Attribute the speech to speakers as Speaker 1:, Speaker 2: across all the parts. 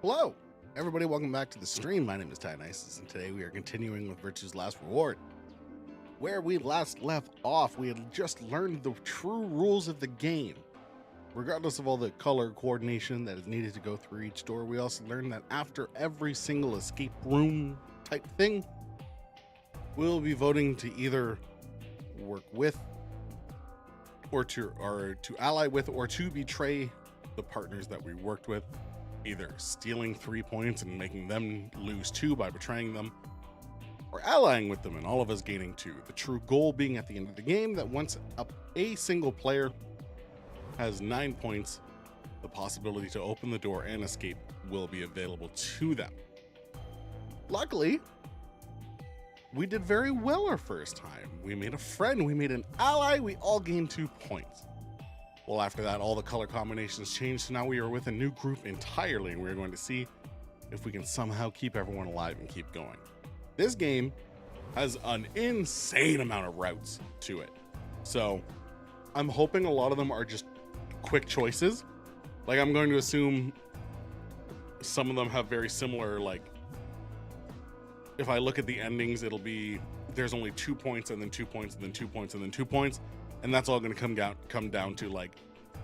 Speaker 1: Hello, everybody. Welcome back to the stream. My name is Dionysus, and today we are continuing with Virtue's Last Reward. Where we last left off, we had just learned the true rules of the game. Regardless of all the color coordination that is needed to go through each door, we also learned that after every single escape room type thing, we'll be voting to either work with or to ally with or to betray the partners that we worked with, either stealing 3 points and making them lose 2 by betraying them, or allying with them and all of us gaining 2. The true goal being at the end of the game that once a single player has 9 points, the possibility to open the door and escape will be available to them. Luckily, we did very well our first time. We made a friend, we made an ally, we all gained 2 points. Well, after that, all the color combinations changed, so now we are with a new group entirely, and we're going to see if we can somehow keep everyone alive and keep going. This game has an insane amount of routes to it, so I'm hoping a lot of them are just quick choices. Like, I'm going to assume some of them have very similar, like, if I look at the endings, it'll be there's only 2 points and then 2 points and then 2 points and then 2 points. And that's all going to come down to, like,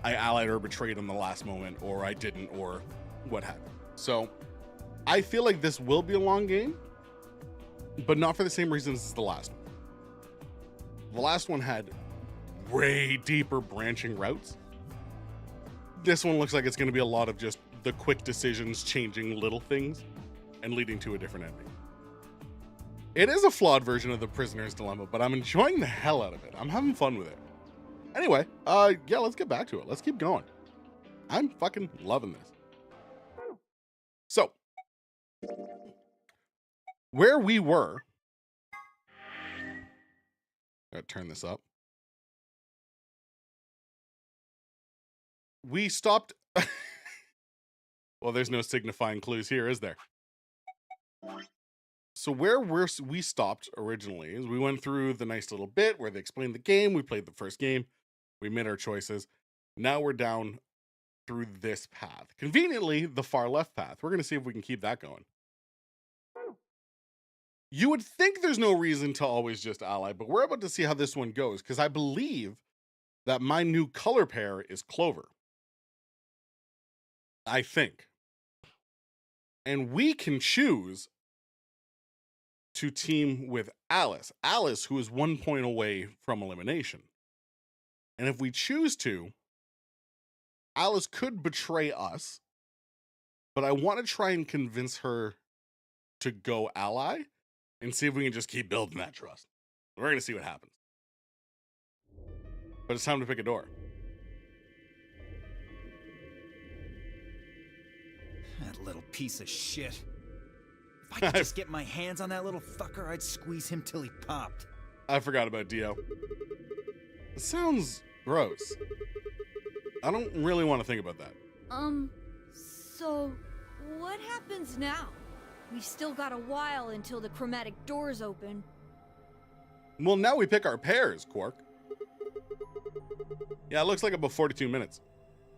Speaker 1: I allied or betrayed in the last moment, or I didn't, or what have you. So I feel like this will be a long game, but not for the same reasons as the last one. The last one had way deeper branching routes. This one looks like it's going to be a lot of just the quick decisions, changing little things and leading to a different ending. It is a flawed version of the Prisoner's Dilemma, but I'm enjoying the hell out of it. I'm having fun with it. Anyway, yeah, let's get back to it. Let's keep going. I'm fucking loving this. So, where we were, gotta turn this up. We stopped. Well, there's no signifying clues here, is there? So where we stopped originally is we went through the nice little bit where they explained the game. We played the first game. We made our choices. Now we're down through this path. Conveniently, the far left path. We're going to see if we can keep that going. You would think there's no reason to always just ally, but we're about to see how this one goes, because I believe that my new color pair is Clover. I think. And we can choose to team with Alice. Alice, who is 1 point away from elimination. And if we choose to, Alice could betray us, but I want to try and convince her to go ally and see if we can just keep building that trust. We're going to see what happens. But it's time to pick a door.
Speaker 2: That little piece of shit. If I could just get my hands on that little fucker, I'd squeeze him till he popped.
Speaker 1: I forgot about Dio. It sounds gross. I don't really want to think about that.
Speaker 3: So what happens now? We've still got a while until the chromatic doors open.
Speaker 1: Well, now we pick our pairs, Quark. Yeah, it looks like about 42 minutes.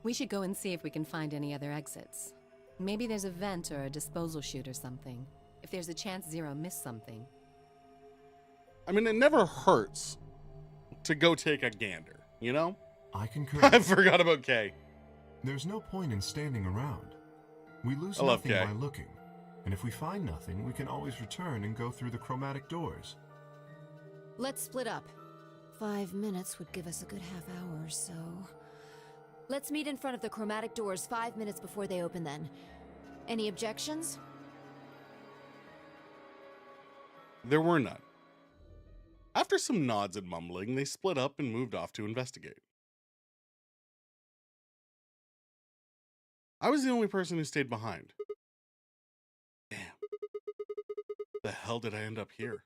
Speaker 4: We should go and see if we can find any other exits. Maybe there's a vent or a disposal chute or something. If there's a chance Zero missed something.
Speaker 1: I mean, it never hurts to go take a gander, you know?
Speaker 5: I concur.
Speaker 1: I forgot about Kay.
Speaker 5: There's no point in standing around. We lose
Speaker 1: I love
Speaker 5: nothing
Speaker 1: Kay.
Speaker 5: by looking. And if we find nothing, we can always return and go through the chromatic doors.
Speaker 6: Let's split up. 5 minutes would give us a good half hour or so. Let's meet in front of the chromatic doors 5 minutes before they open then. Any objections?
Speaker 1: There were none. After some nods and mumbling, they split up and moved off to investigate. I was the only person who stayed behind. Damn. The hell did I end up here?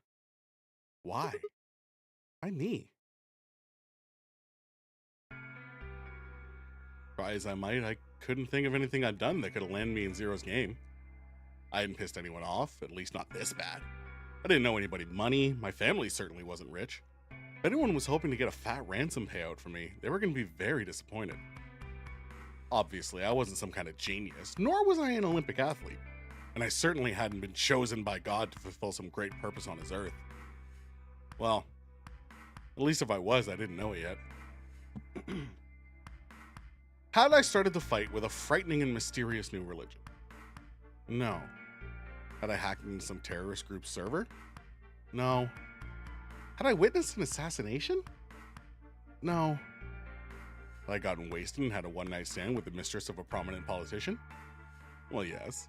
Speaker 1: Why? Why me? Try as I might, I couldn't think of anything I'd done that could have landed me in Zero's game. I hadn't pissed anyone off, at least not this bad. I didn't know anybody money, my family certainly wasn't rich. If anyone was hoping to get a fat ransom payout from me, they were going to be very disappointed. Obviously, I wasn't some kind of genius, nor was I an Olympic athlete, and I certainly hadn't been chosen by God to fulfill some great purpose on his earth. Well, at least if I was, I didn't know it yet. Had I started the fight with a frightening and mysterious new religion? No. Had I hacked into some terrorist group's server? No. Had I witnessed an assassination? No. Had I gotten wasted and had a one-night stand with the mistress of a prominent politician? Well, yes.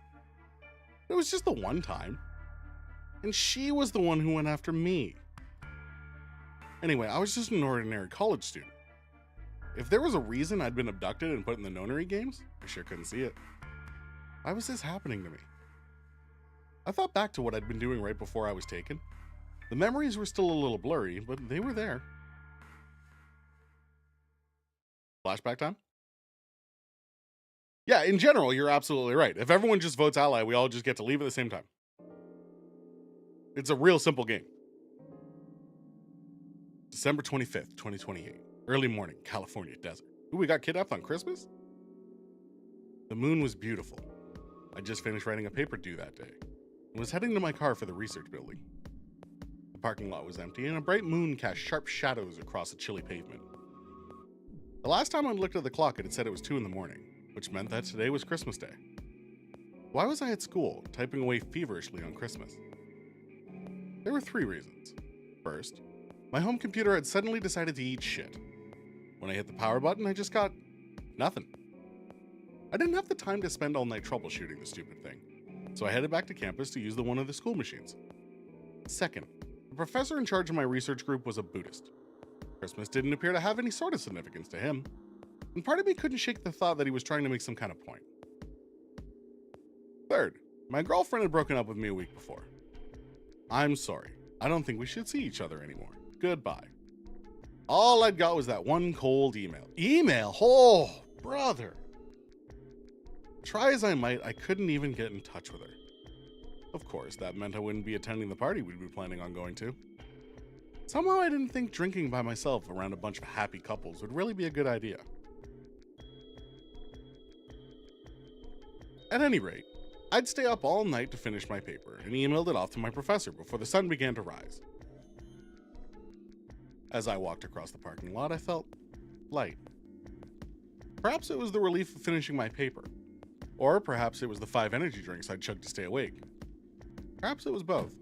Speaker 1: It was just the one time. And she was the one who went after me. Anyway, I was just an ordinary college student. If there was a reason I'd been abducted and put in the nonary games, I sure couldn't see it. Why was this happening to me? I thought back to what I'd been doing right before I was taken. The memories were still a little blurry, but they were there. Flashback time? Yeah, in general, you're absolutely right. If everyone just votes ally, we all just get to leave at the same time. It's a real simple game. December 25th, 2028. Early morning, California desert. Ooh, we got kidnapped on Christmas? The moon was beautiful. I just finished writing a paper due that day and was heading to my car for the research building. The parking lot was empty and a bright moon cast sharp shadows across the chilly pavement. The last time I looked at the clock, it had said it was 2 in the morning, which meant that today was Christmas Day. Why was I at school, typing away feverishly on Christmas? There were 3 reasons. First, my home computer had suddenly decided to eat shit. When I hit the power button, I just got nothing. I didn't have the time to spend all night troubleshooting the stupid thing, so I headed back to campus to use one of the school machines. Second, the professor in charge of my research group was a Buddhist. Christmas didn't appear to have any sort of significance to him, and part of me couldn't shake the thought that he was trying to make some kind of point. Third, my girlfriend had broken up with me a week before. I'm sorry. I don't think we should see each other anymore. Goodbye. All I'd got was that one cold email. Email? Oh, brother. Try as I might, I couldn't even get in touch with her. Of course, that meant I wouldn't be attending the party we'd be planning on going to. Somehow I didn't think drinking by myself around a bunch of happy couples would really be a good idea. At any rate, I'd stay up all night to finish my paper and emailed it off to my professor before the sun began to rise. As I walked across the parking lot, I felt light. Perhaps it was the relief of finishing my paper, or perhaps it was the 5 energy drinks I'd chugged to stay awake. Perhaps it was both.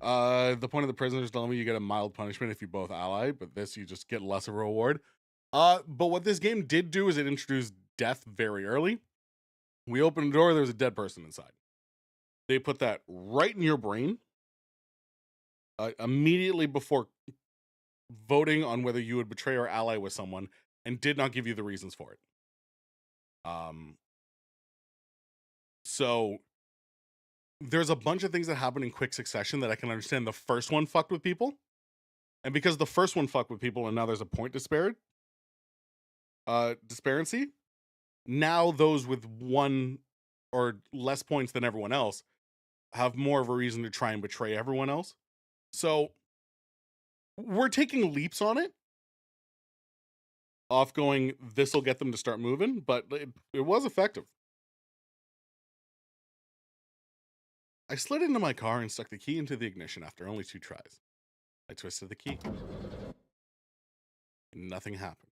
Speaker 1: The point of the prisoner's dilemma, you get a mild punishment if you both ally, but this, you just get less of a reward. But what this game did do is it introduced death very early. We opened the door, there was a dead person inside. They put that right in your brain immediately before voting on whether you would betray or ally with someone, and did not give you the reasons for it. So there's a bunch of things that happen in quick succession that I can understand the first one fucked with people. And because the first one fucked with people and now there's a point disparity, now those with 1 or less points than everyone else have more of a reason to try and betray everyone else. So we're taking leaps on it, off going, this will get them to start moving, but it was effective. I slid into my car and stuck the key into the ignition after only 2 tries. I twisted the key. Nothing happened.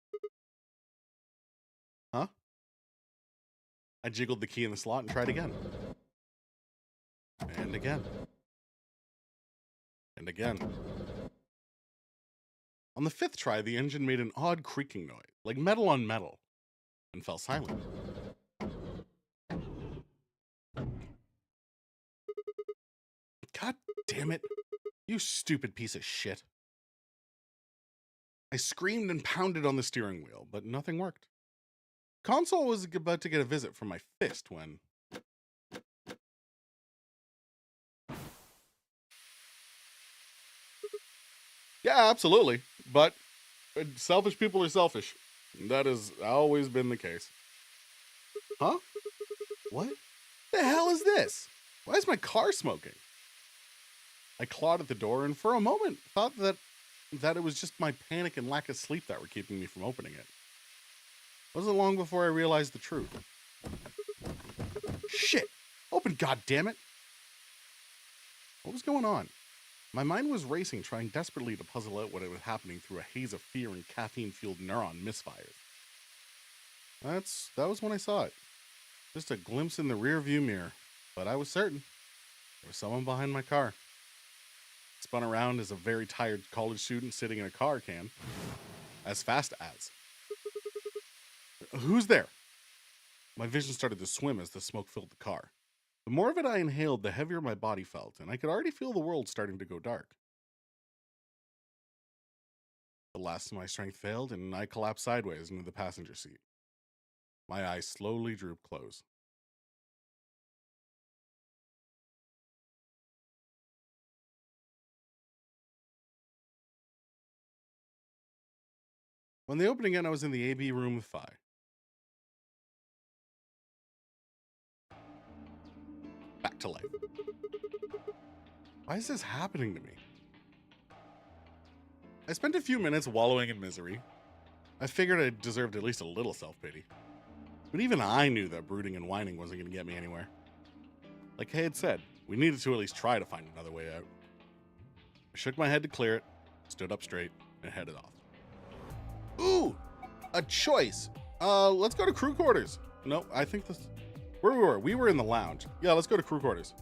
Speaker 1: Huh? I jiggled the key in the slot and tried again. And again. And again. On the 5th try, the engine made an odd creaking noise, like metal on metal, and fell silent. God damn it. You stupid piece of shit. I screamed and pounded on the steering wheel, but nothing worked. Console was about to get a visit from my fist when... Yeah, absolutely. But selfish people are selfish. That has always been the case. Huh? What the hell is this? Why is my car smoking? I clawed at the door and for a moment thought that it was just my panic and lack of sleep that were keeping me from opening it. Wasn't long before I realized the truth. Shit! Open, goddammit! What was going on? My mind was racing, trying desperately to puzzle out what was happening through a haze of fear and caffeine-fueled neuron misfires. That was when I saw it. Just a glimpse in the rear-view mirror, but I was certain there was someone behind my car. Spun around as a very tired college student sitting in a car can. As fast as. Who's there? My vision started to swim as the smoke filled the car. The more of it I inhaled, the heavier my body felt, and I could already feel the world starting to go dark. The last of my strength failed, and I collapsed sideways into the passenger seat. My eyes slowly drooped close. When they opened again, I was in the AB room with Phi. Back to life. Why is this happening to me? I spent a few minutes wallowing in misery. I figured I deserved at least a little self-pity. But even I knew that brooding and whining wasn't going to get me anywhere. Like Kay had said, we needed to at least try to find another way out. I shook my head to clear it, stood up straight, and headed off. Ooh! A choice! Let's go to crew quarters. No, I think this... Where we were? We were in the lounge. Yeah, let's go to crew quarters.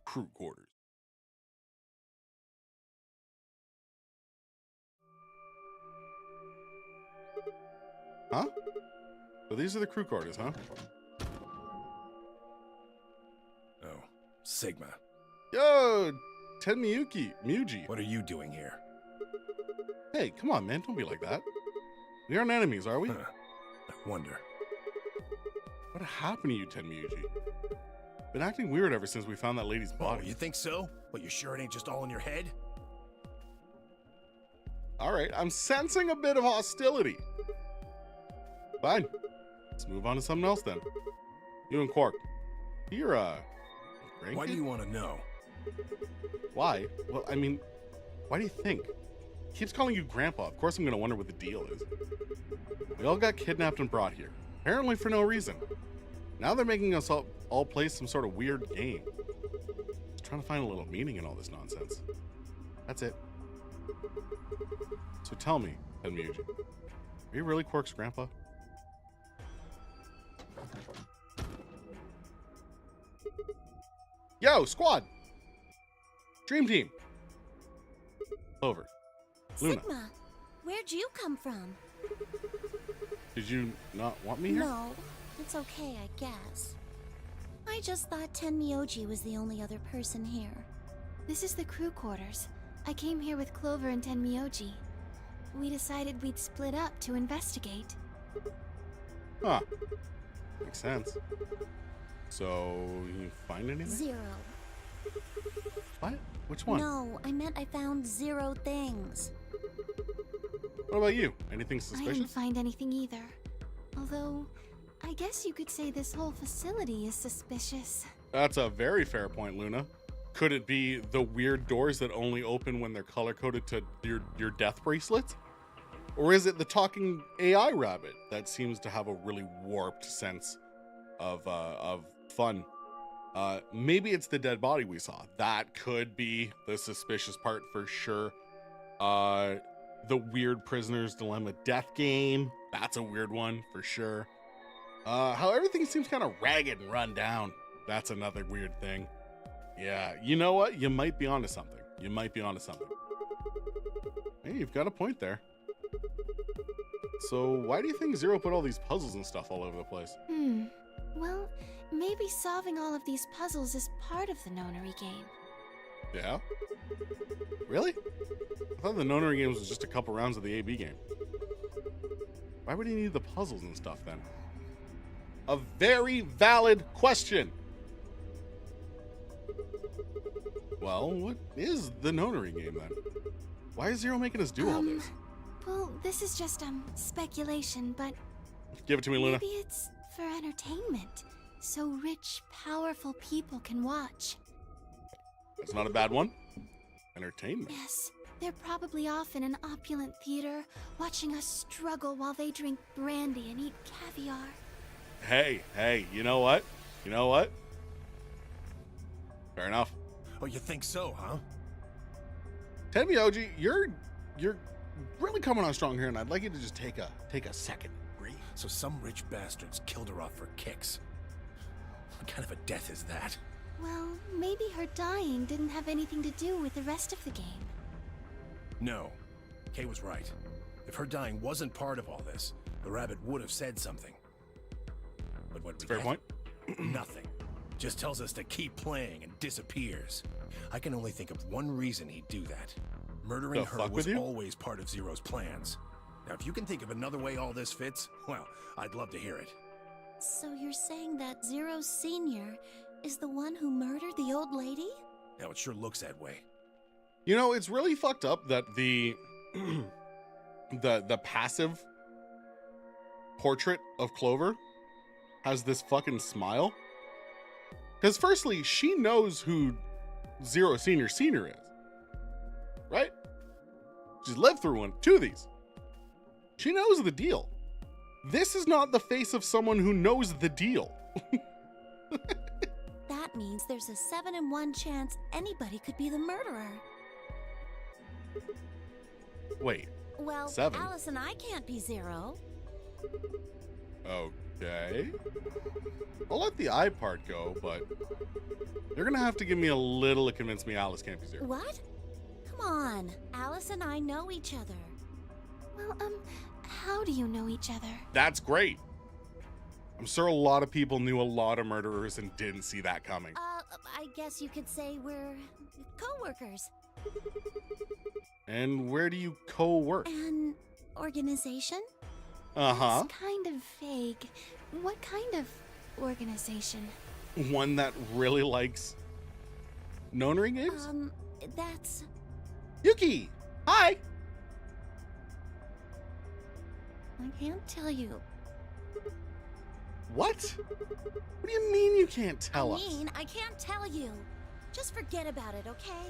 Speaker 1: Crew quarters. Huh? So these are the crew quarters, huh?
Speaker 7: Oh, Sigma.
Speaker 1: Yo, Tenmiyuki, Muji.
Speaker 7: What are you doing here?
Speaker 1: Hey, come on, man. Don't be like that. We aren't enemies, are we?
Speaker 7: Huh. I wonder.
Speaker 1: What happened to you, Tenmiyuji? Been acting weird ever since we found that lady's
Speaker 7: Oh,
Speaker 1: body.
Speaker 7: you think so? But you sure it ain't just all in your head?
Speaker 1: All right, I'm sensing a bit of hostility. Fine. Let's move on to something else then. You and Quark. You're, grandkid?
Speaker 7: Why do you want to know?
Speaker 1: Why? Well, I mean, why do you think? He keeps calling you Grandpa. Of course I'm gonna wonder what the deal is. We all got kidnapped and brought here. Apparently for no reason. Now they're making us all play some sort of weird game. Just trying to find a little meaning in all this nonsense. That's it. So tell me, Tenmiyuji, are you really Quark's grandpa? Yo, squad! Dream team! Over. Luna,
Speaker 8: Sigma, where'd you come from?
Speaker 1: did you not want me here?
Speaker 8: No, it's okay, I guess. I just thought Tenmyoji was the only other person here.
Speaker 9: This is the crew quarters. I came here with Clover and Tenmyoji. We decided we'd split up to investigate.
Speaker 1: Huh. Makes sense. So, you find anything?
Speaker 8: 0.
Speaker 1: What? Which one?
Speaker 8: No, I meant I found 0 things.
Speaker 1: What about you? Anything
Speaker 9: I didn't
Speaker 1: suspicious?
Speaker 9: find anything either. Although, I guess you could say this whole facility is suspicious.
Speaker 1: That's a very fair point, Luna. Could it be the weird doors that only open when they're color-coded to your death bracelet? Or is it the talking AI rabbit that seems to have a really warped sense of fun? Maybe it's the dead body we saw. That could be the suspicious part for sure. The weird prisoner's dilemma death game. That's a weird one for sure. How everything seems kind of ragged and run down. That's another weird thing. Yeah, you know what? You might be onto something. You might be onto something. Hey, you've got a point there. So why do you think Zero put all these puzzles and stuff all over the place?
Speaker 9: Well, maybe solving all of these puzzles is part of the nonary game.
Speaker 1: Yeah? Really? I thought the Nonary games was just a couple rounds of the AB game. Why would he need the puzzles and stuff then? A very valid question. Well, what is the Nonary game then? Why is Zero making us do all this?
Speaker 9: Well, this is just, speculation, but
Speaker 1: Give it to me, Luna.
Speaker 9: maybe it's for entertainment. so rich, powerful people can watch.
Speaker 1: That's not a bad one. Entertainment.
Speaker 9: Yes, they're probably off in an opulent theater, watching us struggle while they drink brandy and eat caviar.
Speaker 1: Hey, you know what? You know what? Fair enough.
Speaker 7: Oh, you think so, huh?
Speaker 1: Tenmyoji, you're really coming on strong here, and I'd like you to just take a second. Breathe.
Speaker 7: So some rich bastards killed her off for kicks. What kind of a death is that?
Speaker 9: Well, maybe her dying didn't have anything to do with the rest of the game.
Speaker 7: No. Kay was right. If her dying wasn't part of all this, the rabbit would have said something. But what we
Speaker 1: Fair
Speaker 7: get?
Speaker 1: point.
Speaker 7: Nothing. Just tells us to keep playing and disappears. I can only think of one reason he'd do that. Murdering
Speaker 1: The
Speaker 7: her
Speaker 1: fuck
Speaker 7: was
Speaker 1: with you?
Speaker 7: always part of Zero's plans. Now, if you can think of another way all this fits, well, I'd love to hear it.
Speaker 8: So you're saying that Zero Sr. is the one who murdered the old lady?
Speaker 7: Now, it sure looks that way.
Speaker 1: You know, it's really fucked up that the the passive portrait of Clover has this fucking smile. Because firstly, she knows who Zero Senior is, right? She's lived through two of these. She knows the deal. This is not the face of someone who knows the deal.
Speaker 8: That means there's a 7 in 1 chance anybody could be the murderer.
Speaker 1: Wait,
Speaker 8: Well,
Speaker 1: 7?
Speaker 8: Alice and I can't be Zero.
Speaker 1: okay. I'll let the eye part go, but you're gonna have to give me a little to convince me Alice can't be Zero.
Speaker 8: What? Come on. Alice and I know each other.
Speaker 9: Well, how do you know each other?
Speaker 1: That's great. I'm sure a lot of people knew a lot of murderers and didn't see that coming.
Speaker 8: I guess you could say we're co-workers.
Speaker 1: And where do you co-work?
Speaker 8: An organization?
Speaker 1: Uh-huh.
Speaker 9: It's kind of vague. What kind of organization?
Speaker 1: One that really likes Nonary games?
Speaker 8: That's...
Speaker 1: Yuki! Hi!
Speaker 8: I can't tell you.
Speaker 1: What? What do you mean you can't tell us?
Speaker 8: I can't tell you. Just forget about it, okay?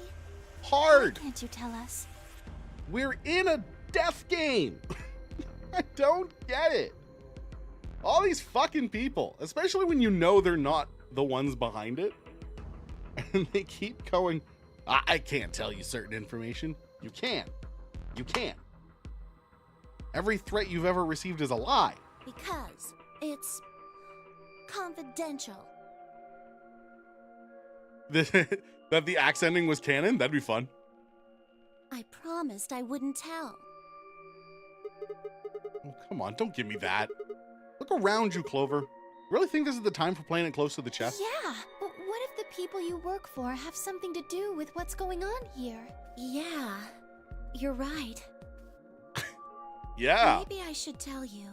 Speaker 1: Hard!
Speaker 9: Why can't you tell us?
Speaker 1: We're in a death game! I don't get it. All these fucking people, especially when you know they're not the ones behind it, and they keep going, I can't tell you certain information. You can. You can. Every threat you've ever received is a lie.
Speaker 8: Because it's confidential.
Speaker 1: That the axe ending was canon? That'd be fun.
Speaker 8: I promised I wouldn't tell.
Speaker 1: Oh, come on, don't give me that. Look around you, Clover. Really think this is the time for playing it close to the chest?
Speaker 9: Yeah, but what if the people you work for have something to do with what's going on here?
Speaker 8: Yeah, you're right.
Speaker 1: Yeah.
Speaker 8: Maybe I should tell you.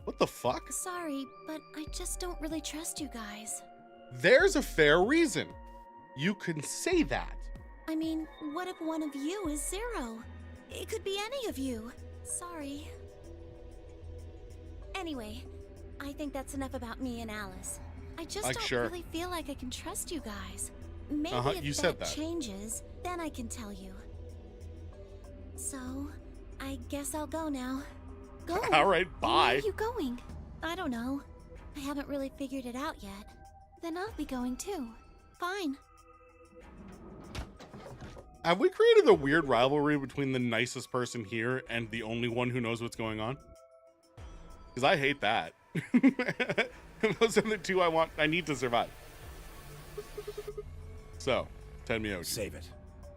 Speaker 1: What the fuck?
Speaker 8: Sorry, but I just don't really trust you guys.
Speaker 1: There's a fair reason. You can say that.
Speaker 8: I mean, what if one of you is Zero? It could be any of you. Sorry. Anyway, I think that's enough about me and Alice. I just
Speaker 1: Like,
Speaker 8: don't
Speaker 1: sure.
Speaker 8: really feel like I can trust you guys. Maybe if
Speaker 1: you
Speaker 8: that
Speaker 1: said that.
Speaker 8: changes, then I can tell you. So, I guess I'll go now.
Speaker 9: Go.
Speaker 1: All right,
Speaker 9: Where
Speaker 1: bye.
Speaker 9: are you going?
Speaker 8: I don't know. I haven't really figured it out yet.
Speaker 9: Then I'll be going too.
Speaker 8: Fine.
Speaker 1: Have we created a weird rivalry between the nicest person here and the only one who knows what's going on? Because I hate that. Those are the two I need to survive. So, Tenmyoji.
Speaker 7: Save it.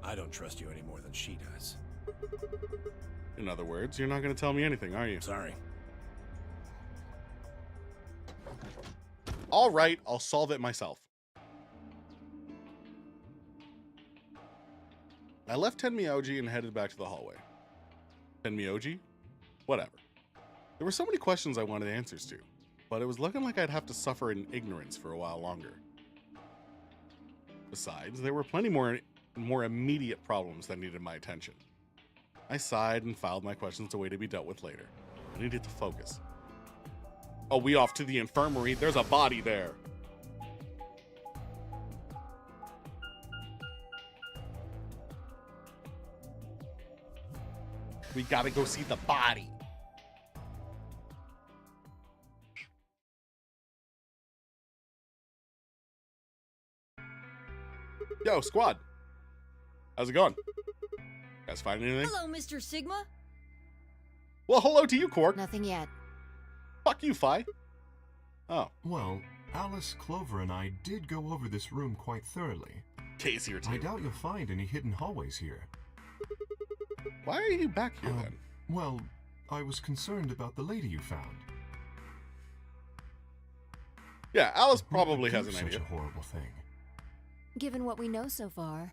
Speaker 7: I don't trust you any more than she does.
Speaker 1: In other words, you're not going to tell me anything, are you?
Speaker 7: Sorry.
Speaker 1: All right, I'll solve it myself. I left Tenmyoji and headed back to the hallway. Tenmyoji? Whatever. There were so many questions I wanted answers to, but it was looking like I'd have to suffer in ignorance for a while longer. Besides, there were plenty more immediate problems that needed my attention. I sighed and filed my questions away to be dealt with later. I needed to focus. Oh, we off to the infirmary. There's a body there. We gotta go see the body. Yo, squad. How's it going? Guys find anything?
Speaker 3: Hello, Mr. Sigma.
Speaker 1: Well, hello to you, Quark.
Speaker 6: Nothing yet.
Speaker 1: Fuck you, Phi. Oh,
Speaker 5: Well, Alice, Clover, and I did go over this room quite thoroughly.
Speaker 1: Kay's here
Speaker 5: I
Speaker 1: too.
Speaker 5: doubt you'll find any hidden hallways here.
Speaker 1: Why are you back here then?
Speaker 5: Well, I was concerned about the lady you found.
Speaker 1: Yeah, Alice
Speaker 5: Who
Speaker 1: probably
Speaker 5: would
Speaker 1: has
Speaker 5: do
Speaker 1: an
Speaker 5: such
Speaker 1: idea.
Speaker 5: a horrible thing.
Speaker 6: Given what we know so far,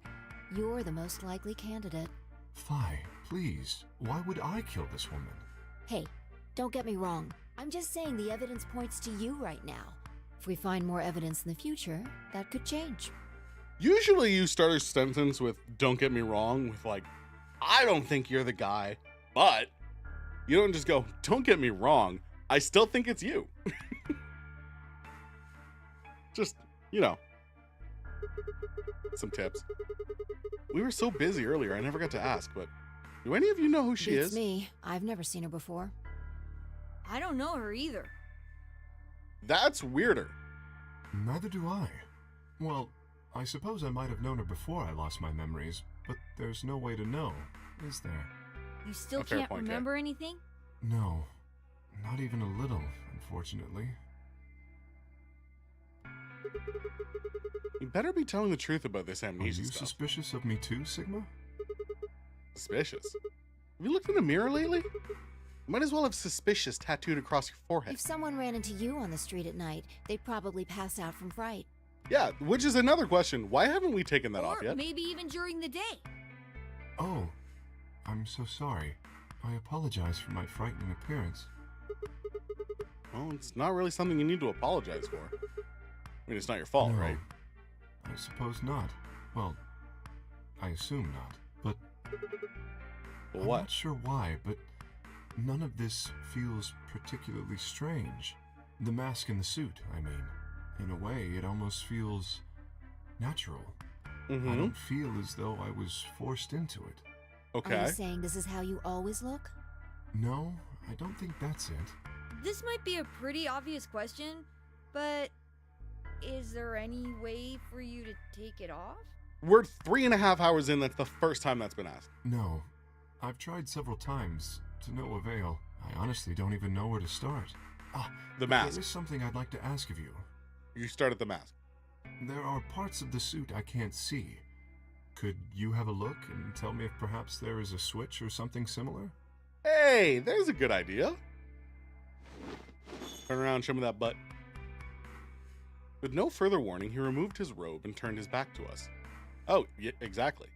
Speaker 6: you're the most likely candidate.
Speaker 5: Phi, please, why would I kill this woman?
Speaker 6: Hey, don't get me wrong. I'm just saying the evidence points to you right now. If we find more evidence in the future, that could change.
Speaker 1: Usually you start a sentence with "don't get me wrong" with like, "I don't think you're the guy," but you don't just go, "Don't get me wrong, I still think it's you." Just, you know, some tips. We were so busy earlier, I never got to ask, but do any of you know who she
Speaker 6: Beats
Speaker 1: is?
Speaker 6: me. I've never seen her before.
Speaker 3: I don't know her either.
Speaker 1: That's weirder.
Speaker 5: Neither do I. Well, I suppose I might have known her before I lost my memories, but there's no way to know, is there?
Speaker 3: You still
Speaker 1: A fair
Speaker 3: can't
Speaker 1: point, Kay.
Speaker 3: remember anything?
Speaker 5: No, not even a little, unfortunately.
Speaker 1: You better be telling the truth about this
Speaker 5: Are
Speaker 1: amnesia
Speaker 5: you
Speaker 1: stuff.
Speaker 5: suspicious of me too, Sigma?
Speaker 1: Suspicious? Have you looked in the mirror lately? You might as well have suspicious tattooed across your forehead.
Speaker 6: If someone ran into you on the street at night, they'd probably pass out from fright.
Speaker 1: Yeah, which is another question. Why haven't we taken that
Speaker 3: Or
Speaker 1: off yet?
Speaker 3: maybe even during the day.
Speaker 5: Oh, I'm so sorry. I apologize for my frightening appearance.
Speaker 1: Well, it's not really something you need to apologize for. I mean, it's not your fault,
Speaker 5: No,
Speaker 1: right?
Speaker 5: I suppose not. Well, I assume not. But
Speaker 1: But
Speaker 5: I'm
Speaker 1: what?
Speaker 5: not sure why, but none of this feels particularly strange. The mask and the suit, I mean. In a way, it almost feels natural. I
Speaker 1: Mm-hmm.
Speaker 5: don't feel as though I was forced into it.
Speaker 6: Are
Speaker 1: Okay.
Speaker 6: you saying this is how you always look?
Speaker 5: No, I don't think that's it.
Speaker 3: This might be a pretty obvious question, but is there any way for you to take it off?
Speaker 1: We're 3.5 hours in. That's the first time that's been asked.
Speaker 5: No. I've tried several times, to no avail. I honestly don't even know where to start.
Speaker 1: The
Speaker 5: There
Speaker 1: mask.
Speaker 5: is something I'd like to ask of you.
Speaker 1: You started the mask.
Speaker 5: There are parts of the suit I can't see. Could you have a look and tell me if perhaps there is a switch or something similar?
Speaker 1: Hey, there's a good idea. Turn around, show me that butt. With no further warning, he removed his robe and turned his back to us. Oh, yeah, exactly.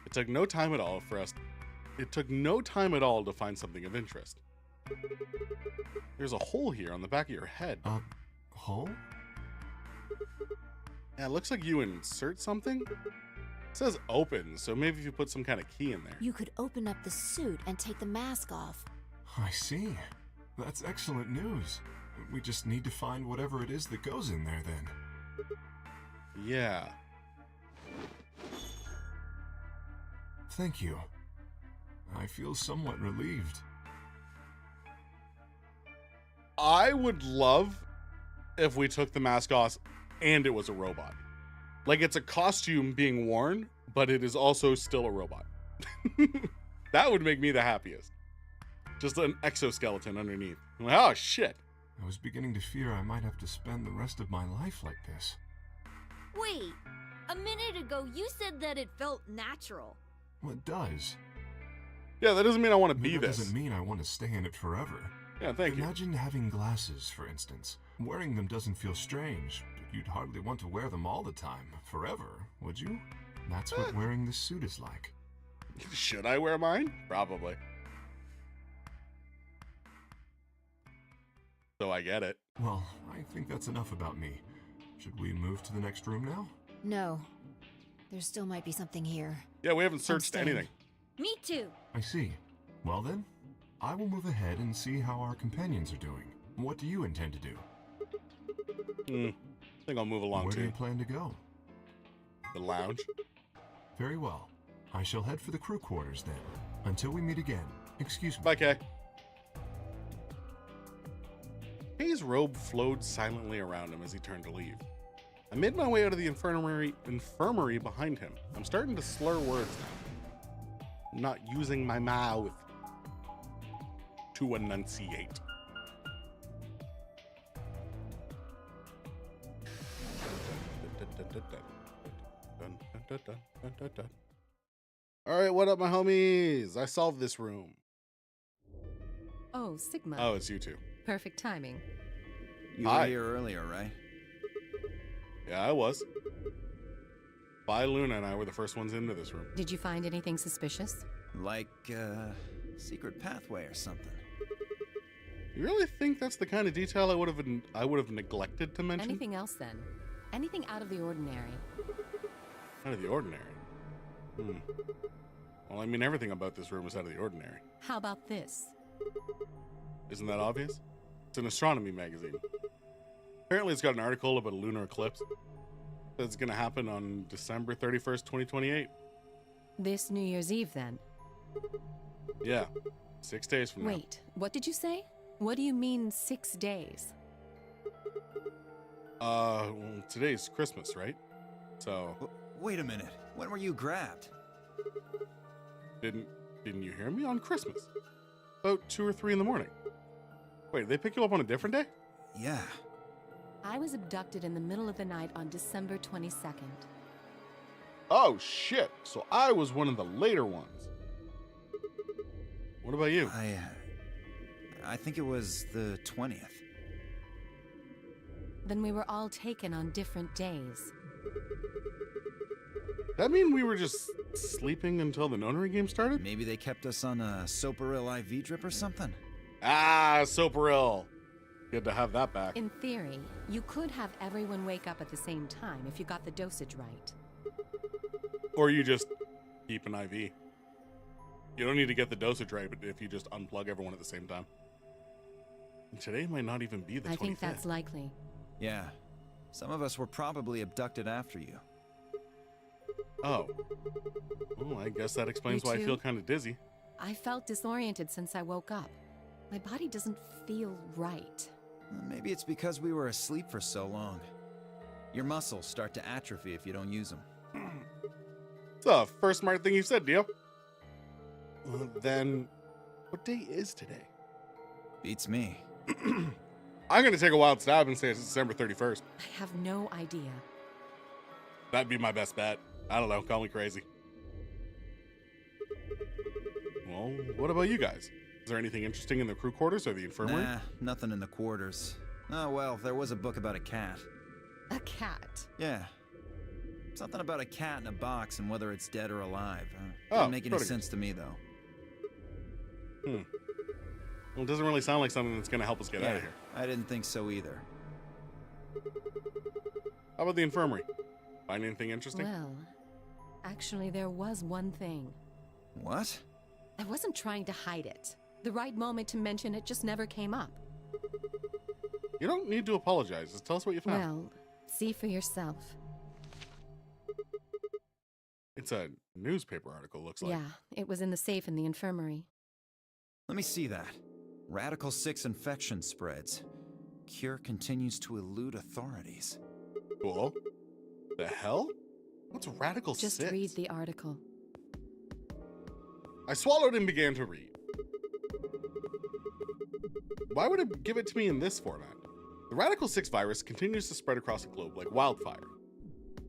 Speaker 1: It took no time at all to find something of interest. There's a hole here on the back of your head.
Speaker 5: Hole?
Speaker 1: Yeah, it looks like you insert something. It says open, so maybe if you put some kind of key in there.
Speaker 6: You could open up the suit and take the mask off.
Speaker 5: I see. That's excellent news. We just need to find whatever it is that goes in there then.
Speaker 1: Yeah.
Speaker 5: Thank you. I feel somewhat relieved.
Speaker 1: I would love if we took the mask off and it was a robot. Like it's a costume being worn, but it is also still a robot. That would make me the happiest. Just an exoskeleton underneath. I'm like, oh shit.
Speaker 5: I was beginning to fear I might have to spend the rest of my life like this.
Speaker 3: Wait, a minute ago you said that it felt natural.
Speaker 5: Well, it does.
Speaker 1: Yeah, that doesn't mean I want to
Speaker 5: But
Speaker 1: be
Speaker 5: that
Speaker 1: this.
Speaker 5: doesn't mean I want to stay in it forever.
Speaker 1: Yeah, thank you.
Speaker 5: Imagine having glasses, for instance. Wearing them doesn't feel strange, but you'd hardly want to wear them all the time, forever, would you? That's what wearing this suit is like.
Speaker 1: Should I wear mine? Probably. So I get it.
Speaker 5: Well, I think that's enough about me. Should we move to the next room now?
Speaker 6: No. There still might be something here.
Speaker 1: Yeah, we haven't searched
Speaker 6: staying.
Speaker 1: anything.
Speaker 3: Me too.
Speaker 5: I see. Well then, I will move ahead and see how our companions are doing. What do you intend to do?
Speaker 1: I think I'll move along
Speaker 5: Where do
Speaker 1: to
Speaker 5: you plan to go?
Speaker 1: the lounge.
Speaker 5: Very well. I shall head for the crew quarters then. Until we meet again. Excuse me.
Speaker 1: Bye, Kay. Kay's robe flowed silently around him as he turned to leave. I made my way out of the infirmary behind him. I'm starting to slur words now. I'm not using my mouth to enunciate. All right, what up, my homies? I solved this room.
Speaker 4: Oh, Sigma.
Speaker 1: Oh, it's you two.
Speaker 4: Perfect timing.
Speaker 2: You were
Speaker 1: Hi.
Speaker 2: here earlier, right?
Speaker 1: Yeah, I was. Vi, Luna, and I were the first ones into this room.
Speaker 4: Did you find anything suspicious?
Speaker 2: Like, secret pathway or something.
Speaker 1: You really think that's the kind of detail I would have neglected to mention?
Speaker 4: Anything else then? Anything out of the ordinary?
Speaker 1: Out of the ordinary. Well, I mean, everything about this room is out of the ordinary.
Speaker 4: How about this?
Speaker 1: Isn't that obvious? It's an astronomy magazine. Apparently, it's got an article about a lunar eclipse that's going to happen on December 31st, 2028.
Speaker 4: This New Year's Eve then?
Speaker 1: Yeah, 6 days from now.
Speaker 4: Wait, what did you say? What do you mean 6 days?
Speaker 1: Well, today's Christmas, right? So,
Speaker 2: Wait a minute. When were you grabbed?
Speaker 1: didn't you hear me? On Christmas. About 2 or 3 in the morning. Wait, did they pick you up on a different day?
Speaker 2: Yeah.
Speaker 4: I was abducted in the middle of the night on December 22nd.
Speaker 1: Oh, shit. So I was one of the later ones. What about you?
Speaker 2: I think it was the 20th.
Speaker 4: Then we were all taken on different days.
Speaker 1: That mean we were just sleeping until the nonary game started?
Speaker 2: Maybe they kept us on a Soparil IV drip or something?
Speaker 1: Ah, Soparil. Good to have that back.
Speaker 4: In theory, you could have everyone wake up at the same time if you got the dosage right.
Speaker 1: Or you just keep an IV. You don't need to get the dosage right, but if you just unplug everyone at the same time. And today might not even be the 25th.
Speaker 4: I think that's likely.
Speaker 2: Yeah. Some of us were probably abducted after you.
Speaker 1: Oh. Well, I guess that explains
Speaker 4: You
Speaker 1: why I
Speaker 4: too?
Speaker 1: feel kind of dizzy.
Speaker 4: I felt disoriented since I woke up. My body doesn't feel right.
Speaker 2: Maybe it's because we were asleep for so long. Your muscles start to atrophy if you don't use them.
Speaker 1: It's the first smart thing you said, Dio. Then, what day is today?
Speaker 2: Beats me.
Speaker 1: I'm going to take a wild stab and say it's December 31st.
Speaker 4: I have no idea.
Speaker 1: That'd be my best bet. I don't know. Call me crazy. Well, what about you guys? Is there anything interesting in the crew quarters or the infirmary?
Speaker 2: Nah, nothing in the quarters. Oh, well, there was a book about a cat.
Speaker 4: A cat.
Speaker 2: Yeah. Something about a cat in a box and whether it's dead or alive.
Speaker 1: Oh,
Speaker 2: Doesn't make any
Speaker 1: Schrödinger.
Speaker 2: sense to me, though.
Speaker 1: Well, it doesn't really sound like something that's going to help us get out of here.
Speaker 2: I didn't think so either.
Speaker 1: How about the infirmary? Find anything interesting?
Speaker 4: Well, actually, there was one thing.
Speaker 2: What?
Speaker 4: I wasn't trying to hide it. The right moment to mention it just never came up.
Speaker 1: You don't need to apologize. Just tell us what you found.
Speaker 4: Well, see for yourself.
Speaker 1: It's a newspaper article, looks like.
Speaker 4: Yeah, it was in the safe in the infirmary.
Speaker 2: Let me see that. Radical 6 infection spreads. Cure continues to elude authorities.
Speaker 1: Cool. The hell? What's Radical
Speaker 4: Just
Speaker 1: 6?
Speaker 4: read the article.
Speaker 1: I swallowed and began to read. Why would it give it to me in this format? The Radical 6 virus continues to spread across the globe like wildfire.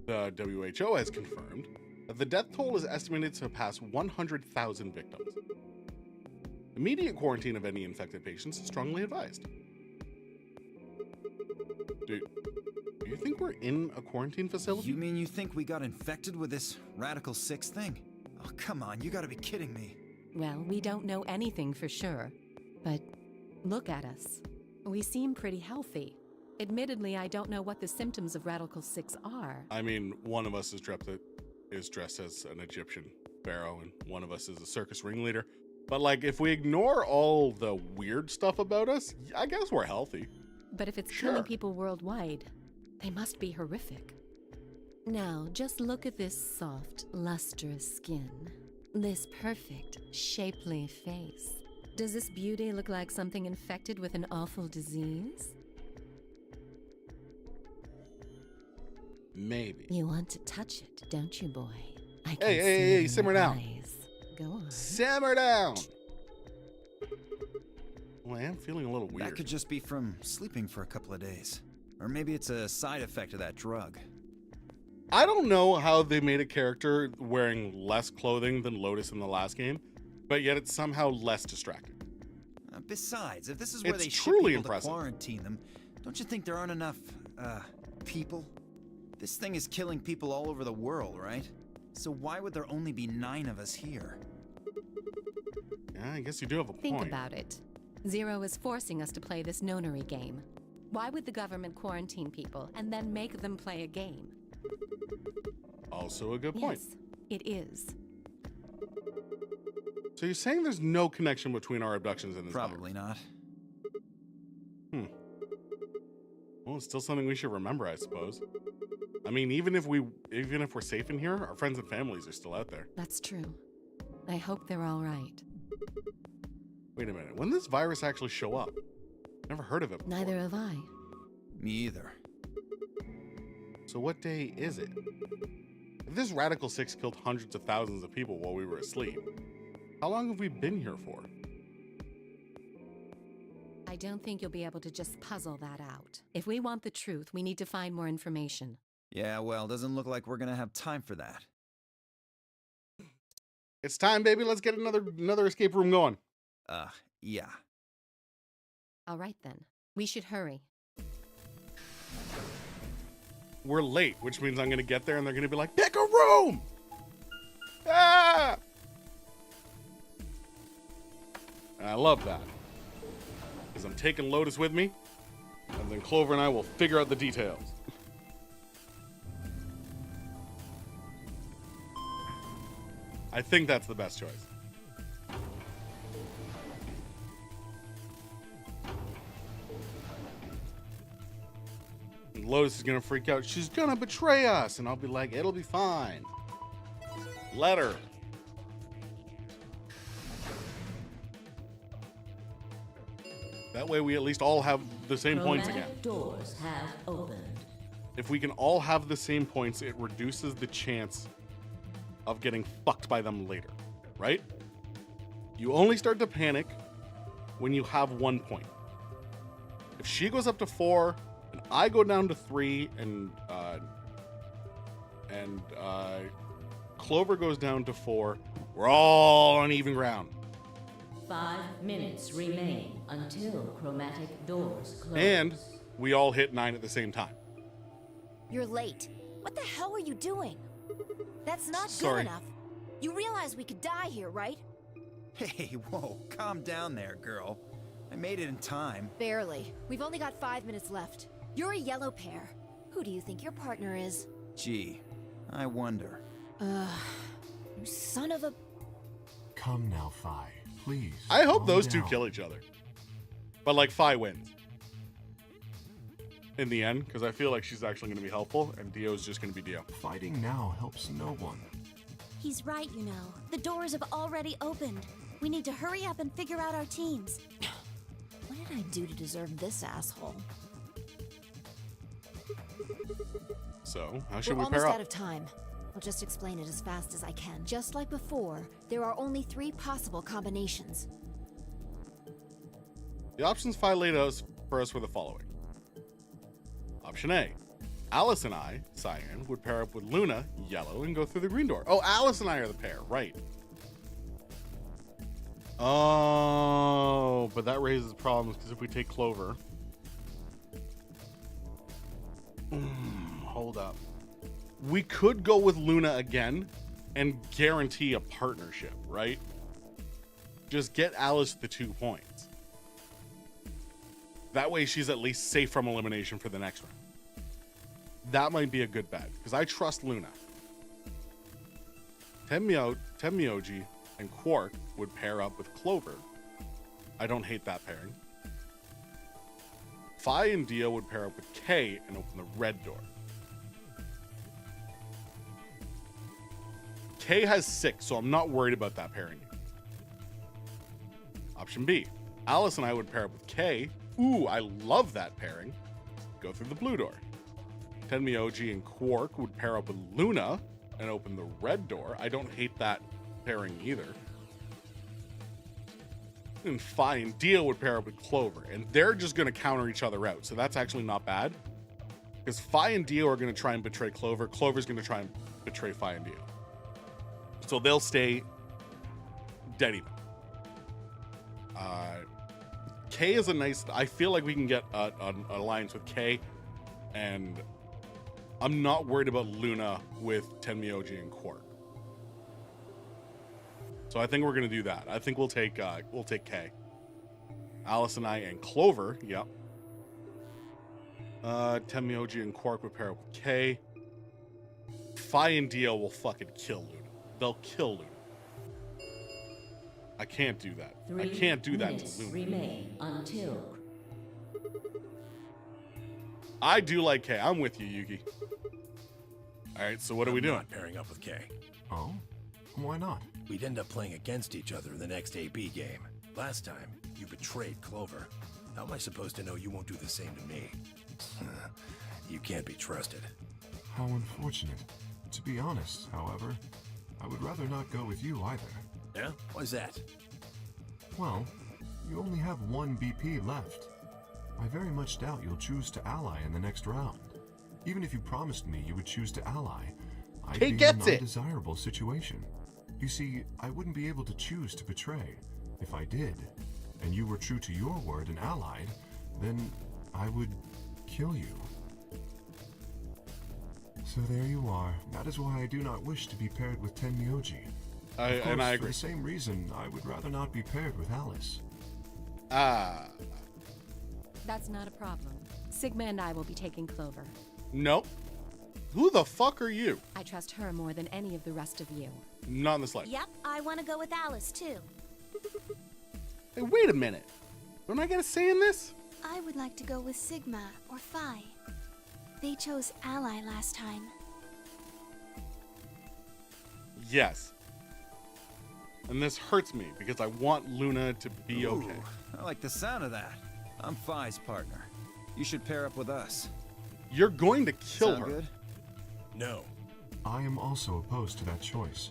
Speaker 1: The WHO has confirmed that the death toll is estimated to pass 100,000 victims. Immediate quarantine of any infected patients is strongly advised. Do you think we're in a quarantine facility?
Speaker 2: You mean you think we got infected with this Radical 6 thing? Oh, come on, you gotta be kidding me.
Speaker 4: Well, we don't know anything for sure. But look at us. We seem pretty healthy. Admittedly, I don't know what the symptoms of Radical 6 are.
Speaker 1: I mean, one of us is dressed as an Egyptian pharaoh, and one of us is a circus ringleader. But like, if we ignore all the weird stuff about us, I guess we're healthy.
Speaker 4: But if it's
Speaker 1: Sure.
Speaker 4: killing people worldwide, they must be horrific. Now, just look at this soft, lustrous skin. This perfect, shapely face. Does this beauty look like something infected with an awful disease?
Speaker 1: Maybe.
Speaker 4: You want to touch it, don't you, boy? I can
Speaker 1: Hey,
Speaker 4: see
Speaker 1: hey,
Speaker 4: it
Speaker 1: hey,
Speaker 4: in
Speaker 1: simmer
Speaker 4: your
Speaker 1: down.
Speaker 4: eyes. Go on.
Speaker 1: Simmer down. Well, I am feeling a little
Speaker 2: That
Speaker 1: weird.
Speaker 2: could just be from sleeping for a couple of days. Or maybe it's a side effect of that drug.
Speaker 1: I don't know how they made a character wearing less clothing than Lotus in the last game, but yet it's somehow less distracting.
Speaker 2: Besides, if this is where
Speaker 1: It's
Speaker 2: they ship
Speaker 1: truly
Speaker 2: people
Speaker 1: impressive.
Speaker 2: to quarantine them, don't you think there aren't enough, people? This thing is killing people all over the world, right? So why would there only be 9 of us here?
Speaker 1: Yeah, I guess you do have a
Speaker 4: Think
Speaker 1: point.
Speaker 4: about it. Zero is forcing us to play this nonary game. Why would the government quarantine people and then make them play a game?
Speaker 1: Also a good point.
Speaker 4: Yes, it is.
Speaker 1: So you're saying there's no connection between our abductions and this
Speaker 2: Probably not.
Speaker 1: virus? Well, it's still something we should remember, I suppose. I mean, even if we're safe in here, our friends and families are still out there.
Speaker 4: That's true. I hope they're all right.
Speaker 1: Wait a minute. When did this virus actually show up? Never heard of it before.
Speaker 4: Neither have I.
Speaker 2: Me either.
Speaker 1: So what day is it? If this Radical 6 killed hundreds of thousands of people while we were asleep, how long have we been here for?
Speaker 4: I don't think you'll be able to just puzzle that out. If we want the truth, we need to find more information.
Speaker 2: Yeah, well, doesn't look like we're gonna have time for that.
Speaker 1: It's time, baby. Let's get another escape room going.
Speaker 2: Yeah.
Speaker 4: All right then. We should hurry.
Speaker 1: We're late, which means I'm going to get there and they're going to be like, pick a room! Ah! And I love that. Because I'm taking Lotus with me, and then Clover and I will figure out the details. I think that's the best choice. And Lotus is gonna freak out. She's gonna betray us, and I'll be like, it'll be fine. Let her. That way we at least all have the same points again.
Speaker 10: Doors have opened.
Speaker 1: If we can all have the same points, it reduces the chance of getting fucked by them later, right? You only start to panic when you have 1 point. If she goes up to 4 and I go down to 3 and Clover goes down to 4, we're all on even ground.
Speaker 10: 5 minutes remain until chromatic doors close.
Speaker 1: And we all hit 9 at the same time.
Speaker 6: You're late. What the hell are you doing? That's not
Speaker 1: Sorry.
Speaker 6: good enough. You realize we could die here, right?
Speaker 2: Hey, whoa, calm down there, girl. I made it in time.
Speaker 6: Barely. We've only got 5 minutes left. You're a yellow pair. Who do you think your partner is?
Speaker 2: Gee, I wonder.
Speaker 6: You son of a...
Speaker 5: Come now, Phi. Please.
Speaker 1: I hope
Speaker 5: calm
Speaker 1: those two
Speaker 5: down.
Speaker 1: kill each other. But like Phi wins. In the end, because I feel like she's actually going to be helpful, and Dio's just going to be Dio.
Speaker 5: Fighting now helps no one.
Speaker 8: He's right, you know. The doors have already opened. We need to hurry up and figure out our teams.
Speaker 6: What did I do to deserve this asshole?
Speaker 1: So, how should
Speaker 6: We're
Speaker 1: we
Speaker 6: almost
Speaker 1: pair
Speaker 6: out
Speaker 1: up?
Speaker 6: of time. I'll just explain it as fast as I can. Just like before, there are only 3 possible combinations.
Speaker 1: The options Phi laid out for us were the following. Option A. Alice and I, Cyan, would pair up with Luna, yellow, and go through the green door. Oh, Alice and I are the pair, right. Oh, but that raises problems because if we take Clover... hold up. We could go with Luna again and guarantee a partnership, right? Just get Alice the 2 points. That way she's at least safe from elimination for the next round. That might be a good bet, because I trust Luna. Tenmyoji and Quark would pair up with Clover. I don't hate that pairing. Fi and Dio would pair up with Kay and open the red door. Kay has 6, so I'm not worried about that pairing. Option B. Alice and I would pair up with Kay. Ooh, I love that pairing. Go through the blue door. Tenmyoji and Quark would pair up with Luna and open the red door. I don't hate that pairing either. And Fi and Dio would pair up with Clover, and they're just going to counter each other out, so that's actually not bad. Because Fi and Dio are going to try and betray Clover. Clover's going to try and betray Fi and Dio. So they'll stay dead even. Kay is a nice... I feel like we can get an alliance with Kay, and I'm not worried about Luna with Tenmyoji and Quark. So I think we're gonna do that. I think we'll take Kay. Alice and I and Clover, yep. Tenmyoji and Quark would pair up with Kay. Fi and Dio will fucking kill Luna. They'll kill Luna. I can't do that. I can't do that to Luna.
Speaker 10: Remain until.
Speaker 1: I do like Kay. I'm with you, Yuki. All right, so what are we doing?
Speaker 7: Not pairing up with Kay.
Speaker 5: Oh? Why not?
Speaker 7: We'd end up playing against each other in the next AB game. Last time, you betrayed Clover. How am I supposed to know you won't do the same to me? You can't be trusted.
Speaker 5: How unfortunate. To be honest, however, I would rather not go with you either.
Speaker 7: Yeah? Why's that?
Speaker 5: Well, you only have one BP left. I very much doubt you'll choose to ally in the next round. Even if you promised me you would choose to ally, I'd be in an undesirable situation. You see, I wouldn't be able to choose to betray. If I did, and you were true to your word and allied, then I would kill you. So there you are. That is why I do not wish to be paired with Tenmyoji.
Speaker 1: And I agree.
Speaker 5: For the same reason, I would rather not be paired with Alice.
Speaker 4: That's not a problem. Sigma and I will be taking Clover.
Speaker 1: Nope. Who the fuck are you?
Speaker 4: I trust her more than any of the rest of you.
Speaker 1: Not in the slightest.
Speaker 8: Yep, I want to go with Alice too.
Speaker 1: Hey, wait a minute. Don't I get a say in this?
Speaker 9: I would like to go with Sigma or Phi. They chose Ally last time.
Speaker 1: Yes. And this hurts me because I want Luna to be okay.
Speaker 2: I like the sound of that. I'm Phi's partner. You should pair up with us.
Speaker 1: You're going to kill
Speaker 2: Sound
Speaker 1: her.
Speaker 2: good?
Speaker 7: No.
Speaker 5: I am also opposed to that choice.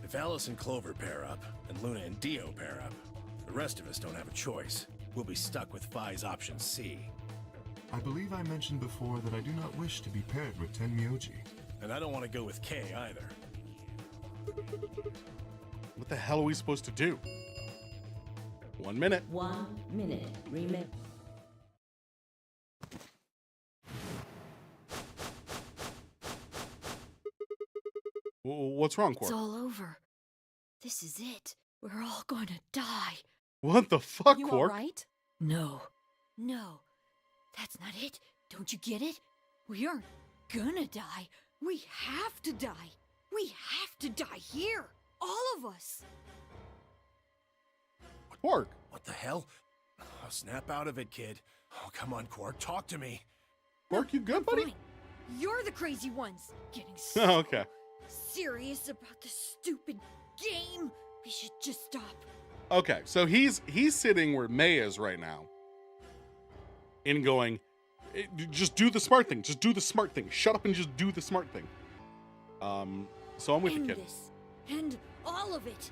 Speaker 7: If Alice and Clover pair up, and Luna and Dio pair up, the rest of us don't have a choice. We'll be stuck with Phi's option C.
Speaker 5: I believe I mentioned before that I do not wish to be paired with Tenmyoji.
Speaker 7: And I don't want to go with Kay either.
Speaker 1: What the hell are we supposed to do? 1 minute.
Speaker 10: 1 minute remain.
Speaker 1: What's wrong, Quark?
Speaker 3: It's all over. This is it. We're all gonna die.
Speaker 1: What the fuck,
Speaker 4: You
Speaker 1: Quark?
Speaker 4: all right?
Speaker 3: No. No. That's not it. Don't you get it? We aren't gonna die. We have to die. We have to die here. All of us.
Speaker 1: Quark.
Speaker 7: What the hell? Oh, snap out of it, kid. Oh, come on, Quark, talk to me.
Speaker 1: Quark, you good, buddy?
Speaker 3: Fine. You're the crazy ones. Getting so
Speaker 1: Oh, okay.
Speaker 3: serious about this stupid game. We should just stop.
Speaker 1: Okay, so he's sitting where May is right now. And going, just do the smart thing. Just do the smart thing. Shut up and just do the smart thing. So I'm with you,
Speaker 3: End
Speaker 1: kid.
Speaker 3: this. End all of it.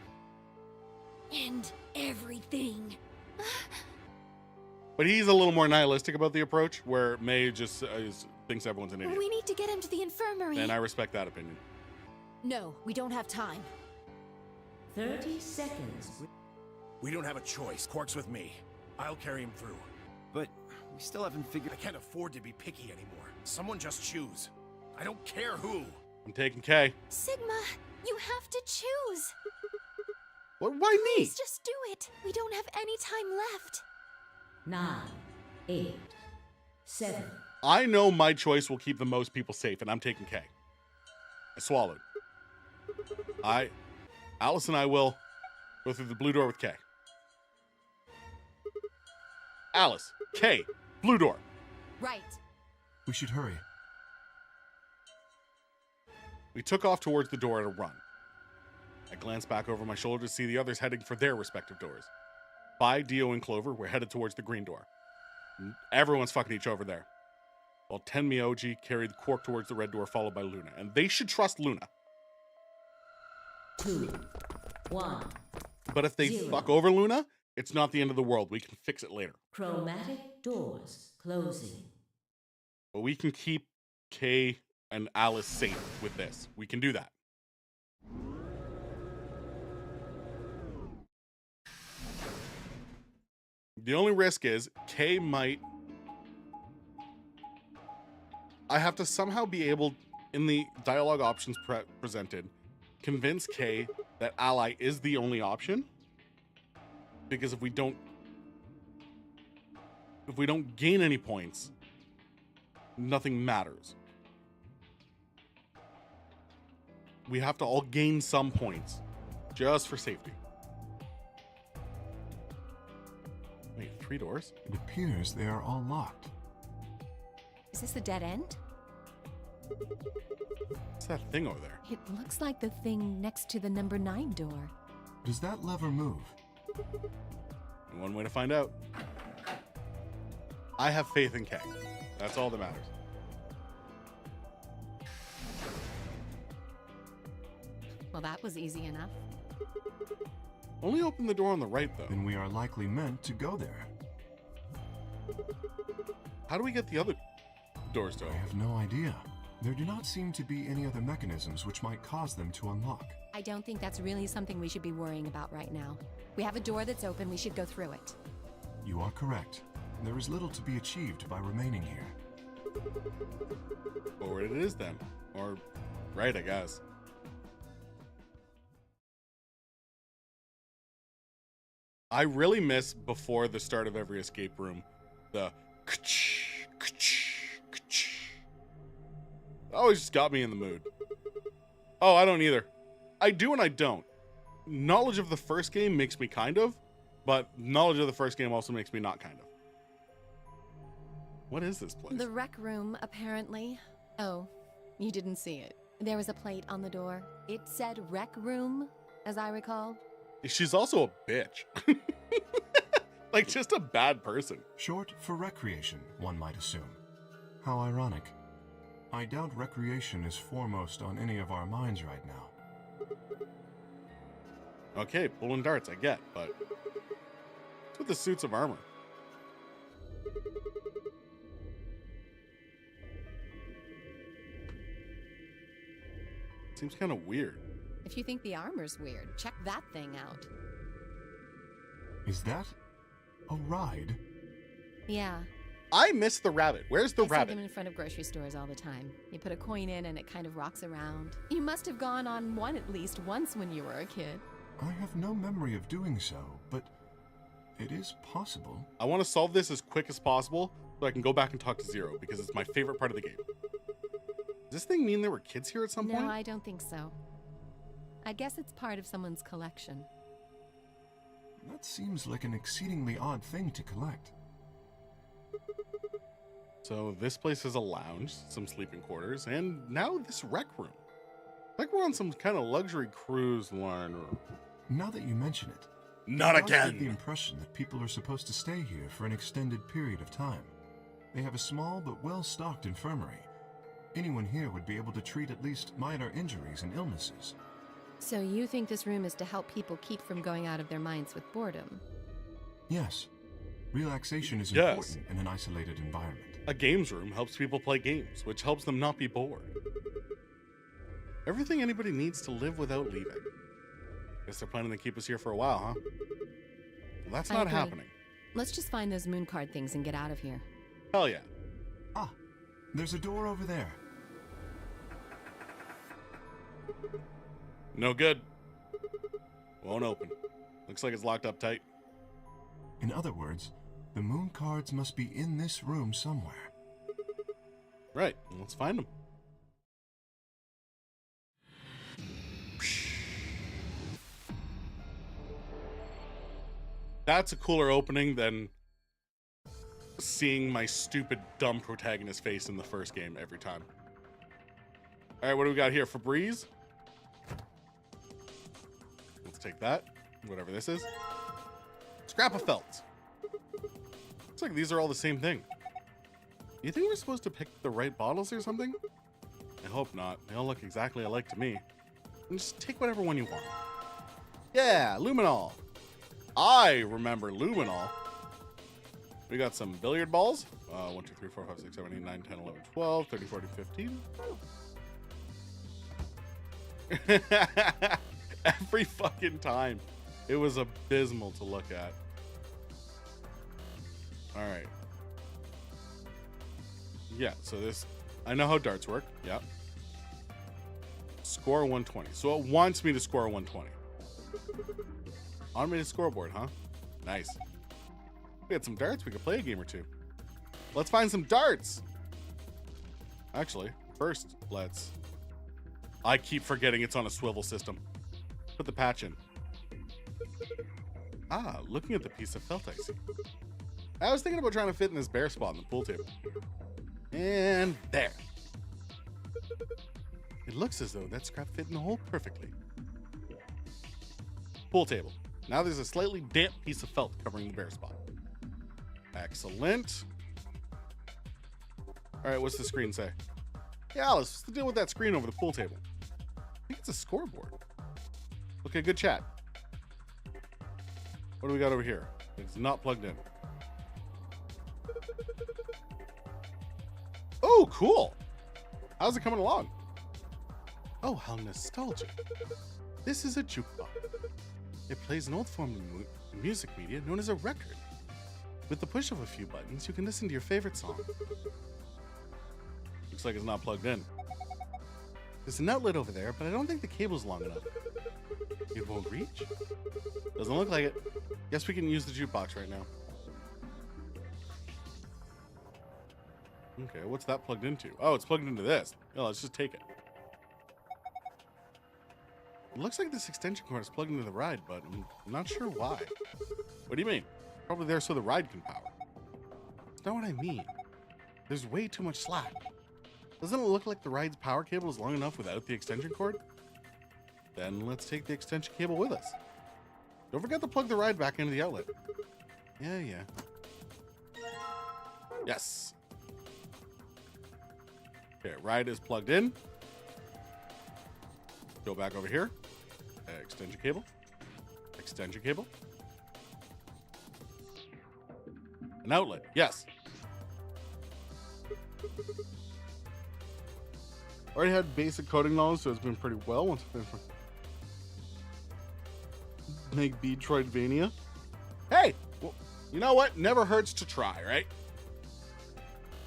Speaker 3: End everything.
Speaker 1: But he's a little more nihilistic about the approach, where May just thinks everyone's an idiot.
Speaker 9: We need to get him to the infirmary.
Speaker 1: And I respect that opinion.
Speaker 6: No, we don't have time.
Speaker 10: 30 seconds.
Speaker 7: We don't have a choice. Quark's with me. I'll carry him through.
Speaker 2: But we still haven't figured...
Speaker 7: I can't afford to be picky anymore. Someone just choose. I don't care who.
Speaker 1: I'm taking Kay.
Speaker 9: Sigma, you have to choose.
Speaker 1: Why me?
Speaker 9: Please just do it. We don't have any time left.
Speaker 10: 9, 8, 7.
Speaker 1: I know my choice will keep the most people safe, and I'm taking Kay. I swallowed. Alice and I will Go through the blue door with K. Alice, K, blue door.
Speaker 4: Right.
Speaker 5: We should hurry.
Speaker 1: We took off towards the door at a run. I glanced back over my shoulder to see the others heading for their respective doors. Pi, Dio, and Clover were headed towards the green door. Everyone's fucking each other there. While Tenmyoji carried Quark towards the red door, followed by Luna. And they should trust Luna.
Speaker 10: 2, 1.
Speaker 1: But if they fuck over Luna, it's not the end of the world. We can fix it later.
Speaker 10: Chromatic doors closing.
Speaker 1: But we can keep Kay and Alice safe with this. We can do that. The only risk is Kay might... I have to somehow be able, in the dialogue options presented, convince Kay that Ally is the only option. Because if we don't gain any points, nothing matters. We have to all gain some points, just for safety. Wait, 3 doors?
Speaker 5: It appears they are all locked.
Speaker 4: Is this a dead end?
Speaker 1: What's that thing over there?
Speaker 4: It looks like the thing next to the number 9 door.
Speaker 5: Does that lever move?
Speaker 1: One way to find out. I have faith in Kay. That's all that matters.
Speaker 4: Well, that was easy enough.
Speaker 1: Only open the door on the right, though.
Speaker 5: Then we are likely meant to go there.
Speaker 1: How do we get the other doors to
Speaker 5: I
Speaker 1: open?
Speaker 5: have no idea. There do not seem to be any other mechanisms which might cause them to unlock.
Speaker 4: I don't think that's really something we should be worrying about right now. We have a door that's open, we should go through it.
Speaker 5: You are correct. There is little to be achieved by remaining here.
Speaker 1: Or it is then. Or right, I guess. I really miss, before the start of every escape room, the ka-ch, ka-ch, ka-ch. Always just got me in the mood. Oh, I don't either. I do and I don't. Knowledge of the first game makes me kind of, but knowledge of the first game also makes me not kind of. What is this place?
Speaker 4: The rec room, apparently. Oh, you didn't see it. There was a plate on the door. It said rec room, as I recall.
Speaker 1: She's also a bitch. Like, just a bad person.
Speaker 5: Short for recreation, one might assume. How ironic. I doubt recreation is foremost on any of our minds right now.
Speaker 1: Okay, pulling darts, I get, but what's with the suits of armor? Seems kind of weird.
Speaker 4: If you think the armor's weird, check that thing out.
Speaker 5: Is that a ride?
Speaker 4: Yeah.
Speaker 1: I miss the rabbit. Where's the
Speaker 4: I see
Speaker 1: rabbit?
Speaker 4: them in front of grocery stores all the time. You put a coin in and it kind of rocks around. You must have gone on one at least once when you were a kid.
Speaker 5: I have no memory of doing so, but it is possible.
Speaker 1: I want to solve this as quick as possible so I can go back and talk to Zero because it's my favorite part of the game. Does this thing mean there were kids here at some point?
Speaker 4: No, I don't think so. I guess it's part of someone's collection.
Speaker 5: That seems like an exceedingly odd thing to collect.
Speaker 1: So this place is a lounge, some sleeping quarters, and now this rec room. Like we're on some kind of luxury cruise liner.
Speaker 5: Now that you mention it,
Speaker 1: Not
Speaker 5: I get
Speaker 1: again!
Speaker 5: the impression that people are supposed to stay here for an extended period of time. They have a small but well-stocked infirmary. Anyone here would be able to treat at least minor injuries and illnesses.
Speaker 4: So you think this room is to help people keep from going out of their minds with boredom?
Speaker 5: Yes. Relaxation is
Speaker 1: Yes.
Speaker 5: important in an isolated environment.
Speaker 1: A games room helps people play games, which helps them not be bored. Everything anybody needs to live without leaving. Guess they're planning to keep us here for a while, huh? Well, that's
Speaker 4: I
Speaker 1: not
Speaker 4: agree.
Speaker 1: happening.
Speaker 4: Let's just find those moon card things and get out of here.
Speaker 1: Hell yeah.
Speaker 5: Ah, there's a door over there.
Speaker 1: No good. Won't open. Looks like it's locked up tight.
Speaker 5: In other words, the moon cards must be in this room somewhere.
Speaker 1: Right, let's find them. That's a cooler opening than seeing my stupid, dumb protagonist face in the first game every time. All right, what do we got here? Febreze. Let's take that. Whatever this is. Scrap of felt. Looks like these are all the same thing. You think we're supposed to pick the right bottles or something? I hope not. They all look exactly alike to me. And just take whatever one you want. Yeah, luminol. I remember luminol. We got some billiard balls. 1, 2, 3, 4, 5, 6, 7, 8, 9, 10, 11, 12, 13, 14, 15. Every fucking time. It was abysmal to look at. All right. Yeah, so this, I know how darts work. Yeah. Score 120. So it wants me to score 120. Automated scoreboard, huh? Nice. We had some darts. We could play a game or two. Let's find some darts. Actually, first, let's... I keep forgetting it's on a swivel system. Put the patch in. Ah, looking at the piece of felt I see. I was thinking about trying to fit in this bare spot on the pool table. And there. It looks as though that scrap fit in the hole perfectly. Pool table. Now there's a slightly damp piece of felt covering the bare spot. Excellent. All right, what's the screen say? Yeah, Alice, what's the deal with that screen over the pool table? I think it's a scoreboard. Okay, good chat. What do we got over here? It's not plugged in. Oh, cool. How's it coming along? Oh, how nostalgic. This is a jukebox. It plays an old form of music media known as a record. With the push of a few buttons, you can listen to your favorite song. Looks like it's not plugged in. There's an outlet over there, but I don't think the cable's long enough. It won't reach? Doesn't look like it. Guess we can use the jukebox right now. Okay, what's that plugged into? Oh, it's plugged into this. Oh, let's just take it. It looks like this extension cord is plugged into the ride, but I'm not sure why. What do you mean? Probably there so the ride can power. That's not what I mean. There's way too much slack. Doesn't it look like the ride's power cable is long enough without the extension cord? Then let's take the extension cable with us. Don't forget to plug the ride back into the outlet. Yeah. Yes. Okay, ride is plugged in. Go back over here. Extension cable. Extension cable. An outlet. Yes. Already had basic coding knowledge, so it's been pretty well once I finish make Beatroidvania. Hey! Well, you know what? Never hurts to try, right?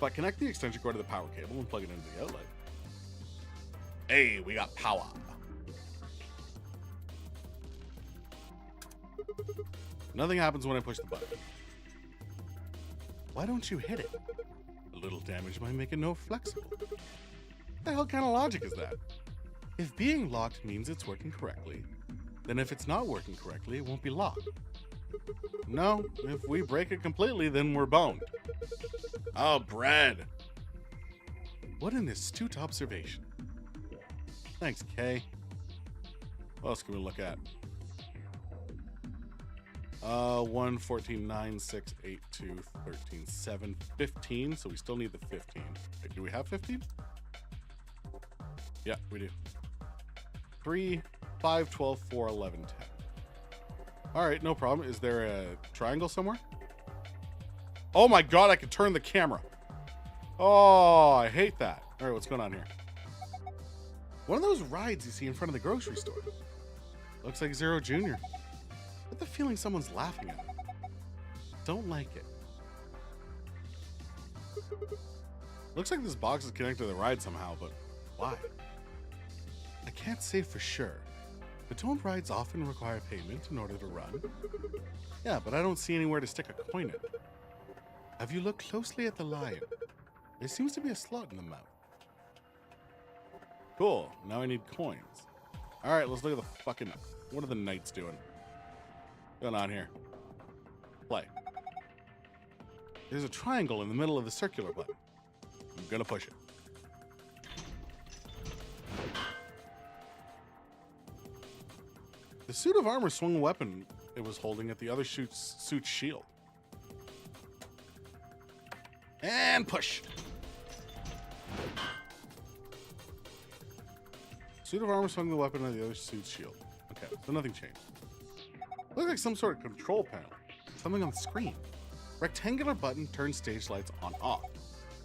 Speaker 1: But connect the extension cord to the power cable and plug it into the outlet. Hey, we got power. Nothing happens when I push the button. Why don't you hit it? A little damage might make it no flexible. What the hell kind of logic is that? If being locked means it's working correctly, then if it's not working correctly, it won't be locked. No, if we break it completely, then we're boned. Oh, bread. What an astute observation. Thanks, Kay. What else can we look at? 1, 14, 9, 6, 8, 2, 13, 7, 15. So we still need the 15. Wait, do we have 15? Yeah, we do. 3, 5, 12, 4, 11, 10. All right, no problem. Is there a triangle somewhere? Oh my God, I can turn the camera. Oh, I hate that. All right, what's going on here? One of those rides you see in front of the grocery store. Looks like Zero Jr. I get the feeling someone's laughing at me. Don't like it. Looks like this box is connected to the ride somehow, but why? I can't say for sure, but don't rides often require payment in order to run? Yeah, but I don't see anywhere to stick a coin in. Have you looked closely at the lion? There seems to be a slot in the mouth. Cool, now I need coins. All right, let's look at the fucking, what are the knights doing? What's going on here? Play. There's a triangle in the middle of the circular button. I'm gonna push it. The suit of armor swung a weapon it was holding at the other suit's shield. And push. Suit of armor swung the weapon at the other suit's shield. Okay, so nothing changed. Looks like some sort of control panel. Something on the screen. Rectangular button turns stage lights on off.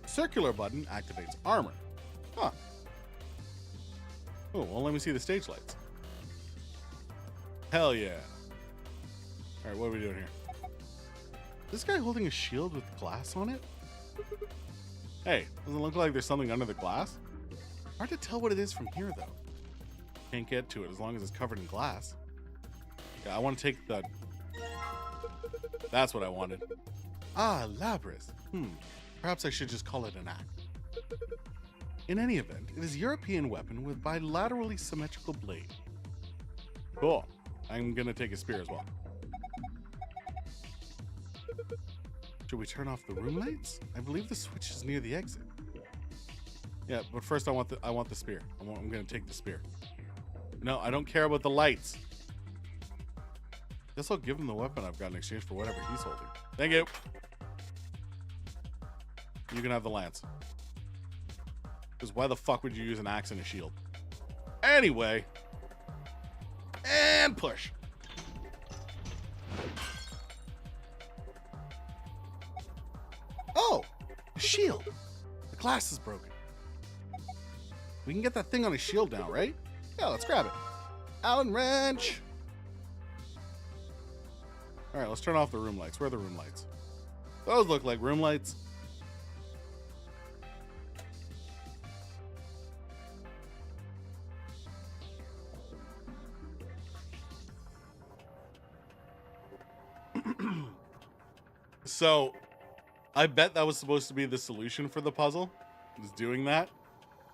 Speaker 1: Circular button activates armor. Huh. Oh, well, let me see the stage lights. Hell yeah. All right, what are we doing here? This guy holding a shield with glass on it? Hey, doesn't look like there's something under the glass. Hard to tell what it is from here, though. Can't get to it as long as it's covered in glass. Yeah, I want to take the... That's what I wanted. Ah, Labris. Perhaps I should just call it an axe. In any event, it is a European weapon with bilaterally symmetrical blade. Cool. I'm gonna take a spear as well. Should we turn off the room lights? I believe the switch is near the exit. Yeah, but first I want the spear. I'm gonna take the spear. No, I don't care about the lights. Guess I'll give him the weapon I've got in exchange for whatever he's holding. Thank you. You can have the lance. Because why the fuck would you use an axe and a shield? Anyway. And push. Oh, a shield. The glass is broken. We can get that thing on his shield now, right? Yeah, let's grab it. Allen wrench. All right, let's turn off the room lights. Where are the room lights? Those look like room lights. So, I bet that was supposed to be the solution for the puzzle, was doing that,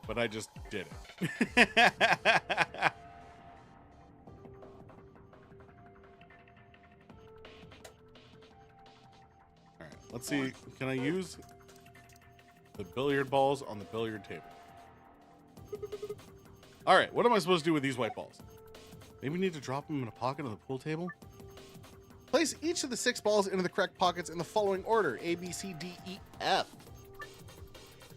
Speaker 1: but I just did it. All right, let's see. Can I use the billiard balls on the billiard table? All right, what am I supposed to do with these white balls? Maybe need to drop them in a pocket on the pool table? Place each of the 6 balls into the correct pockets in the following order: A, B, C, D, E, F.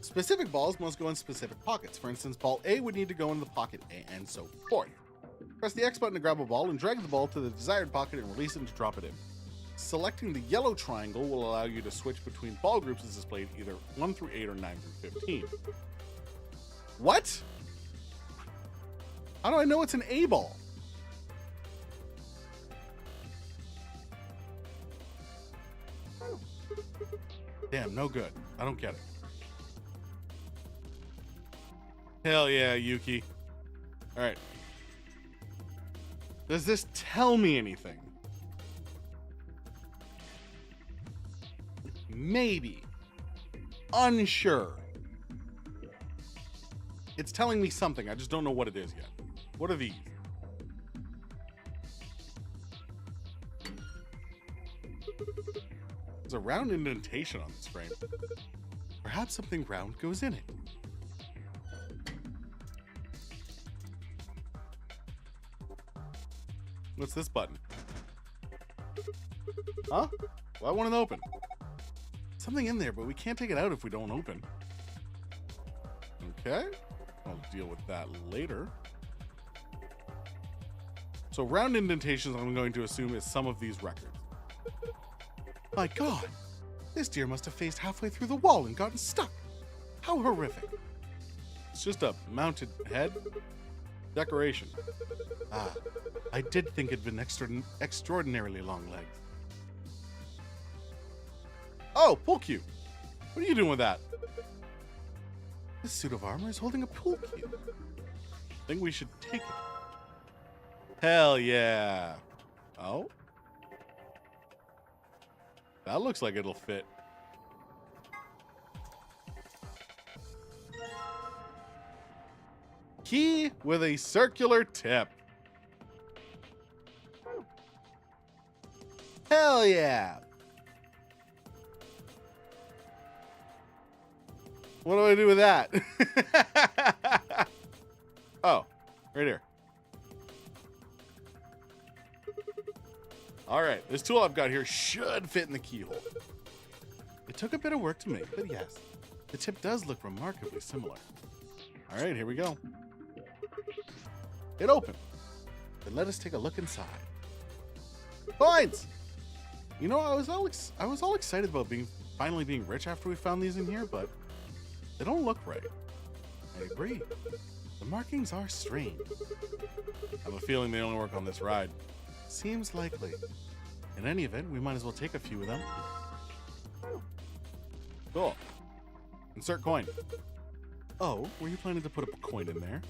Speaker 1: Specific balls must go in specific pockets. For instance, ball A would need to go in the pocket A, and so forth. Press the X button to grab a ball and drag the ball to the desired pocket and release it to drop it in. Selecting the yellow triangle will allow you to switch between ball groups as displayed either 1 through 8 or 9 through 15. What? How do I know it's an A ball? Damn, no good. I don't get it. Hell yeah, Yuki. All right. Does this tell me anything? Maybe. Unsure. It's telling me something. I just don't know what it is yet. What are these? There's a round indentation on this frame. Perhaps something round goes in it. What's this button? Huh? Why won't it open? Something in there, but we can't take it out if we don't open. Okay. I'll deal with that later. So round indentations, I'm going to assume, is some of these records. My God, this deer must have phased halfway through the wall and gotten stuck. How horrific. It's just a mounted head. Decoration. Ah, I did think it'd been extraordinarily long legs. Oh, pool cue. What are you doing with that? This suit of armor is holding a pool cue. I think we should take it. Hell yeah. Oh? That looks like it'll fit. Key with a circular tip. Hell yeah. What do I do with that? Oh, right here. All right, this tool I've got here should fit in the keyhole. It took a bit of work to make, but yes, the tip does look remarkably similar. All right, here we go. It opened. Then let us take a look inside. Coins! You know, I was all excited about finally being rich after we found these in here, but they don't look right. I agree. The markings are strange. I have a feeling they only work on this ride. Seems likely. In any event, we might as well take a few of them. Cool. Insert coin. Oh, were you planning to put a coin in there?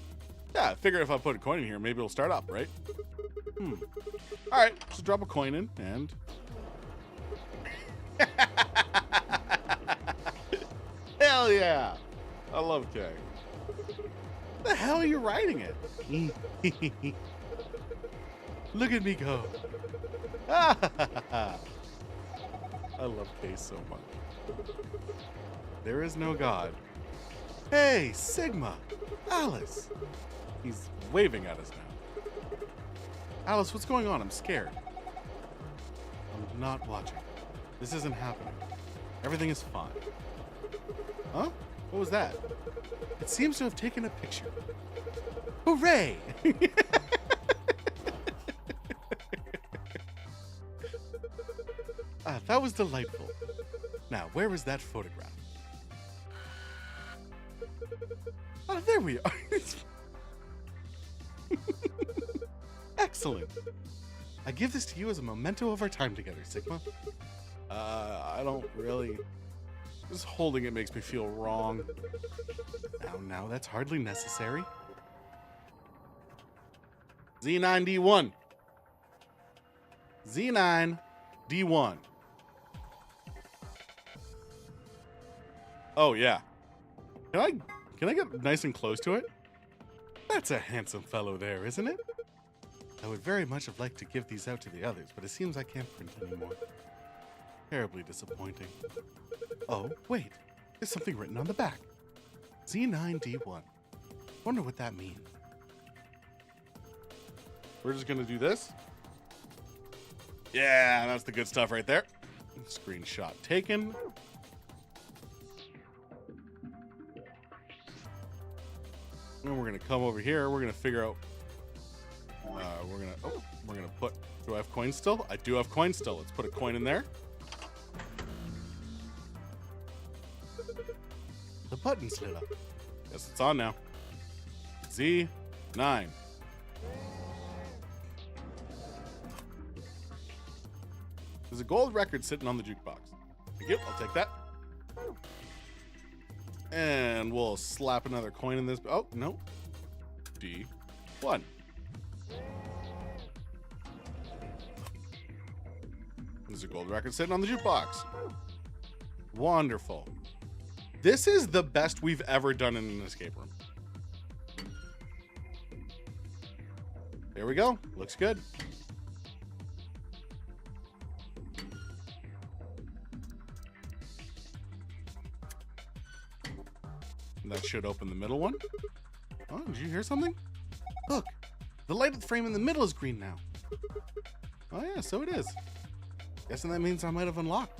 Speaker 1: Yeah, I figured if I put a coin in here, maybe it'll start up, right? All right, just drop a coin in and... Hell yeah! I love Kay. The hell are you riding it? Look at me go. I love Kay so much. There is no God. Hey, Sigma! Alice! He's waving at us now. Alice, what's going on? I'm scared. I'm not watching. This isn't happening. Everything is fine. Huh? What was that? It seems to have taken a picture. Hooray! That was delightful. Now, where is that photograph? Oh, there we are. Excellent. I give this to you as a memento of our time together, Sigma. I don't really... Just holding it makes me feel wrong. Now, that's hardly necessary. Z9D1. Z9D1. Oh, yeah. Can I get nice and close to it? That's a handsome fellow there, isn't it? I would very much have liked to give these out to the others, but it seems I can't print anymore. Terribly disappointing. Oh, wait. There's something written on the back. Z9D1. Wonder what that means. We're just gonna do this. Yeah, that's the good stuff right there. Screenshot taken. And we're gonna come over here. We're gonna figure out. We're gonna put. Do I have coins still? I do have coins still. Let's put a coin in there. The button's lit up. Guess it's on now. Z9. There's a gold record sitting on the jukebox. Thank you. I'll take that. And we'll slap another coin in this. Oh, no. D1. There's a gold record sitting on the jukebox. Wonderful. This is the best we've ever done in an escape room. There we go. Looks good. That should open the middle one. Oh, did you hear something? Look, the lighted frame in the middle is green now. Oh yeah, so it is. Guessing that means I might have unlocked.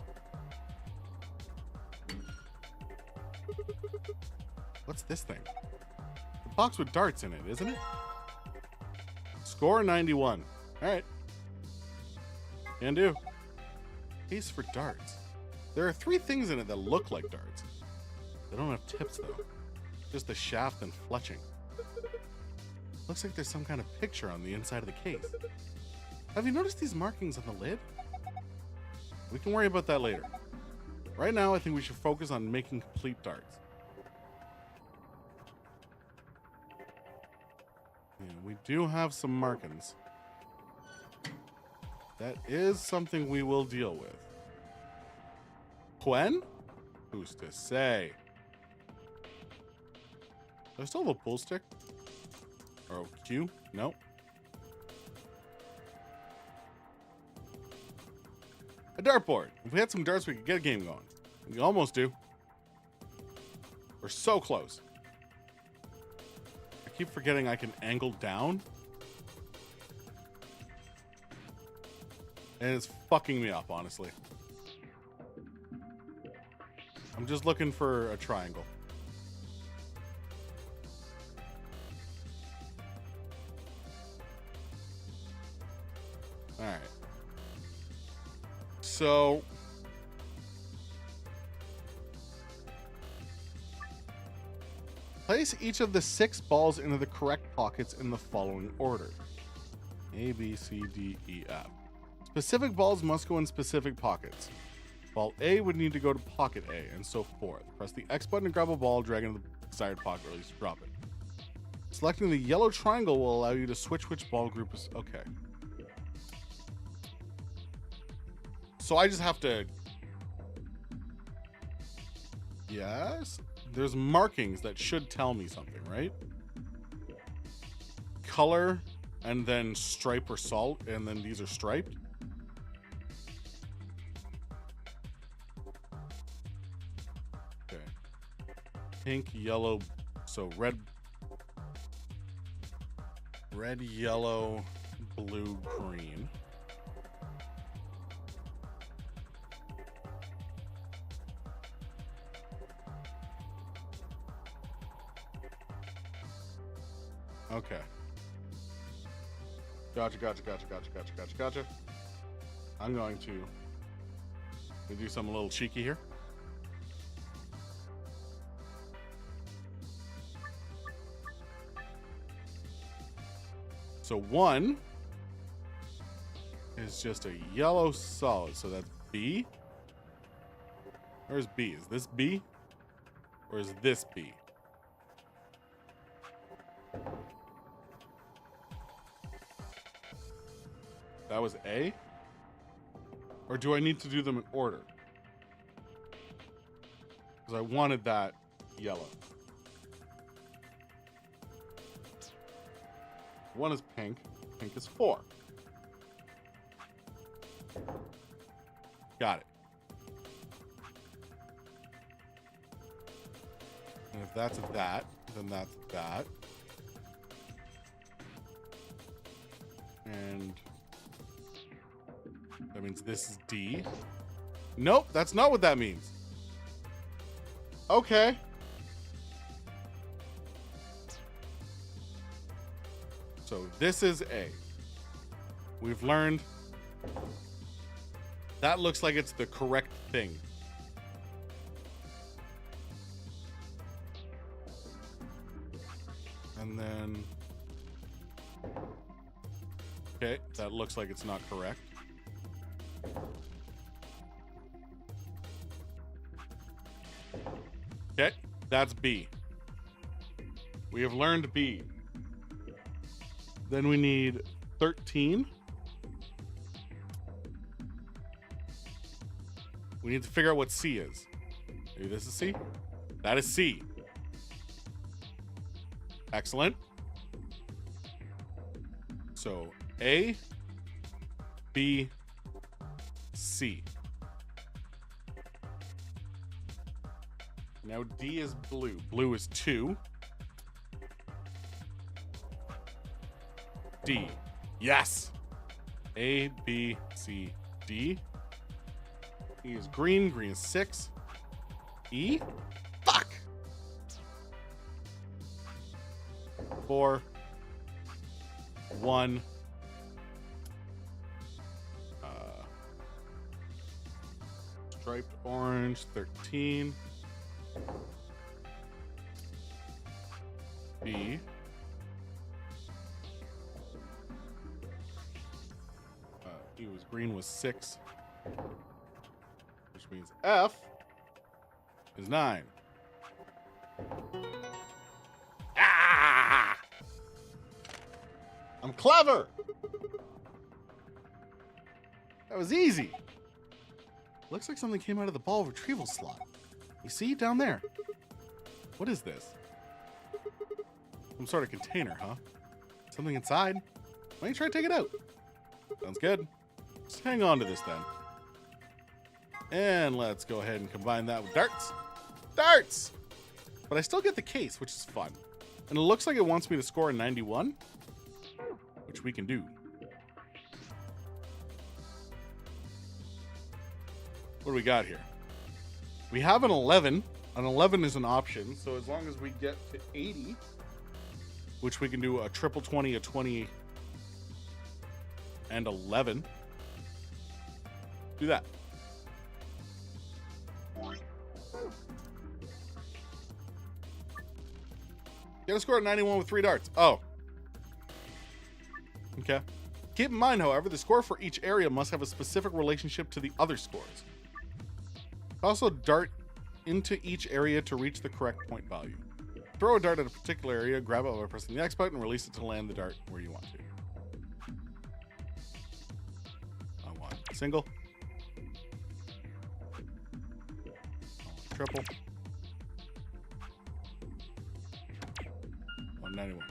Speaker 1: What's this thing? The box with darts in it, isn't it? Score 91. All right. Can do. Case for darts. There are 3 things in it that look like darts. They don't have tips though. Just the shaft and fletching. Looks like there's some kind of picture on the inside of the case. Have you noticed these markings on the lid? We can worry about that later. Right now, I think we should focus on making complete darts. Yeah, we do have some markings. That is something we will deal with. Quen? Who's to say? Do I still have a pull stick? Or a Q? No. A dartboard. If we had some darts, we could get a game going. We almost do. We're so close. I keep forgetting I can angle down. And it's fucking me up, honestly. I'm just looking for a triangle. All right. So place each of the 6 balls into the correct pockets in the following order. A, B, C, D, E, F. Specific balls must go in specific pockets. Ball A would need to go to pocket A, and so forth. Press the X button to grab a ball, drag it into the desired pocket, or at least drop it. Selecting the yellow triangle will allow you to switch which ball group is... Okay. So I just have to... Yes? There's markings that should tell me something, right? Color, and then stripe or salt, and then these are striped. Okay. Pink, yellow, so red, yellow, blue, green. Okay. Gotcha. I'm going to do something a little cheeky here. So 1 is just a yellow solid, so that's B. Where's B? Is this B? Or is this B? That was A? Or do I need to do them in order? Because I wanted that yellow. 1 is pink. Pink is 4. Got it. And if that's that, then that's that. And that means this is D. Nope, that's not what that means. Okay. So this is A. We've learned that looks like it's the correct thing. And then, okay, that looks like it's not correct. Okay, that's B. We have learned B. Then we need 13. We need to figure out what C is. Maybe this is C? That is C. Excellent. So A, B, C. Now D is blue. Blue is 2. D. Yes. A, B, C, D. E is green. Green is 6. E. Fuck. 4. 1. Striped orange. 13. B. E was green was 6, which means F is 9. Ah! I'm clever. That was easy. Looks like something came out of the ball retrieval slot. You see down there? What is this? Some sort of container, huh? Something inside? Why don't you try to take it out? Sounds good. Just hang on to this then. And let's go ahead and combine that with darts. Darts! But I still get the case, which is fun. And it looks like it wants me to score a 91, which we can do. What do we got here? We have an 11. An 11 is an option, so as long as we get to 80, which we can do a triple 20, a 20, and 11. Do that. Get a score at 91 with 3 darts. Oh. Okay. Keep in mind, however, the score for each area must have a specific relationship to the other scores. Also, dart into each area to reach the correct point value. Throw a dart at a particular area, grab it by pressing the X button, and release it to land the dart where you want to. I want single. Triple. 191.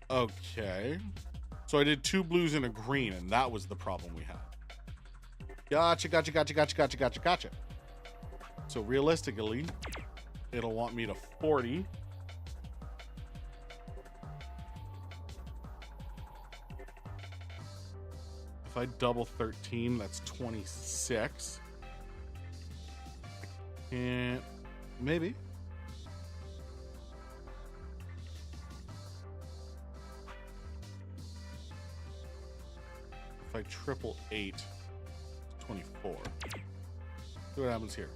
Speaker 1: Okay. So I did 2 blues and a green, and that was the problem we had. Gotcha. So realistically, it'll want me to 40. If I double 13, that's 26. And maybe. If I triple 8, 24. See what happens here.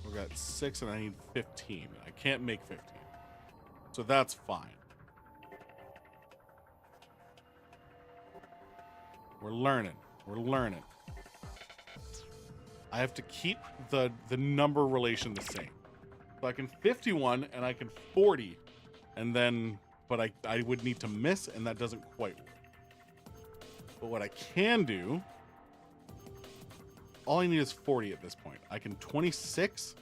Speaker 1: We got 6 and I need 15. I can't make 15. So that's fine. We're learning. I have to keep the number relation the same. So I can 51 and I can 40, and then, but I would need to miss, and that doesn't quite work. But what I can do, all I need is 40 at this point. I can 26,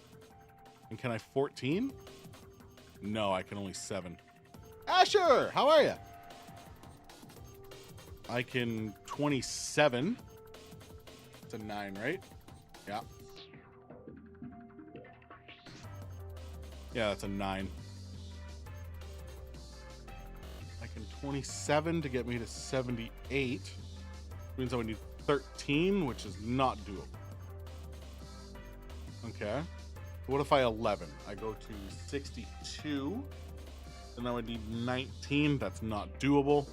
Speaker 1: and can I 14? No, I can only 7. Asher, how are you? I can 27. It's a 9, right? Yeah. Yeah, that's a 9. I can 27 to get me to 78. Means I would need 13, which is not doable. Okay. What if I 11? I go to 62. And I would need 19. That's not doable.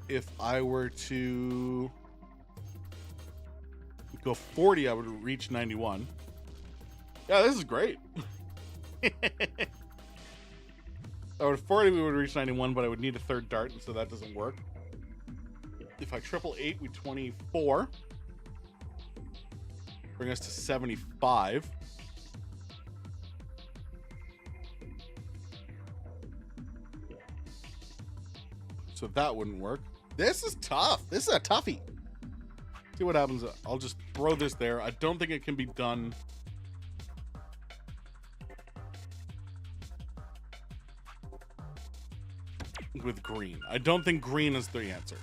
Speaker 1: If I were to go 40, I would reach 91. Yeah, this is great. I would 40, we would reach 91, but I would need a third dart, and so that doesn't work. If I triple 8, we 24. Bring us to 75. So that wouldn't work. This is tough. This is a toughie. See what happens. I'll just throw this there. I don't think it can be done. With green. I don't think green is the answer.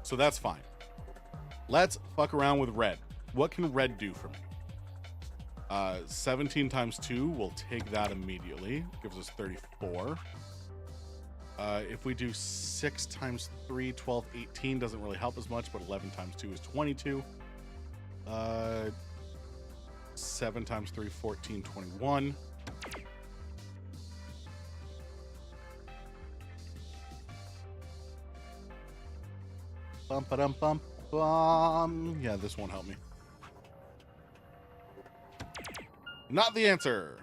Speaker 1: So that's fine. Let's fuck around with red. What can red do for me? 17 times 2, we'll take that immediately. Gives us 34. If we do 6 times 3, 12, 18 doesn't really help as much, but 11 times 2 is 22. 7 times 3, 14, 21. Bum ba dum bum bum. Yeah, this won't help me. Not the answer.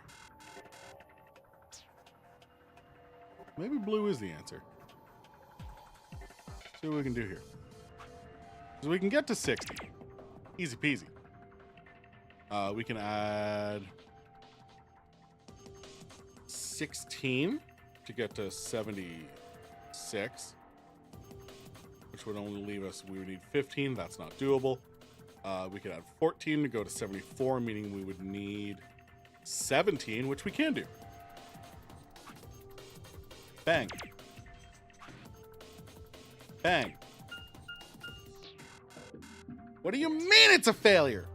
Speaker 1: Maybe blue is the answer. See what we can do here. So we can get to 60. Easy peasy. We can add 16 to get to 76. Which would only leave us, we would need 15. That's not doable. We could add 14 to go to 74, meaning we would need 17, which we can do. Bang. Bang. What do you mean it's a failure?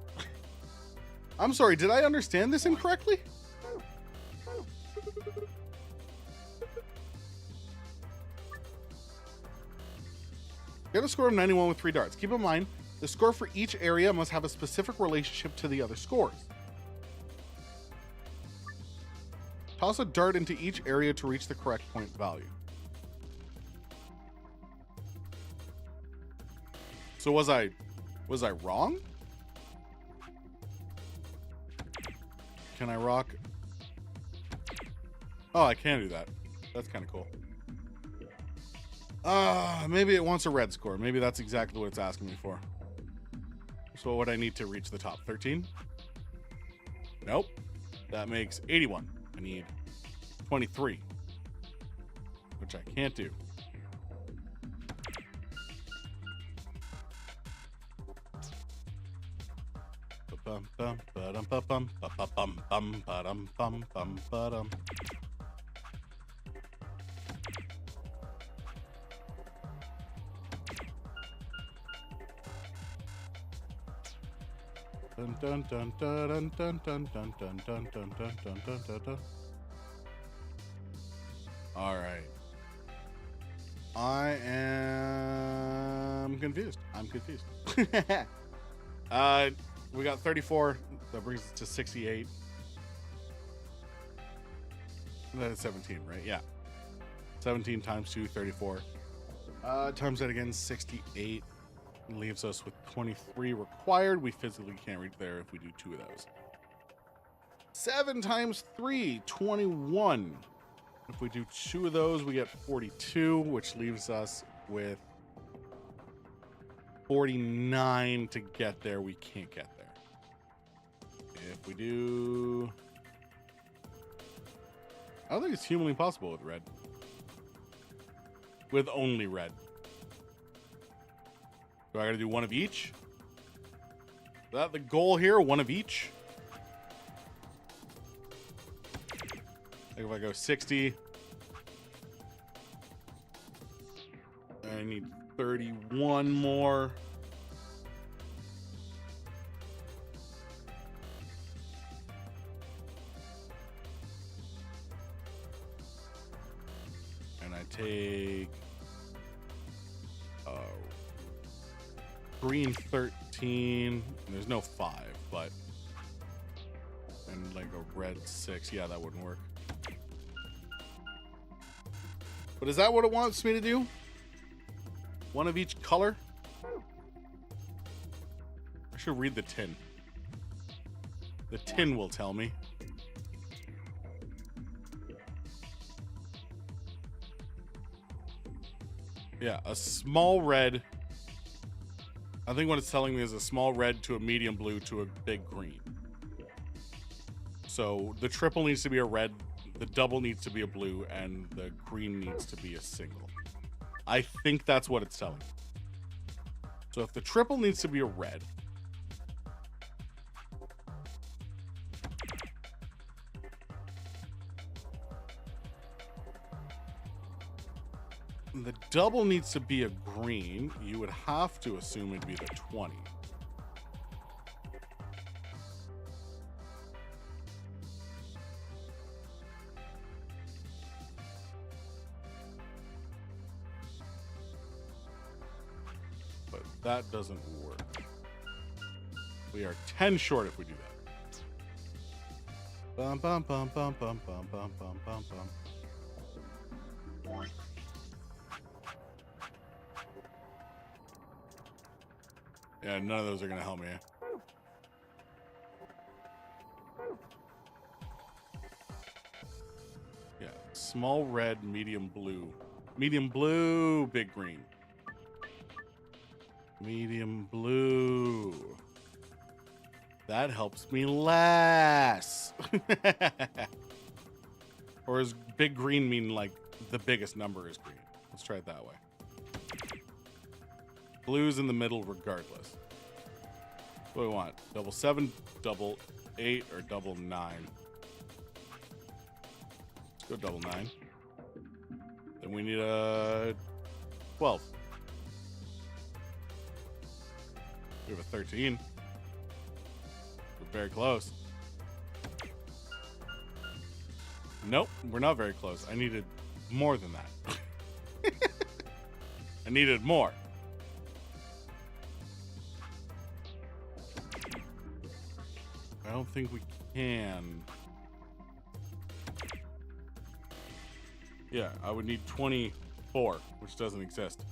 Speaker 1: I'm sorry, did I understand this incorrectly? Get a score of 91 with 3 darts. Keep in mind, the score for each area must have a specific relationship to the other scores. Toss a dart into each area to reach the correct point value. So was I wrong? Can I rock? Oh, I can do that. That's kind of cool. Maybe it wants a red score. Maybe that's exactly what it's asking me for. So what would I need to reach the top? 13? Nope. That makes 81. I need 23, which I can't do. Dun dun dun dun dun dun dun dun dun dun dun dun dun dun dun. All right. I am confused. I'm confused. We got 34. That brings us to 68. That is 17, right? Yeah. 17 times 2, 34. Times that again, 68. Leaves us with 23 required. We physically can't reach there if we do 2 of those. 7 times 3, 21. If we do 2 of those, we get 42, which leaves us with 49 to get there. We can't get there. If we do... I don't think it's humanly possible with red. With only red. Do I gotta do 1 of each? Is that the goal here? 1 of each? Like if I go 60, I need 31 more. And I take green 13. And there's no 5, but and like a red 6. Yeah, that wouldn't work. But is that what it wants me to do? 1 of each color? I should read the tin. The tin will tell me. Yeah, a small red. I think what it's telling me is a small red to a medium blue to a big green. So the triple needs to be a red, the double needs to be a blue, and the green needs to be a single. I think that's what it's telling me. So if the triple needs to be a red, the double needs to be a green, you would have to assume it'd be the 20. But that doesn't work. We are 10 short if we do that. Bum bum bum bum bum bum bum bum bum bum. Yeah, none of those are gonna help me. Yeah, small red, medium blue. Medium blue, big green. Medium blue. That helps me less. Or does big green mean like the biggest number is green? Let's try it that way. Blue's in the middle regardless. What do we want? Double 7, double 8, or double 9? Let's go double 9. Then we need a 12. We have a 13. We're very close. Nope, we're not very close. I needed more than that. I needed more. I don't think we can. Yeah, I would need 24, which doesn't exist,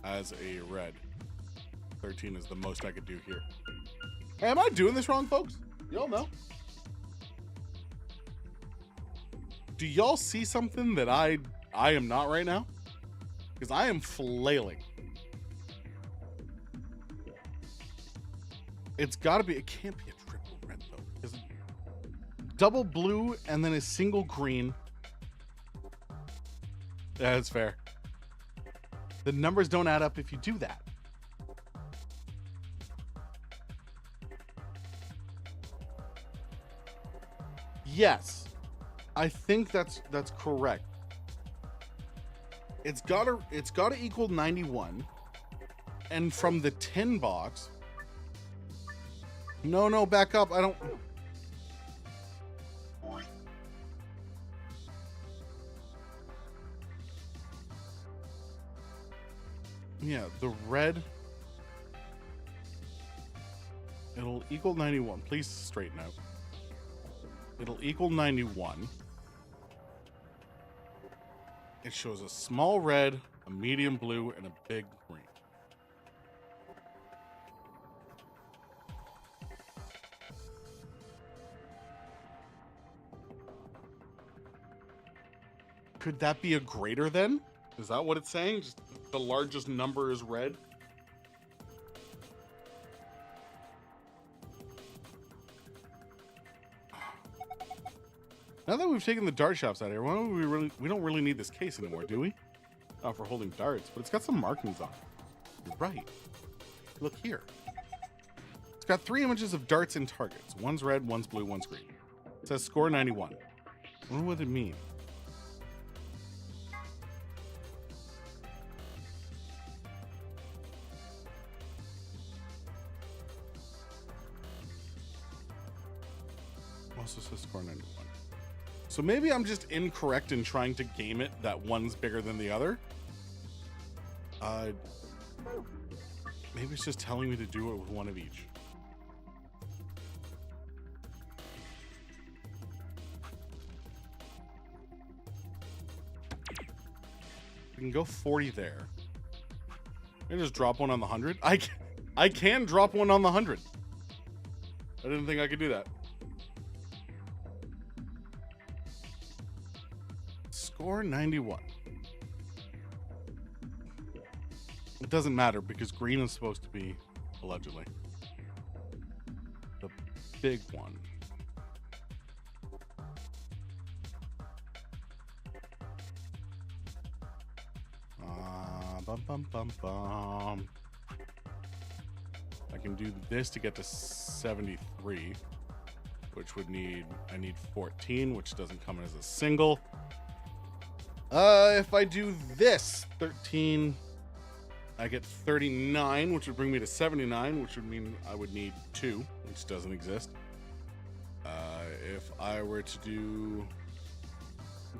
Speaker 1: as a red. 13 is the most I could do here. Hey, am I doing this wrong, folks? Y'all know? Do y'all see something that I am not right now? Because I am flailing. It's got to be. It can't be a triple red though. Because double blue and then a single green. Yeah, that's fair. The numbers don't add up if you do that. Yes, I think that's correct. It's gotta equal 91, and from the 10 box. No, back up. I don't. Yeah, the red. It'll equal 91. Please straighten out. It'll equal 91. It shows a small red, a medium blue, and a big green. Could that be a greater than? Is that what it's saying? Just the largest number is red? Now that we've taken the dart shops out of here, why don't we don't really need this case anymore, do we? Not for holding darts, but it's got some markings on it. You're right. Look here. It's got 3 images of darts and targets. One's red, one's blue, one's green. It says score 91. I wonder what it means. Also says score 91. So maybe I'm just incorrect in trying to game it that one's bigger than the other. Maybe it's just telling me to do it with one of each. We can go 40 there. I just drop one on the 100. I can drop one on the 100. I didn't think I could do that. Score 91. It doesn't matter because green is supposed to be, allegedly, the big one. Bum. I can do this to get to 73, which would need, I need 14, which doesn't come as a single. If I do this, 13, I get 39, which would bring me to 79, which would mean I would need 2, which doesn't exist. If I were to do,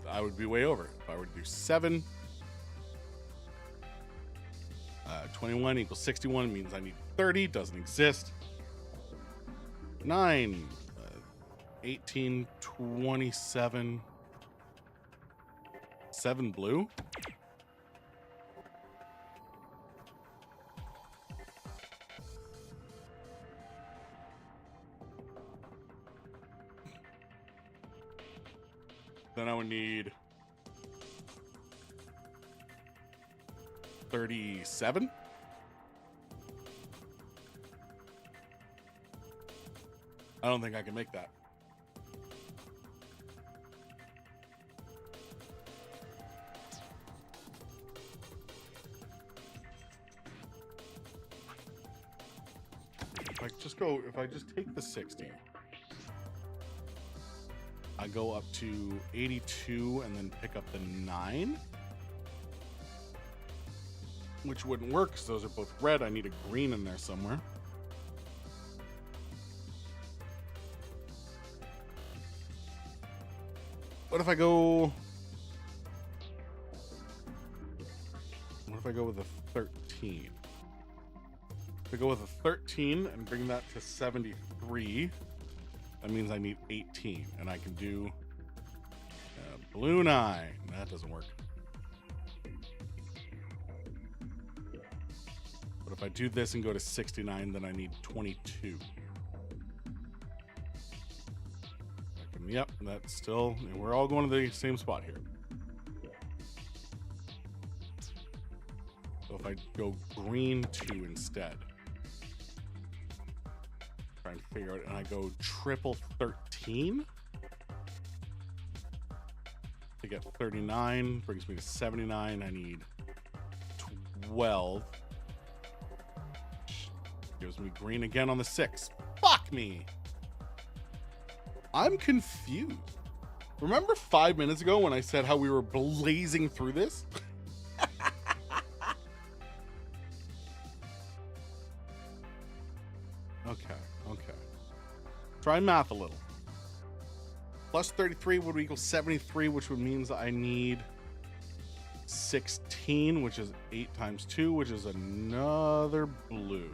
Speaker 1: I would be way over. If I were to do 7, 21 equals 61 means I need 30, doesn't exist. 9, 18, 27, 7 blue. Then I would need 37. I don't think I can make that. If I just take the 60, I go up to 82 and then pick up the 9. which wouldn't work because those are both red. I need a green in there somewhere. What if I go... What if I go with a 13? If I go with a 13 and bring that to 73, that means I need 18. And I can do Balloon Eye. That doesn't work. But if I do this and go to 69, then I need 22. Yep, that's still... We're all going to the same spot here. So if I go green 2 instead. Trying to figure out... And I go triple 13. To get 39. Brings me to 79. I need 12. Gives me green again on the 6. Fuck me! I'm confused. Remember 5 minutes ago when I said how we were blazing through this? Okay. Try math a little. Plus 33 would equal 73, which would mean I need 16, which is 8 times 2, which is another blue.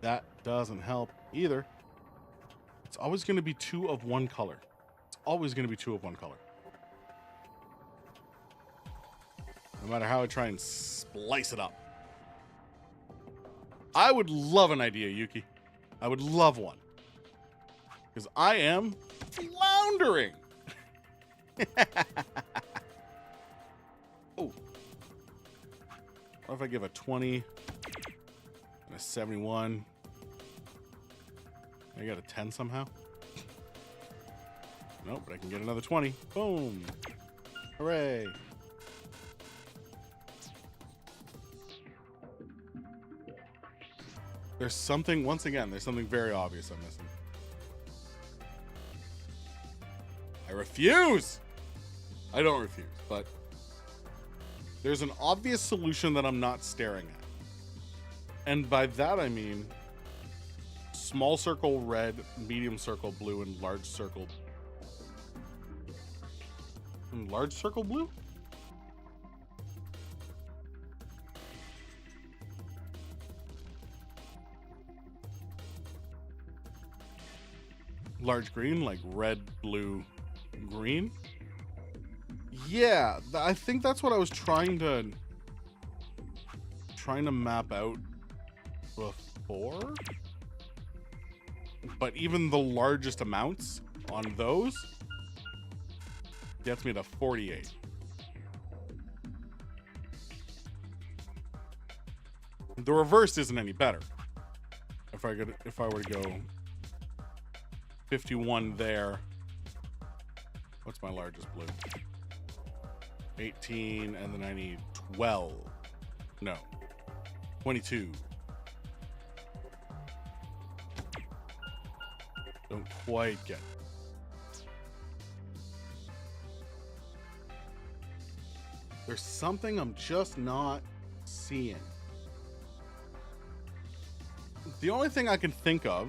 Speaker 1: That doesn't help either. It's always going to be 2 of one color. It's always going to be 2 of one color. No matter how I try and splice it up. I would love an idea, Yuki. I would love one. Because I am floundering. Oh. What if I give a 20 and a 71? I got a 10 somehow? Nope, but I can get another 20. Boom. Hooray. There's something, once again, there's something very obvious I'm missing. I refuse! I don't refuse, but there's an obvious solution that I'm not staring at. And by that I mean small circle red, medium circle blue, and large circle... large circle blue? Large green, like red, blue, green? Yeah, I think that's what I was trying to map out before. But even the largest amounts on those gets me to 48. The reverse isn't any better. If I were to go 51 there. What's my largest blue? 18, and then I need 12. No. 22. Don't quite get it. There's something I'm just not seeing. The only thing I can think of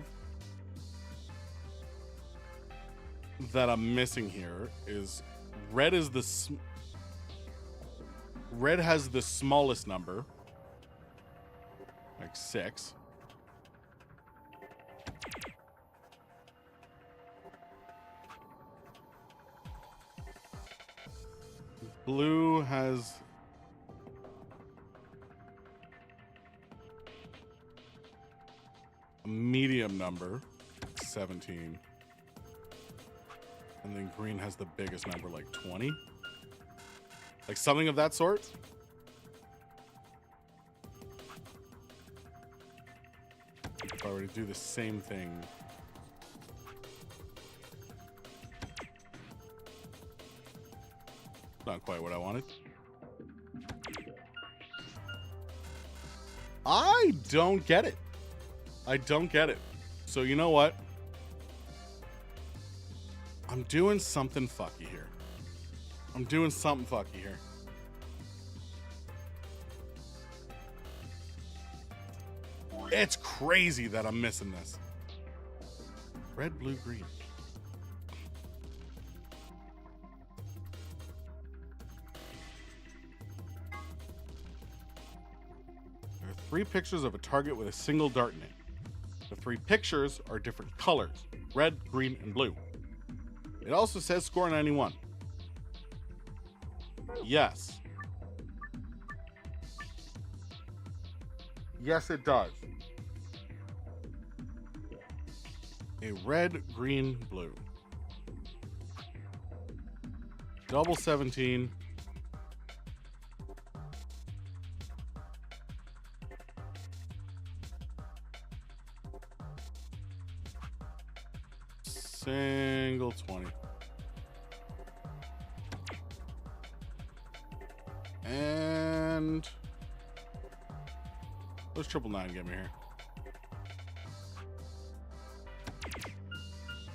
Speaker 1: that I'm missing here is red is red has the smallest number, like 6. Blue has a medium number, 17. And then green has the biggest number, like 20. Like something of that sort. If I were to do the same thing. Not quite what I wanted. I don't get it. I don't get it. So you know what? I'm doing something fucky here. I'm doing something fucky here. It's crazy that I'm missing this. Red, blue, green. There are 3 pictures of a target with a single dart in it. The 3 pictures are different colors, red, green, and blue. It also says score 91. Yes. Yes, it does. A red, green, blue. Double 17. Single 20. And what's 999 get me here?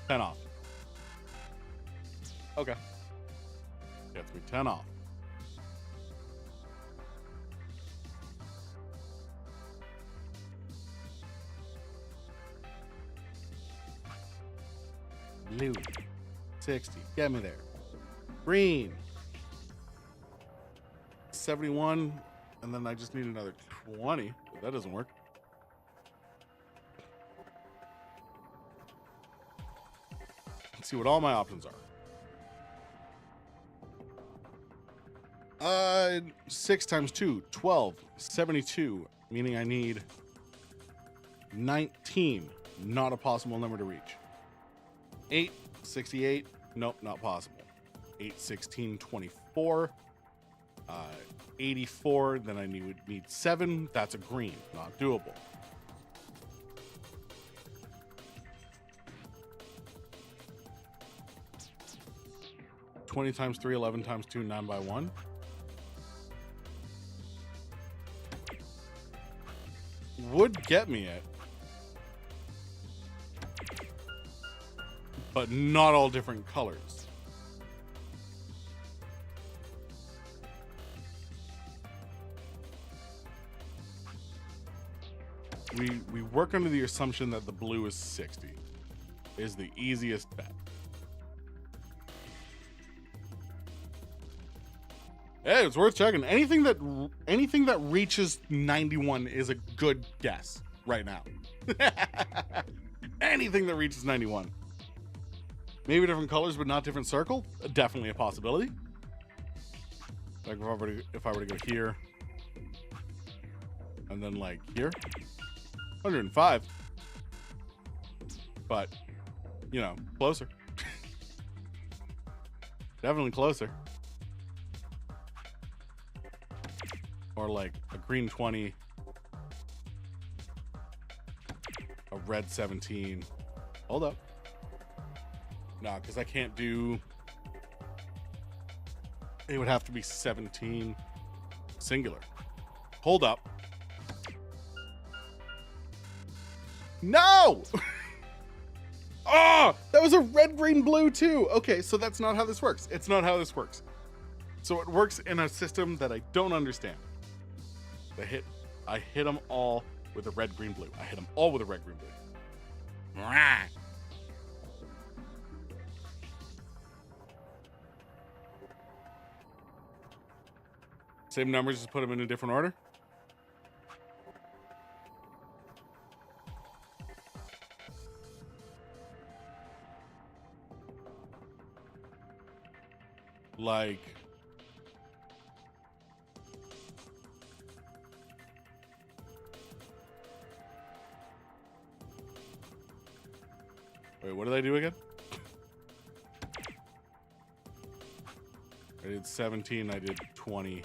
Speaker 1: 10 off. Okay. Gets me 10 off. Blue. 60. Get me there. Green. 71. And then I just need another 20. But that doesn't work. Let's see what all my options are. 6 times 2, 12, 72, meaning I need 19. Not a possible number to reach. 8, 68, nope, not possible. 8, 16, 24, 84, then I would need 7. That's a green, not doable. $20 times 3, 11 times 2, 9 by 1. Would get me it. But not all different colors. We work under the assumption that the blue is 60. Is the easiest bet. Hey, it's worth checking. Anything that reaches 91 is a good guess right now. Anything that reaches 91. Maybe different colors, but not different circle. Definitely a possibility. Like if I were to go here, and then like here, 105. But you know, closer. Definitely closer. Or like a green 20, a red 17. Hold up. No, because I can't do... It would have to be 17 singular. Hold up. No! Oh, that was a red, green, blue too. Okay, so that's not how this works. It's not how this works. So it works in a system that I don't understand. I hit them all with a red, green, blue. I hit them all with a red, green, blue. Same numbers, just put them in a different order. Like... Wait, what did I do again? I did 17, I did 20.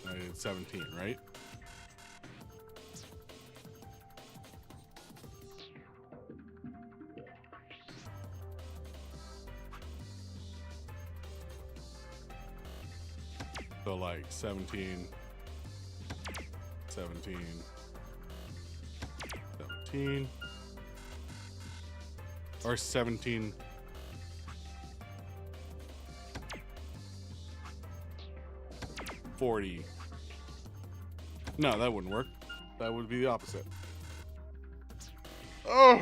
Speaker 1: I did 17, right? So like 17, 17, 17, or 17, 40, No, that wouldn't work. That would be the opposite. Oh.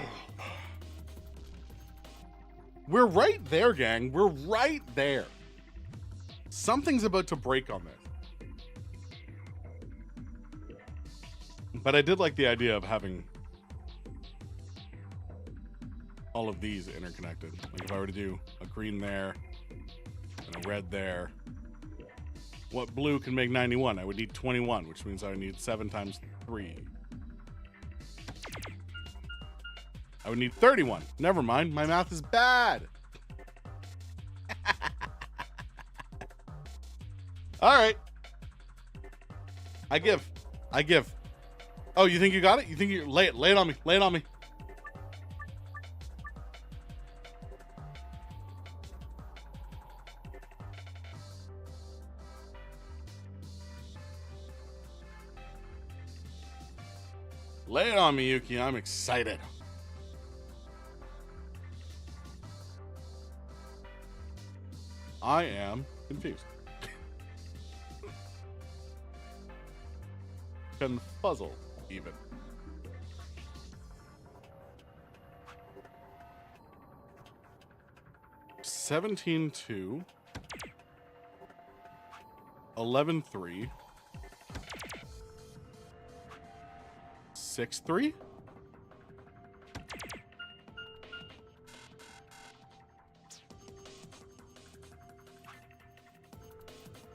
Speaker 1: We're right there, gang. We're right there. Something's about to break on this. But I did like the idea of having all of these interconnected. Like if I were to do a green there and a red there. What blue can make 91? I would need 21, which means I would need 7 times 3. I would need 31. Never mind, my math is bad. All right. I give. Oh, you think you got it? You think you lay it on me. Lay it on me. Lay it on me, Yuki. I'm excited. I am confused. Confuzzled, even. $17.2, $11.3, $6.3.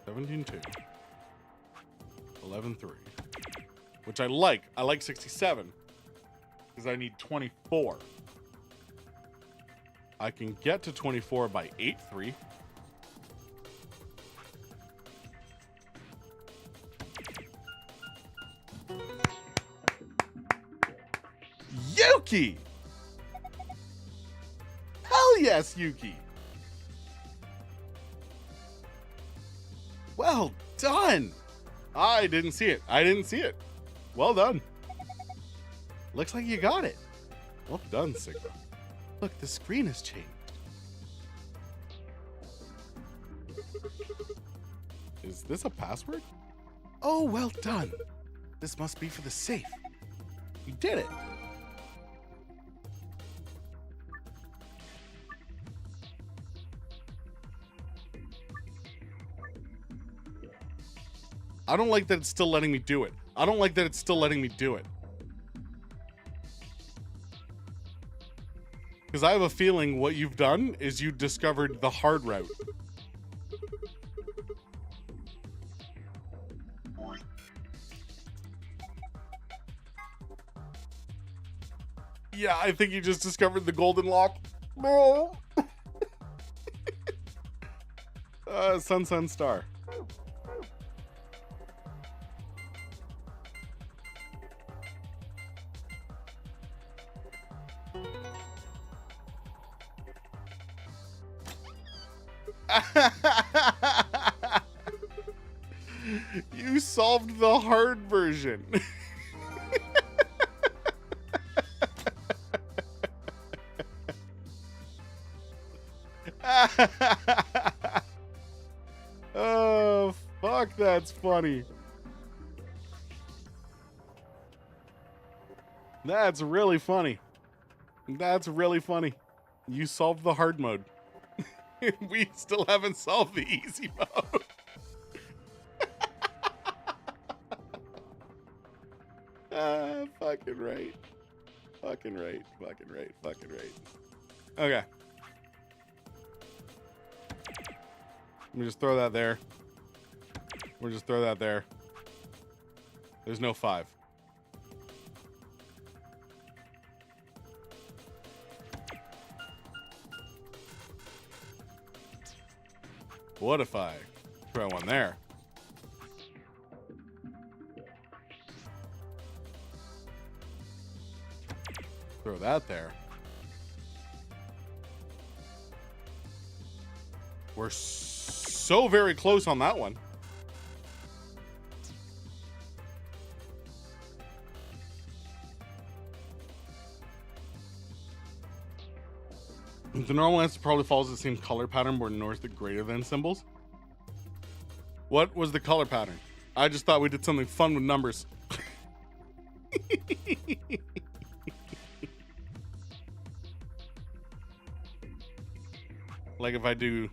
Speaker 1: $17.2, $11.3, which I like. I like 67 because I need 24. I can get to 24 by 8.3. Yuki! Hell yes, Yuki! Well done! I didn't see it. Well done. Looks like you got it. Well done, Sigma. Look, the screen has changed. Is this a password? Oh, well done. This must be for the safe. You did it. I don't like that it's still letting me do it. Because I have a feeling what you've done is you discovered the hard route. Yeah, I think you just discovered the golden lock. No. Sun, star. You solved the hard version. Oh, fuck, that's funny. That's really funny. You solved the hard mode. We still haven't solved the easy mode. Fucking right. Okay. Let me just throw that there. We'll just throw that there. There's no 5. What if I throw one there? Throw that there. We're so very close on that one. The normal answer probably follows the same color pattern where north the greater than symbols. What was the color pattern? I just thought we did something fun with numbers. Like if I do...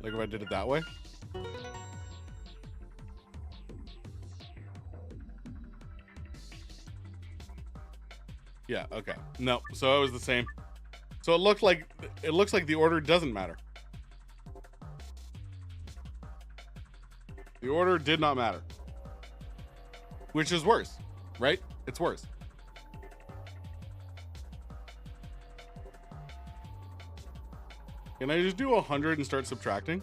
Speaker 1: Like if I did it that way. Yeah, okay. No, so it was the same. So it looks like the order doesn't matter. The order did not matter. Which is worse, right? It's worse. Can I just do 100 and start subtracting?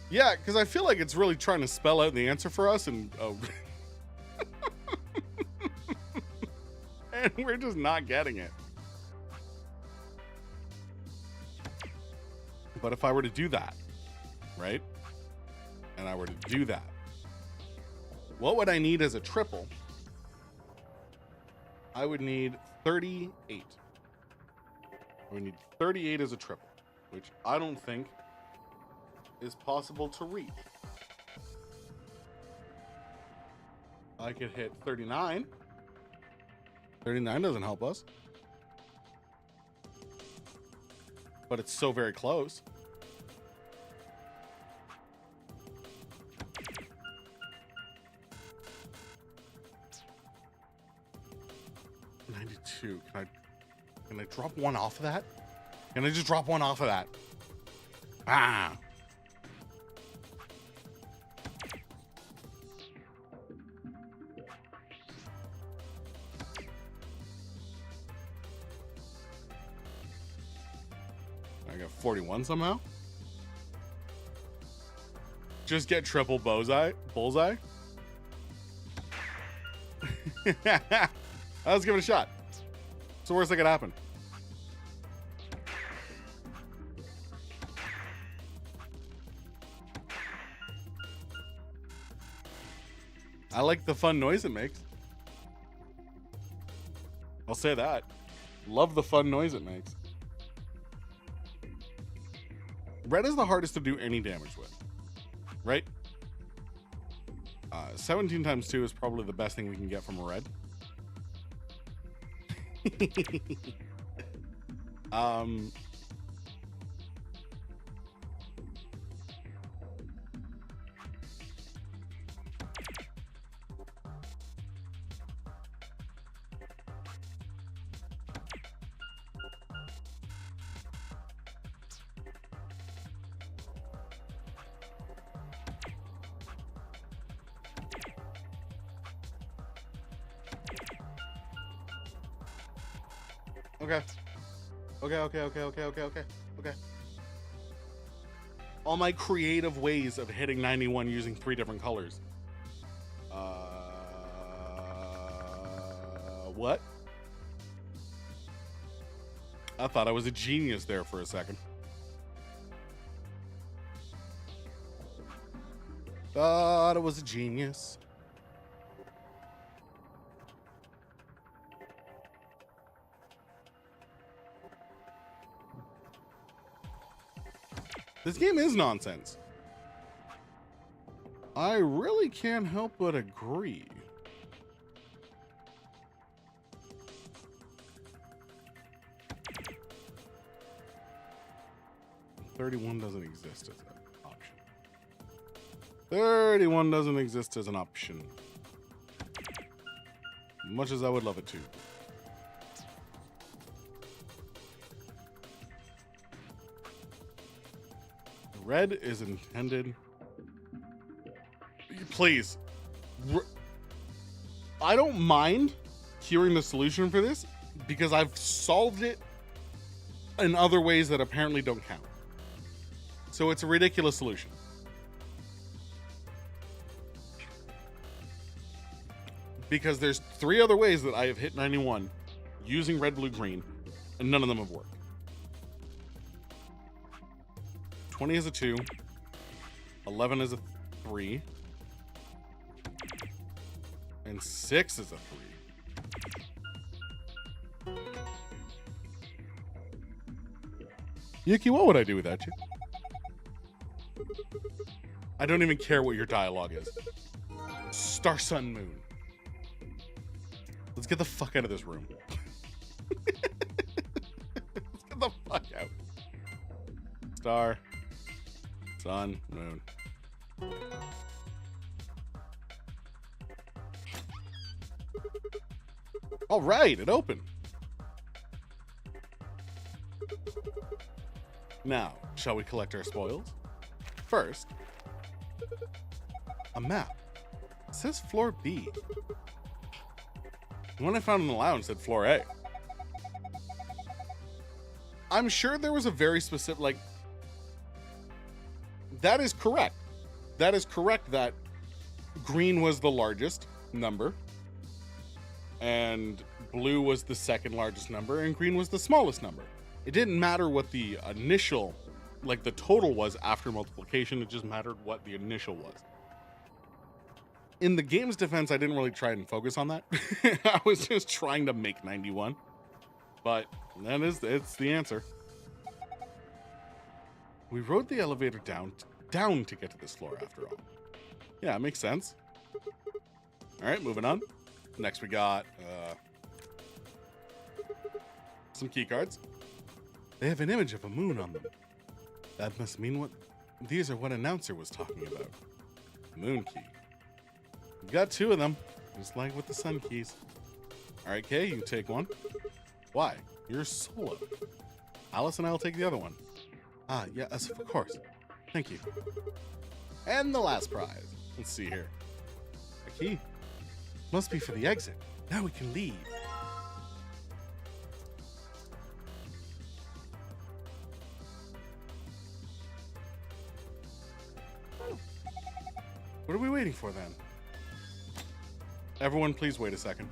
Speaker 1: Yeah, because I feel like it's really trying to spell out the answer for us, and oh. And we're just not getting it. But if I were to do that, right? And I were to do that, what would I need as a triple? I would need 38. I would need 38 as a triple, which I don't think is possible to reach. I could hit 39. 39 doesn't help us. But it's so very close. $92. Can I drop one off of that? Can I just drop one off of that? Ah. I got 41 somehow. Just get triple bullseye. Let's give it a shot. What's the worst that could happen? I like the fun noise it makes. I'll say that. Love the fun noise it makes. Red is the hardest to do any damage with, right? 17 times 2 is probably the best thing we can get from a red. Okay. All my creative ways of hitting 91 using 3 different colors. What? I thought I was a genius there for a second. Thought I was a genius. This game is nonsense. I really can't help but agree. $31 doesn't exist as an option. 31 doesn't exist as an option. Much as I would love it to. Red is intended. Please. I don't mind hearing the solution for this because I've solved it in other ways that apparently don't count. So it's a ridiculous solution. Because there's 3 other ways that I have hit 91 using red, blue, green, and none of them have worked. 20 is a 2, 11 is a 3, and 6 is a 3. Yuki, what would I do without you? I don't even care what your dialogue is. Star, sun, moon. Let's get the fuck out of this room. Let's get the fuck out. Star, sun, moon. All right, it opened. Now, shall we collect our spoils? First, a map. It says floor B. The one I found in the lounge said floor A. I'm sure there was a very specific, like, that is correct. That is correct that green was the largest number and blue was the second largest number and green was the smallest number. It didn't matter what the initial, like the total was after multiplication, it just mattered what the initial was. In the game's defense, I didn't really try and focus on that. I was just trying to make 91. But it's the answer. We rode the elevator down to get to this floor after all. Yeah, it makes sense. All right, moving on. Next we got some key cards. They have an image of a moon on them. That must mean what these are what announcer was talking about. Moon key. We've got two of them, just like with the sun keys. All right, Kay, you take one. Why? You're solo. Alice and I'll take the other one. Ah, yes, of course. Thank you. And the last prize. Let's see here. A key. Must be for the exit. Now we can leave. What are we waiting for then? Everyone, please wait a second.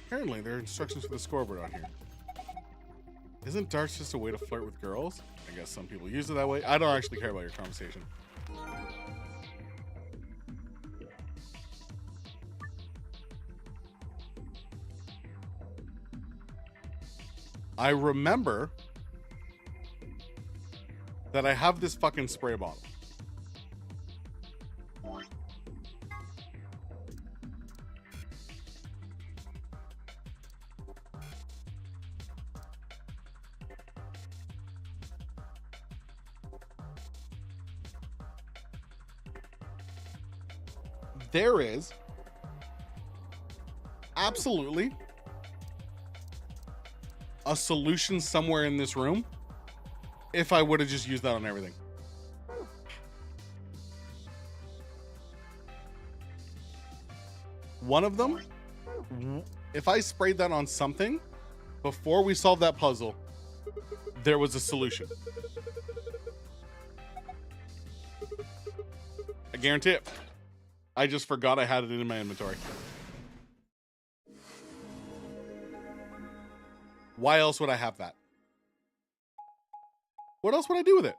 Speaker 1: Apparently, there are instructions for the scoreboard on here. Isn't darts just a way to flirt with girls? I guess some people use it that way. I don't actually care about your conversation. I remember that I have this fucking spray bottle. There is absolutely a solution somewhere in this room if I would have just used that on everything. One of them, if I sprayed that on something before we solved that puzzle, there was a solution. I guarantee it. I just forgot I had it in my inventory. Why else would I have that? What else would I do with it?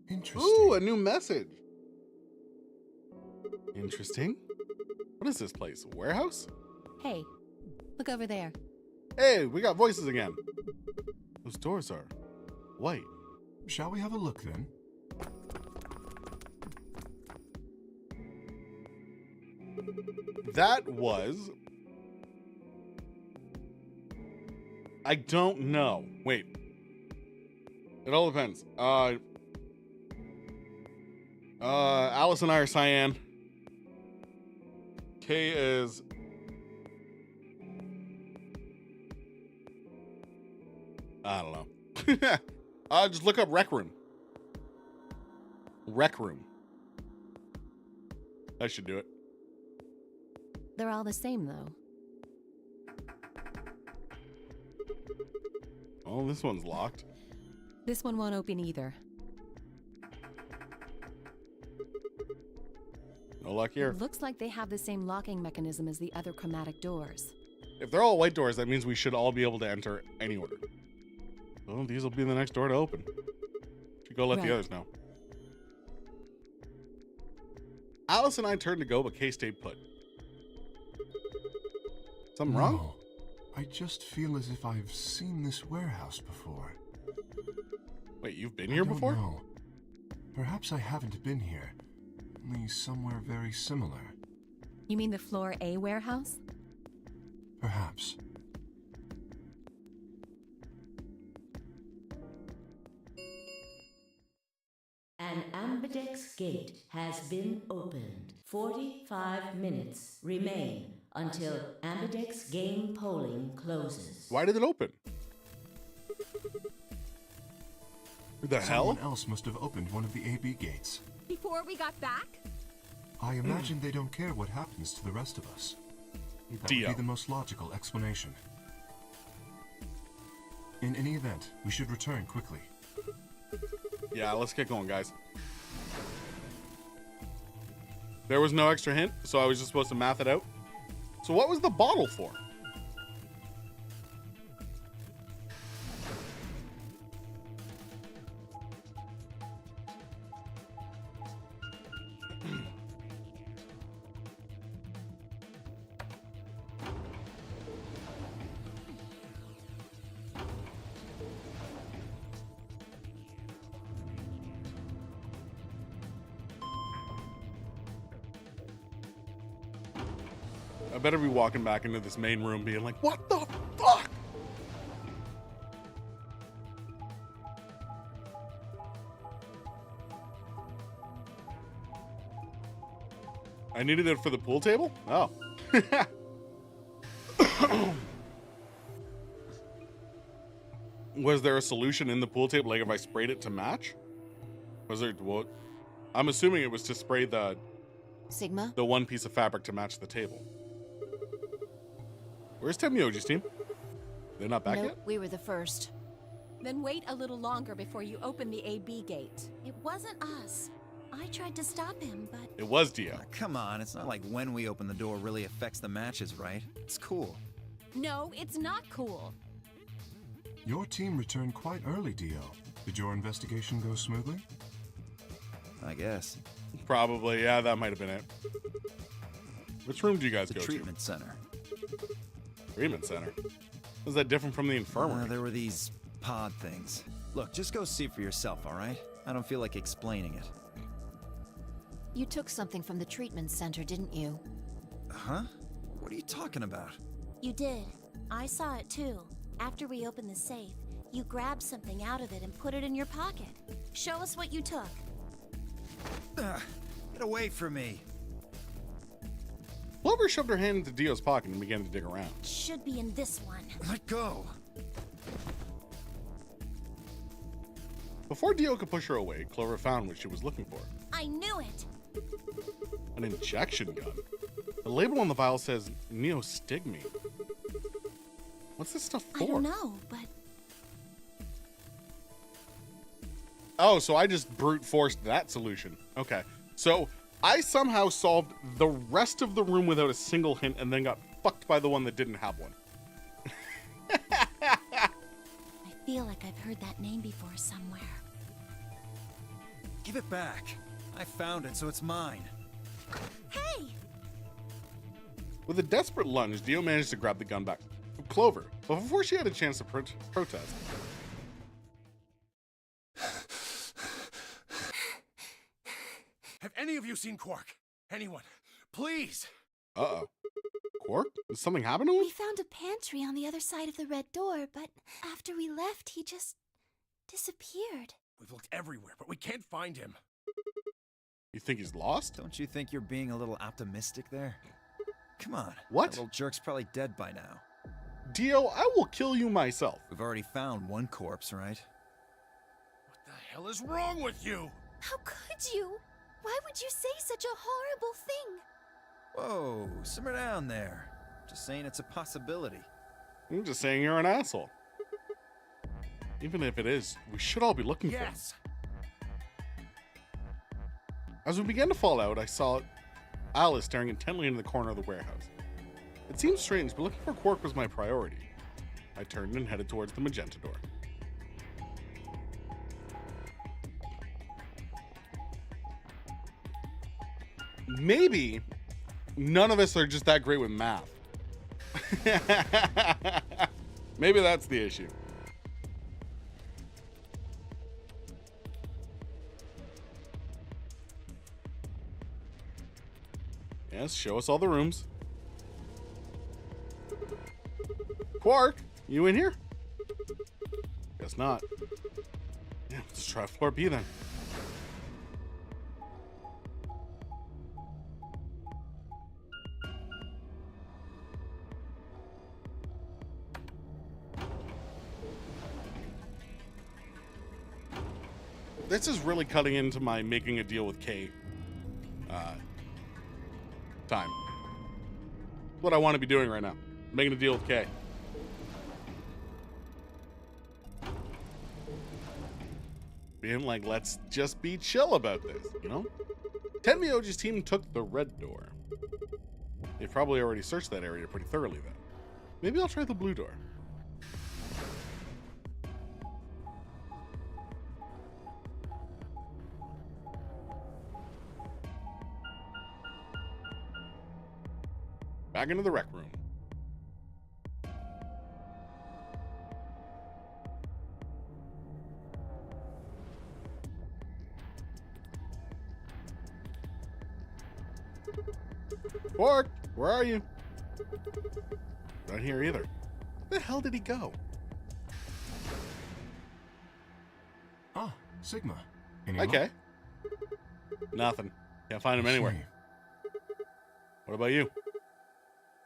Speaker 5: Interesting.
Speaker 1: Ooh, a new message. Interesting. What is this place? A warehouse?
Speaker 4: Hey, look over there.
Speaker 1: Hey, we got voices again. Those doors are white.
Speaker 5: Shall we have a look then?
Speaker 1: That was... I don't know. Wait. It all depends. Alice and I are cyan. Kay is... I don't know. Just look up Rec Room. Rec Room. I should do it.
Speaker 4: They're all the same, though.
Speaker 1: Oh, this one's locked.
Speaker 4: This one won't open either.
Speaker 1: No luck here.
Speaker 4: Looks like they have the same locking mechanism as the other chromatic doors.
Speaker 1: If they're all white doors, that means we should all be able to enter any order. Well, these will be the next door to open. Should go let
Speaker 4: Right.
Speaker 1: the others know. Alice and I turned to go, but Kay stayed put. Something wrong?
Speaker 5: No. I just feel as if I've seen this warehouse before.
Speaker 1: Wait, you've been here before?
Speaker 5: No. Perhaps I haven't been here. Only somewhere very similar.
Speaker 4: You mean the Floor A warehouse?
Speaker 5: Perhaps.
Speaker 10: An ambidex gate has been opened. 45 minutes remain until ambidex game polling closes.
Speaker 1: Why did it open? Who the
Speaker 5: Someone
Speaker 1: hell?
Speaker 5: else must have opened one of the AB gates.
Speaker 3: Before we got back?
Speaker 5: I imagine they don't care what happens to the rest of us. That would
Speaker 1: Dio.
Speaker 5: be the most logical explanation. In any event, we should return quickly.
Speaker 1: Yeah, let's get going, guys. There was no extra hint, so I was just supposed to math it out. So what was the bottle for? I better be walking back into this main room being like, what the fuck? I needed it for the pool table? Oh. Was there a solution in the pool table? Like if I sprayed it to match? Was there what? I'm assuming it was to spray the
Speaker 6: Sigma?
Speaker 1: one piece of fabric to match the table. Where's Tenmyoji's team? They're not back
Speaker 6: Nope,
Speaker 1: yet?
Speaker 6: we were the first.
Speaker 11: Then wait a little longer before you open the AB gate.
Speaker 8: It wasn't us. I tried to stop him, but
Speaker 1: It was Dio.
Speaker 2: Come on, it's not like when we open the door really affects the matches, right? It's cool.
Speaker 11: No, it's not cool.
Speaker 5: Your team returned quite early, Dio. Did your investigation go smoothly?
Speaker 2: I guess.
Speaker 1: Probably, yeah, that might have been it. Which room do you guys
Speaker 2: The
Speaker 1: go
Speaker 2: treatment center.
Speaker 1: to? Treatment center. Was that different from the infirmary?
Speaker 2: There were these pod things. Look, just go see for yourself, all right? I don't feel like explaining it.
Speaker 6: You took something from the treatment center, didn't you?
Speaker 2: Huh? What are you talking about?
Speaker 8: you did. I saw it too. After we opened the safe, you grabbed something out of it and put it in your pocket. Show us what you took.
Speaker 2: Get away from me.
Speaker 1: Clover shoved her hand into Dio's pocket and began to dig around.
Speaker 8: Should be in this one.
Speaker 2: Let go.
Speaker 1: Before Dio could push her away, Clover found what she was looking for.
Speaker 8: I knew it!
Speaker 1: An injection gun. The label on the vial says Neostigme. What's this stuff for?
Speaker 8: I don't know, but
Speaker 1: Oh, so I just brute forced that solution. Okay. So I somehow solved the rest of the room without a single hint and then got fucked by the one that didn't have one.
Speaker 8: I feel like I've heard that name before somewhere.
Speaker 2: Give it back. I found it, so it's mine.
Speaker 8: Hey!
Speaker 1: With a desperate lunge, Dio managed to grab the gun back from Clover, but before she had a chance to protest.
Speaker 7: Have any of you seen Quark? Anyone? Please!
Speaker 1: Uh-oh. Quark? Did something happen to him?
Speaker 9: We found a pantry on the other side of the red door, but after we left, he just disappeared.
Speaker 7: We've looked everywhere, but we can't find him.
Speaker 1: You think he's lost?
Speaker 2: Don't you think you're being a little optimistic there? Come on.
Speaker 1: What?
Speaker 2: That little jerk's probably dead by now.
Speaker 1: Dio, I will kill you myself.
Speaker 2: We've already found one corpse, right?
Speaker 7: What the hell is wrong with you?
Speaker 9: How could you? Why would you say such a horrible thing?
Speaker 2: Whoa, simmer down there. Just saying it's a possibility.
Speaker 1: I'm just saying you're an asshole. Even if it is, we should all be looking for him.
Speaker 7: Yes!
Speaker 1: As we began to fall out, I saw Alice staring intently into the corner of the warehouse. It seemed strange, but looking for Quark was my priority. I turned and headed towards the magenta door. maybe none of us are just that great with math. Maybe that's the issue. Yes, show us all the rooms. Quark, you in here? Guess not. Yeah, let's try floor B then. This is really cutting into my making a deal with Kay time. What I want to be doing right now. Making a deal with Kay. Being like, let's just be chill about this, you know? Tenmyoji's team took the red door. They've probably already searched that area pretty thoroughly then. Maybe I'll try the blue door. Back into the rec room. Quark, where are you? Not here either. Where the hell did he go?
Speaker 5: Ah, Sigma. Any
Speaker 1: Okay.
Speaker 5: luck?
Speaker 1: Nothing. Can't find him anywhere.
Speaker 5: Shame.
Speaker 1: What about you?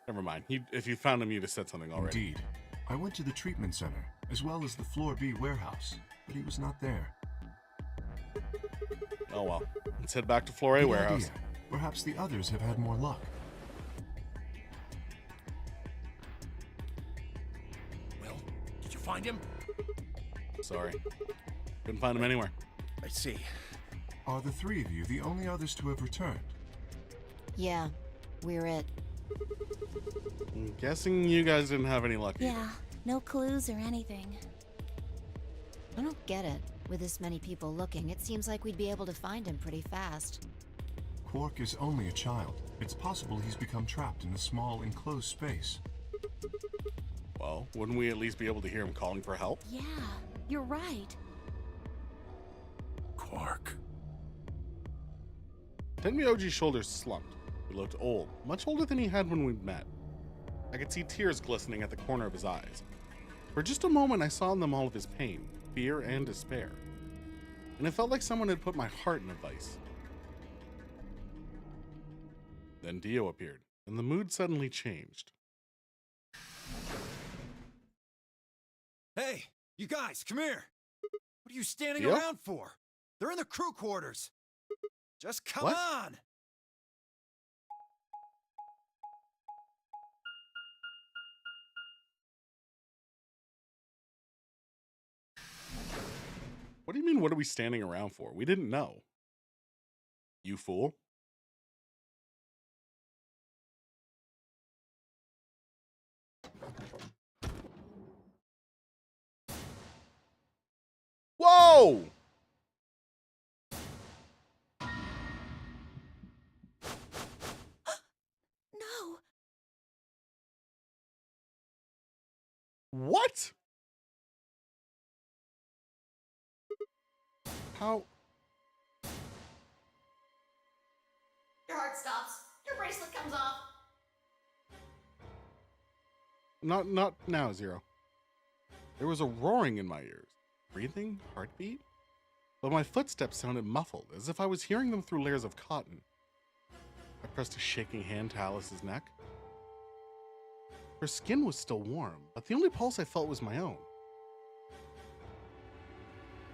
Speaker 1: Never mind. If you found him, you'd have said something already.
Speaker 5: Indeed. I went to the treatment center, as well as the Floor B warehouse, but he was not there.
Speaker 1: Oh well. Let's head back to Floor A
Speaker 5: Good
Speaker 1: warehouse.
Speaker 5: idea. Perhaps the others have had more luck.
Speaker 7: Well, did you find him?
Speaker 1: Sorry. Couldn't find him anywhere.
Speaker 7: I see.
Speaker 5: Are the three of you the only others to have returned?
Speaker 6: Yeah, we're it.
Speaker 1: I'm guessing you guys didn't have any luck either.
Speaker 8: Yeah, no clues or anything.
Speaker 6: I don't get it. With this many people looking, it seems like we'd be able to find him pretty fast.
Speaker 5: Quark is only a child. It's possible he's become trapped in a small, enclosed space.
Speaker 1: Well, wouldn't we at least be able to hear him calling for help?
Speaker 8: Yeah, you're right.
Speaker 7: Quark.
Speaker 1: Tenmyoji's shoulders slumped. He looked old, much older than he had when we'd met. I could see tears glistening at the corner of his eyes. For just a moment, I saw in them all of his pain, fear, and despair. And it felt like someone had put my heart in a vice. Then Dio appeared, and the mood suddenly changed.
Speaker 2: Hey, you guys, come here. What are you standing
Speaker 1: Dio?
Speaker 2: around for? They're in the crew quarters. Just come
Speaker 1: What?
Speaker 2: on.
Speaker 1: What do you mean, what are we standing around for? We didn't know. You fool. Whoa!
Speaker 8: No.
Speaker 1: What? How?
Speaker 6: Your heart stops. Your bracelet comes off.
Speaker 1: Not now, Zero. There was a roaring in my ears. Breathing? Heartbeat? But my footsteps sounded muffled, as if I was hearing them through layers of cotton. I pressed a shaking hand to Alice's neck. Her skin was still warm, but the only pulse I felt was my own.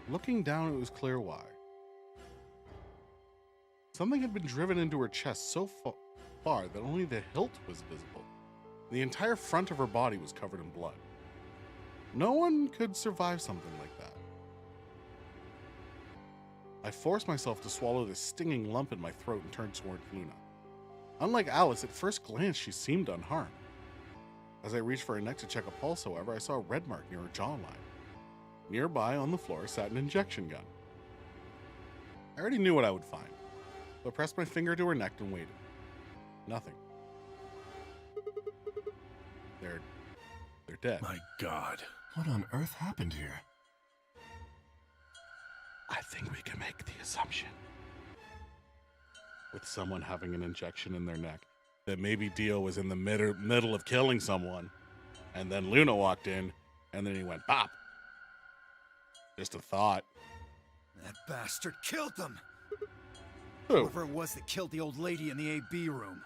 Speaker 1: Looking down, it was clear why. Something had been driven into her chest so far that only the hilt was visible. The entire front of her body was covered in blood. No one could survive something like that. I forced myself to swallow this stinging lump in my throat and turned toward Luna. Unlike Alice, at first glance, she seemed unharmed. As I reached for her neck to check a pulse, however, I saw a red mark near her jawline. Nearby on the floor sat an injection gun. I already knew what I would find. So I pressed my finger to her neck and waited. Nothing. They're dead.
Speaker 7: My God.
Speaker 5: What on earth happened here?
Speaker 1: I think we can make the assumption, with someone having an injection in their neck, that maybe Dio was in the middle of killing someone, and then Luna walked in, and then he went pop. Just a thought.
Speaker 2: That bastard killed them!
Speaker 1: Who?
Speaker 2: Whoever it was that killed the old lady in the AB room.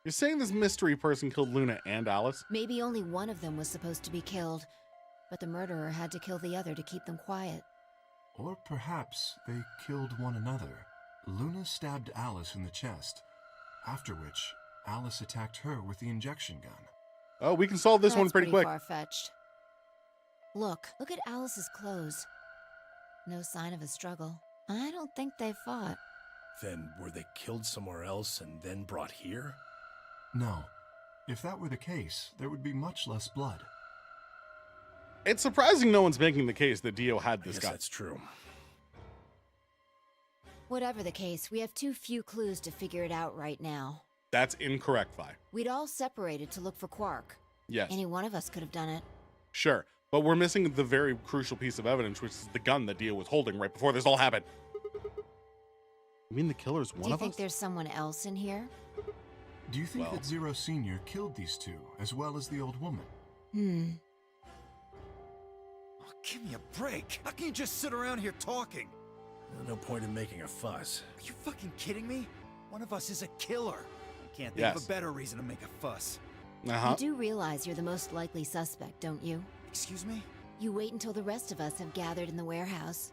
Speaker 1: You're saying this mystery person killed Luna and Alice?
Speaker 6: Maybe only one of them was supposed to be killed, but the murderer had to kill the other to keep them quiet.
Speaker 5: Or perhaps they killed one another. Luna stabbed Alice in the chest, after which Alice attacked her with the injection gun.
Speaker 1: Oh, we can solve this one pretty quick.
Speaker 6: Far-fetched. Look at Alice's clothes. No sign of a struggle. I don't think they fought.
Speaker 7: Then were they killed somewhere else and then brought here?
Speaker 5: No. If that were the case, there would be much less blood.
Speaker 1: It's surprising no one's making the case that Dio had this gun.
Speaker 7: That's true.
Speaker 6: Whatever the case, we have too few clues to figure it out right now.
Speaker 1: That's incorrect, Vi.
Speaker 6: We'd all separated to look for Quark.
Speaker 1: Yes.
Speaker 6: Any one of us could have done it.
Speaker 1: Sure. But we're missing the very crucial piece of evidence, which is the gun that Dio was holding right before this all happened. You mean the killer's one of us?
Speaker 6: Do you think there's someone else in here?
Speaker 5: Do you think that Zero Sr. killed these two, as well as the old woman?
Speaker 2: Oh, give me a break! How can you just sit around here talking?
Speaker 7: No point in making a fuss.
Speaker 2: Are you fucking kidding me? One of us is a killer. I can't think of a better reason to make a fuss.
Speaker 6: You do realize you're the most likely suspect, don't you?
Speaker 2: Excuse me?
Speaker 6: You wait until the rest of us have gathered in the warehouse.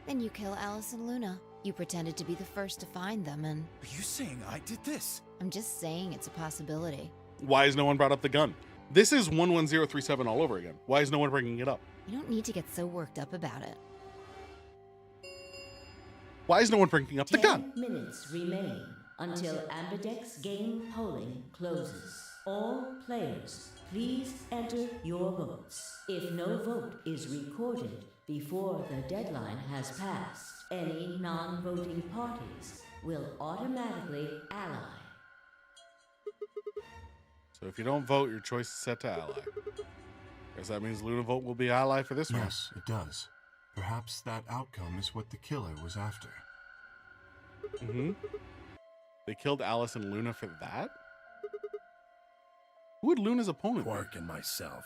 Speaker 6: Then you kill Alice and Luna. You pretended to be the first to find them and...
Speaker 2: Are you saying I did this?
Speaker 6: I'm just saying it's a possibility.
Speaker 1: Why has no one brought up the gun? This is 11037 all over again. Why is no one bringing it up?
Speaker 6: You don't need to get so worked up about it.
Speaker 1: Why is no one bringing up the gun?
Speaker 10: 10 minutes remain until Ambidex game polling closes. All players, please enter your votes. If no vote is recorded before the deadline has passed, any non-voting parties will automatically ally.
Speaker 1: So if you don't vote, your choice is set to ally. Guess that means Luna vote will be ally for this one.
Speaker 5: Yes, it does. Perhaps that outcome is what the killer was after.
Speaker 1: They killed Alice and Luna for that? Who would Luna's opponent be?
Speaker 7: Quark and myself.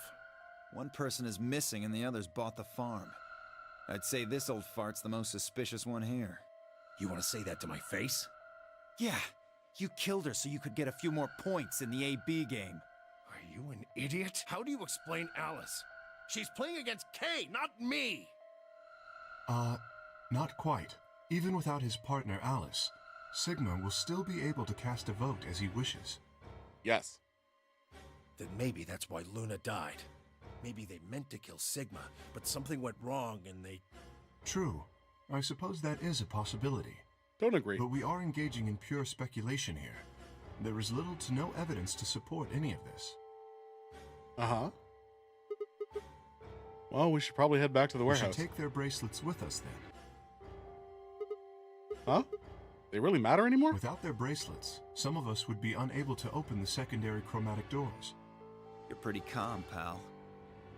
Speaker 2: One person is missing and the others bought the farm. I'd say this old fart's the most suspicious one here.
Speaker 7: You want to say that to my face?
Speaker 2: Yeah, you killed her so you could get a few more points in the AB game.
Speaker 7: Are you an idiot? How do you explain Alice? She's playing against Kay, not me!
Speaker 5: Not quite. Even without his partner Alice, Sigma will still be able to cast a vote as he wishes.
Speaker 1: Yes.
Speaker 7: Then maybe that's why Luna died. Maybe they meant to kill Sigma, but something went wrong and they...
Speaker 5: True. I suppose that is a possibility.
Speaker 1: Don't agree.
Speaker 5: But we are engaging in pure speculation here. There is little to no evidence to support any of this.
Speaker 1: Well, we should probably head back to the
Speaker 5: We
Speaker 1: warehouse.
Speaker 5: should take their bracelets with us then.
Speaker 1: Huh? They really matter anymore?
Speaker 5: Without their bracelets, some of us would be unable to open the secondary chromatic doors.
Speaker 2: You're pretty calm, pal.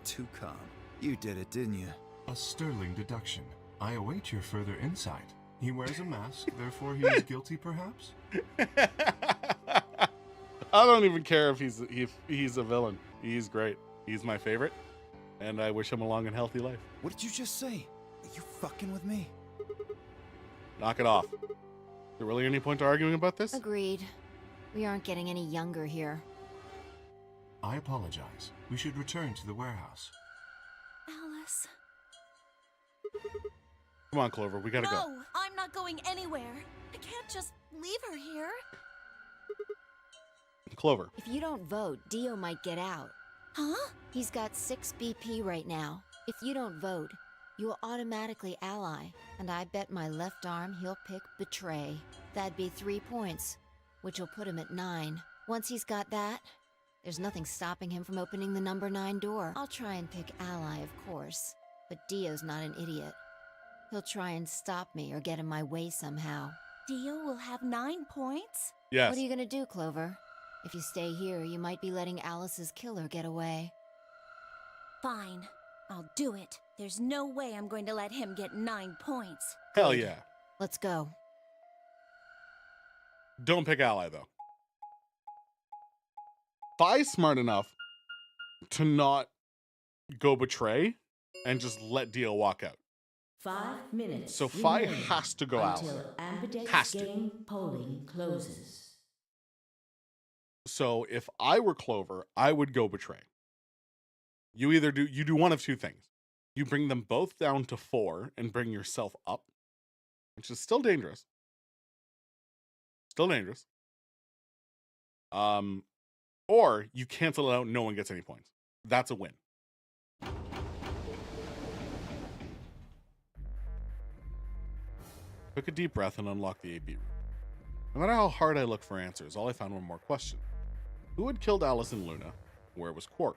Speaker 2: Too calm. You did it, didn't you?
Speaker 5: A sterling deduction. I await your further insight. He wears a mask, therefore he is guilty, perhaps?
Speaker 1: I don't even care if he's a villain. He's great. He's my favorite, and I wish him a long and healthy life.
Speaker 2: What did you just say? Are you fucking with me?
Speaker 1: Knock it off. Is there really any point to arguing about this?
Speaker 6: Agreed. We aren't getting any younger here.
Speaker 5: I apologize. We should return to the warehouse.
Speaker 8: Alice.
Speaker 1: Come on, Clover. We gotta go.
Speaker 8: No, I'm not going anywhere. I can't just leave her here.
Speaker 1: Clover.
Speaker 6: If you don't vote, Dio might get out.
Speaker 8: Huh?
Speaker 6: He's got 6 BP right now. If you don't vote, you will automatically ally, and I bet my left arm he'll pick Betray. That'd be 3 points, which will put him at 9. Once he's got that, there's nothing stopping him from opening the number 9 door. I'll try and pick ally, of course, but Dio's not an idiot. He'll try and stop me or get in my way somehow.
Speaker 8: Dio will have 9 points?
Speaker 1: Yes.
Speaker 6: What are you gonna do, Clover? If you stay here, you might be letting Alice's killer get away.
Speaker 8: Fine. I'll do it. There's no way I'm going to let him get 9 points.
Speaker 1: Hell yeah.
Speaker 6: Let's go.
Speaker 1: Don't pick Ally, though. Fi's smart enough to not go betray and just let Dio walk out.
Speaker 10: 5 minutes.
Speaker 1: So Fi
Speaker 10: remain
Speaker 1: has to go out.
Speaker 10: until Ambidex
Speaker 1: Has to.
Speaker 10: game polling closes.
Speaker 1: So if I were Clover, I would go betray. You do one of two things. You bring them both down to 4 and bring yourself up, which is still dangerous. Still dangerous. Or you cancel it out, no one gets any points. That's a win. Took a deep breath and unlocked the AB room. No matter how hard I looked for answers, all I found were more questions. Who had killed Alice and Luna? Where was Quark?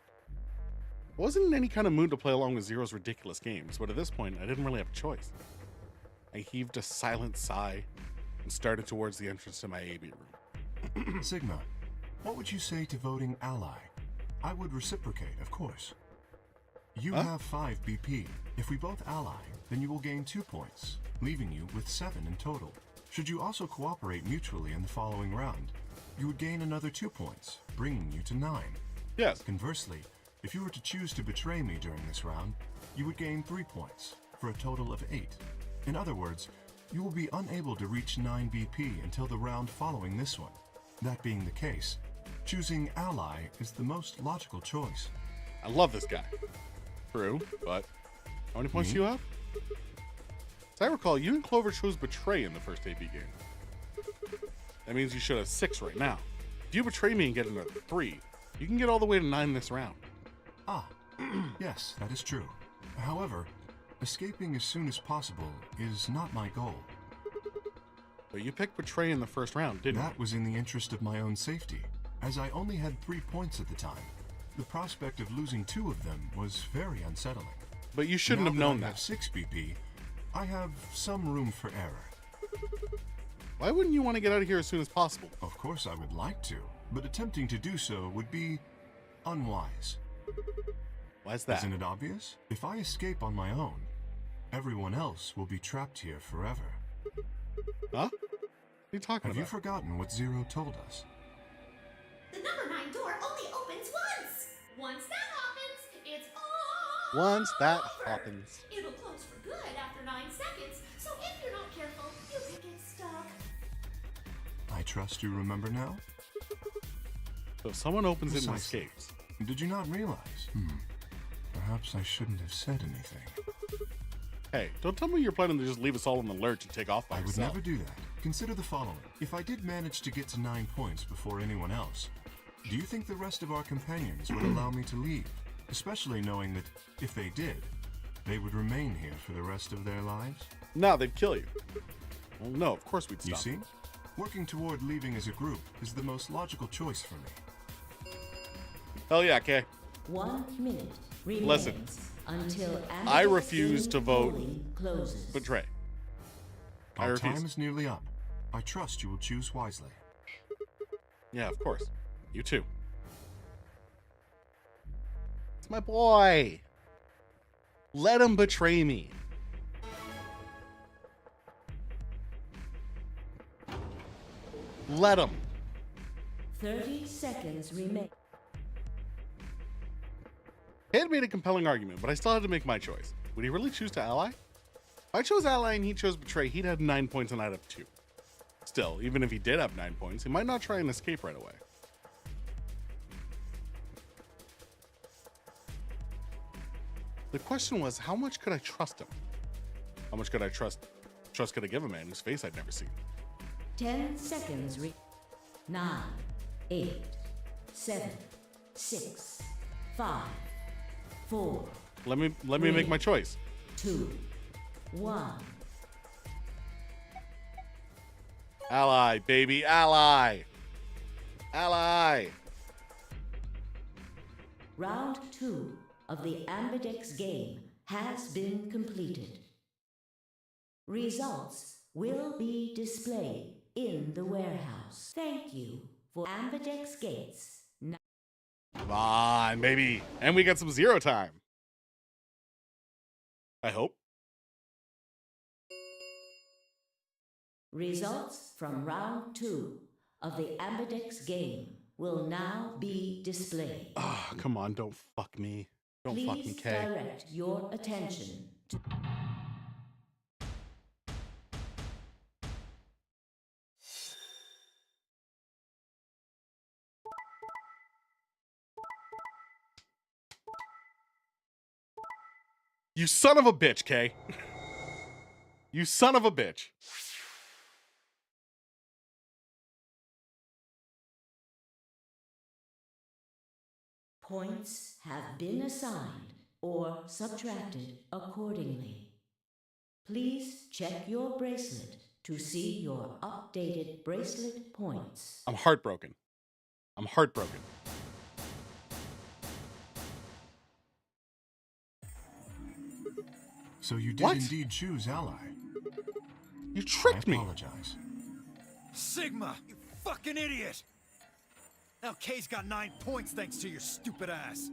Speaker 1: I wasn't in any kind of mood to play along with Zero's ridiculous games, but at this point, I didn't really have a choice. I heaved a silent sigh and started towards the entrance to my AB room.
Speaker 5: Sigma, what would you say to voting ally? I would reciprocate, of course. You have 5 BP. If we both ally, then you will gain 2 points, leaving you with 7 in total. Should you also cooperate mutually in the following round, you would gain another 2 points, bringing you to 9.
Speaker 1: Yes.
Speaker 5: Conversely, if you were to choose to betray me during this round, you would gain 3 points, for a total of 8. In other words, you will be unable to reach 9 BP until the round following this one. That being the case, choosing ally is the most logical choice.
Speaker 1: I love this guy. True, but how many points do you have? As I recall, you and Clover chose betray in the first AB game. That means you should have 6 right now. If you betray me and get another 3, you can get all the way to 9 this round.
Speaker 5: Ah, yes, that is true. However, escaping as soon as possible is not my goal.
Speaker 1: But you picked betray in the first round, didn't you?
Speaker 5: That was in the interest of my own safety, as I only had 3 points at the time. The prospect of losing 2 of them was very unsettling.
Speaker 1: But you shouldn't
Speaker 5: Now
Speaker 1: have known
Speaker 5: I
Speaker 1: that.
Speaker 5: have 6 BP, I have some room for error.
Speaker 1: Why wouldn't you want to get out of here as soon as possible?
Speaker 5: Of course I would like to, but attempting to do so would be unwise.
Speaker 1: Why's that?
Speaker 5: Isn't it obvious? If I escape on my own, everyone else will be trapped here forever.
Speaker 1: Huh? What are you talking
Speaker 5: Have you
Speaker 1: about?
Speaker 5: forgotten what Zero told us?
Speaker 12: The number 9 door only opens once. Once that happens, it's all
Speaker 1: Once that
Speaker 12: over.
Speaker 1: happens.
Speaker 12: It'll close for good after 9 seconds, so if you're not careful, you could get stuck.
Speaker 5: I trust you remember now?
Speaker 1: So if someone opens it and
Speaker 5: Precisely.
Speaker 1: escapes.
Speaker 5: Did you not realize? Perhaps I shouldn't have said anything.
Speaker 1: Hey, don't tell me you're planning to just leave us all in the lurch and take off by
Speaker 5: I would
Speaker 1: yourself.
Speaker 5: never do that. Consider the following. If I did manage to get to 9 points before anyone else, do you think the rest of our companions would allow me to leave? Especially knowing that if they did, they would remain here for the rest of their lives?
Speaker 1: No, they'd kill you. Well, no, of course we'd stop.
Speaker 5: You see? Working toward leaving as a group is the most logical choice for me.
Speaker 1: Hell yeah, Kay.
Speaker 10: 1 minute remains
Speaker 1: Listen,
Speaker 10: until
Speaker 1: I
Speaker 10: Ambidex
Speaker 1: refuse
Speaker 10: game
Speaker 1: to vote
Speaker 10: polling closes.
Speaker 1: betray. I
Speaker 5: Our
Speaker 1: refuse.
Speaker 5: time is nearly up. I trust you will choose wisely.
Speaker 1: Yeah, of course. You too. It's my boy. Let him betray me. Let him.
Speaker 10: 30 seconds remain.
Speaker 1: He had made a compelling argument, but I still had to make my choice. Would he really choose to ally? If I chose ally and he chose betray, he'd have 9 points and I'd have 2. Still, even if he did have 9 points, he might not try and escape right away. The question was, how much could I trust him? How much could I trust could I give a man whose face I'd never seen?
Speaker 10: 10 seconds. 9, 8, 7, 6, 5, 4.
Speaker 1: Let me make my choice.
Speaker 10: 2, 1.
Speaker 1: Ally, baby, ally. Ally.
Speaker 10: Round 2 of the Ambidex game has been completed. Results will be displayed in the warehouse. Thank you for Ambidex Gates.
Speaker 1: Come on, baby. And we get some zero time. I hope.
Speaker 10: Results from round 2 of the Ambidex game will now be displayed.
Speaker 1: Oh, come on, don't fuck me. Don't fuck me,
Speaker 10: Please
Speaker 1: Kay.
Speaker 10: direct your attention to...
Speaker 1: You son of a bitch, Kay. You son of a bitch.
Speaker 10: Points have been assigned or subtracted accordingly. Please check your bracelet to see your updated bracelet points.
Speaker 1: I'm heartbroken. I'm heartbroken.
Speaker 5: So you did
Speaker 1: What?
Speaker 5: indeed choose Ally.
Speaker 1: You tricked
Speaker 5: I
Speaker 1: me.
Speaker 5: apologize.
Speaker 2: Sigma, you fucking idiot! Now Kay's got 9 points thanks to your stupid ass.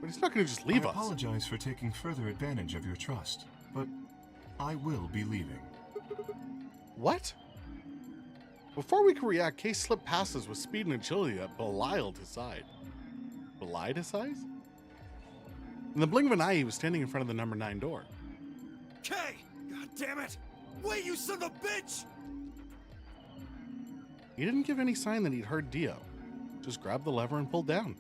Speaker 1: But he's not going to just leave
Speaker 5: I
Speaker 1: us.
Speaker 5: apologize for taking further advantage of your trust, but I will be leaving.
Speaker 1: What? Before we could react, Kay slipped past us with speed and agility that belied his side. Belied his size? In the blink of an eye, he was standing in front of the number 9 door.
Speaker 2: Kay! God damn it! Wait, you son of a bitch!
Speaker 1: He didn't give any sign that he'd heard Dio. Just grabbed the lever and pulled down.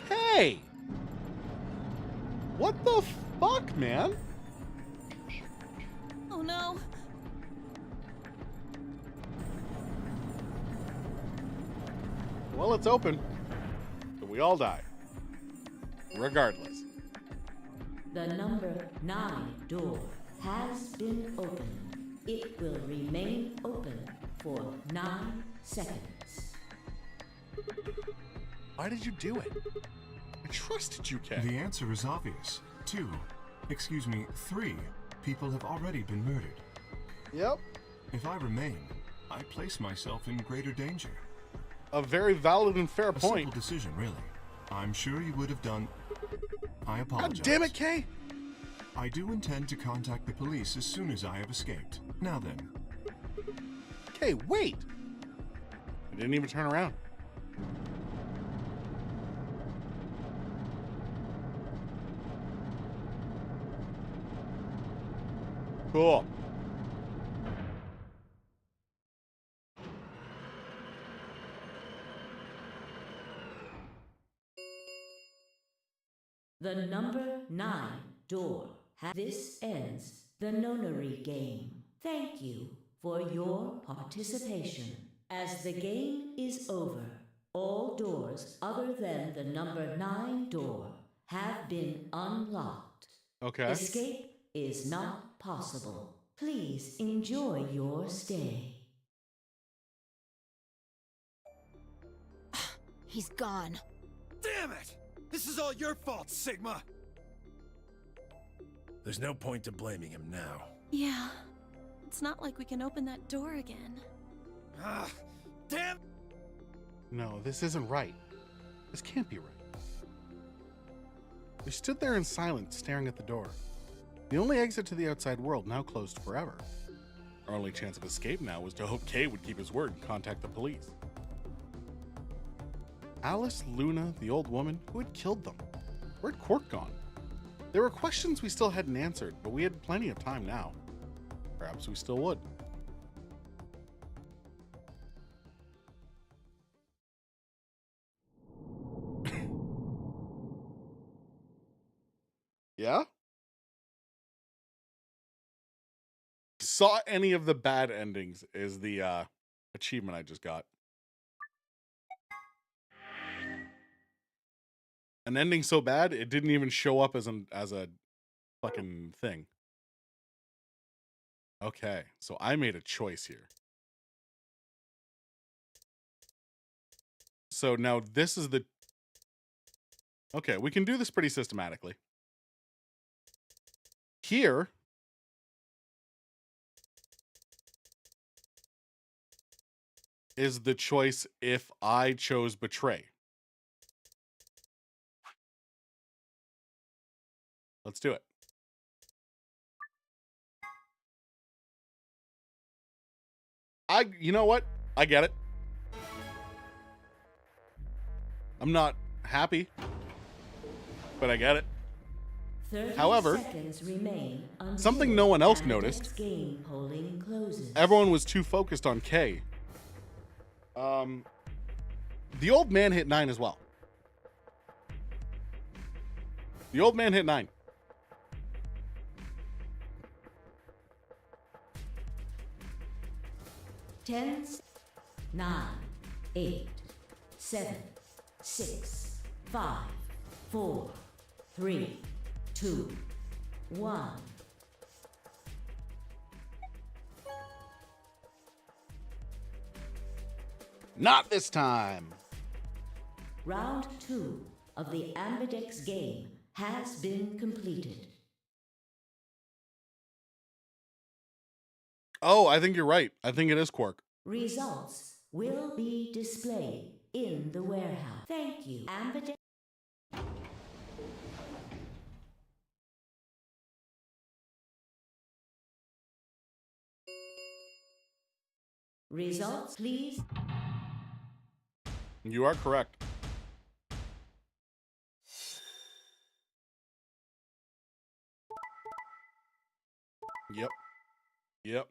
Speaker 1: Kay! What the fuck, man?
Speaker 8: Oh no.
Speaker 1: Well, it's open. So we all die. Regardless.
Speaker 10: The number 9 door has been opened. It will remain open for 9 seconds.
Speaker 1: Why did you do it? I trusted you, Kay.
Speaker 5: The answer is obvious. 3 people have already been murdered.
Speaker 1: Yep.
Speaker 5: If I remain, I place myself in greater danger.
Speaker 1: A very valid and fair
Speaker 5: A
Speaker 1: point.
Speaker 5: simple decision, really. I'm sure you would have done... I apologize.
Speaker 1: God damn it, Kay!
Speaker 5: I do intend to contact the police as soon as I have escaped. Now then.
Speaker 1: Kay, wait! I didn't even turn around. Cool.
Speaker 10: The number 9 door. This ends the nonary game. Thank you for your participation. As the game is over, all doors other than the number 9 door have been unlocked.
Speaker 1: Okay.
Speaker 10: Escape is not possible. Please enjoy your stay.
Speaker 6: He's gone.
Speaker 2: Damn it! This is all your fault, Sigma!
Speaker 7: There's no point to blaming him now.
Speaker 8: Yeah. It's not like we can open that door again.
Speaker 2: Ah, damn!
Speaker 1: No, this isn't right. This can't be right. We stood there in silence, staring at the door. The only exit to the outside world now closed forever. Our only chance of escape now was to hope Kay would keep his word and contact the police. Alice, Luna, the old woman, who had killed them? Where'd Quark gone? There were questions we still hadn't answered, but we had plenty of time now. Perhaps we still would. Yeah? Saw any of the bad endings is the achievement I just got. An ending so bad it didn't even show up as a fucking thing. Okay, so I made a choice here. So now this is the Okay, we can do this pretty systematically. Here, is the choice if I chose betray. Let's do it. You know what? I get it. I'm not happy, but I get it.
Speaker 10: 30
Speaker 1: However,
Speaker 10: seconds remain until
Speaker 1: something no one else
Speaker 10: Ambidex
Speaker 1: noticed.
Speaker 10: game polling closes.
Speaker 1: Everyone was too focused on K. The old man hit 9 as well. The old man hit 9.
Speaker 10: Tens, 9, 8, 7, 6, 5, 4, 3, 2, 1.
Speaker 1: Not this time.
Speaker 10: Round 2 of the Ambidex game has been completed.
Speaker 1: Oh, I think you're right. I think it is Quark.
Speaker 10: Results will be displayed in the warehouse. Thank you, Ambidex. Results, please.
Speaker 1: You are correct. Yep. Yep.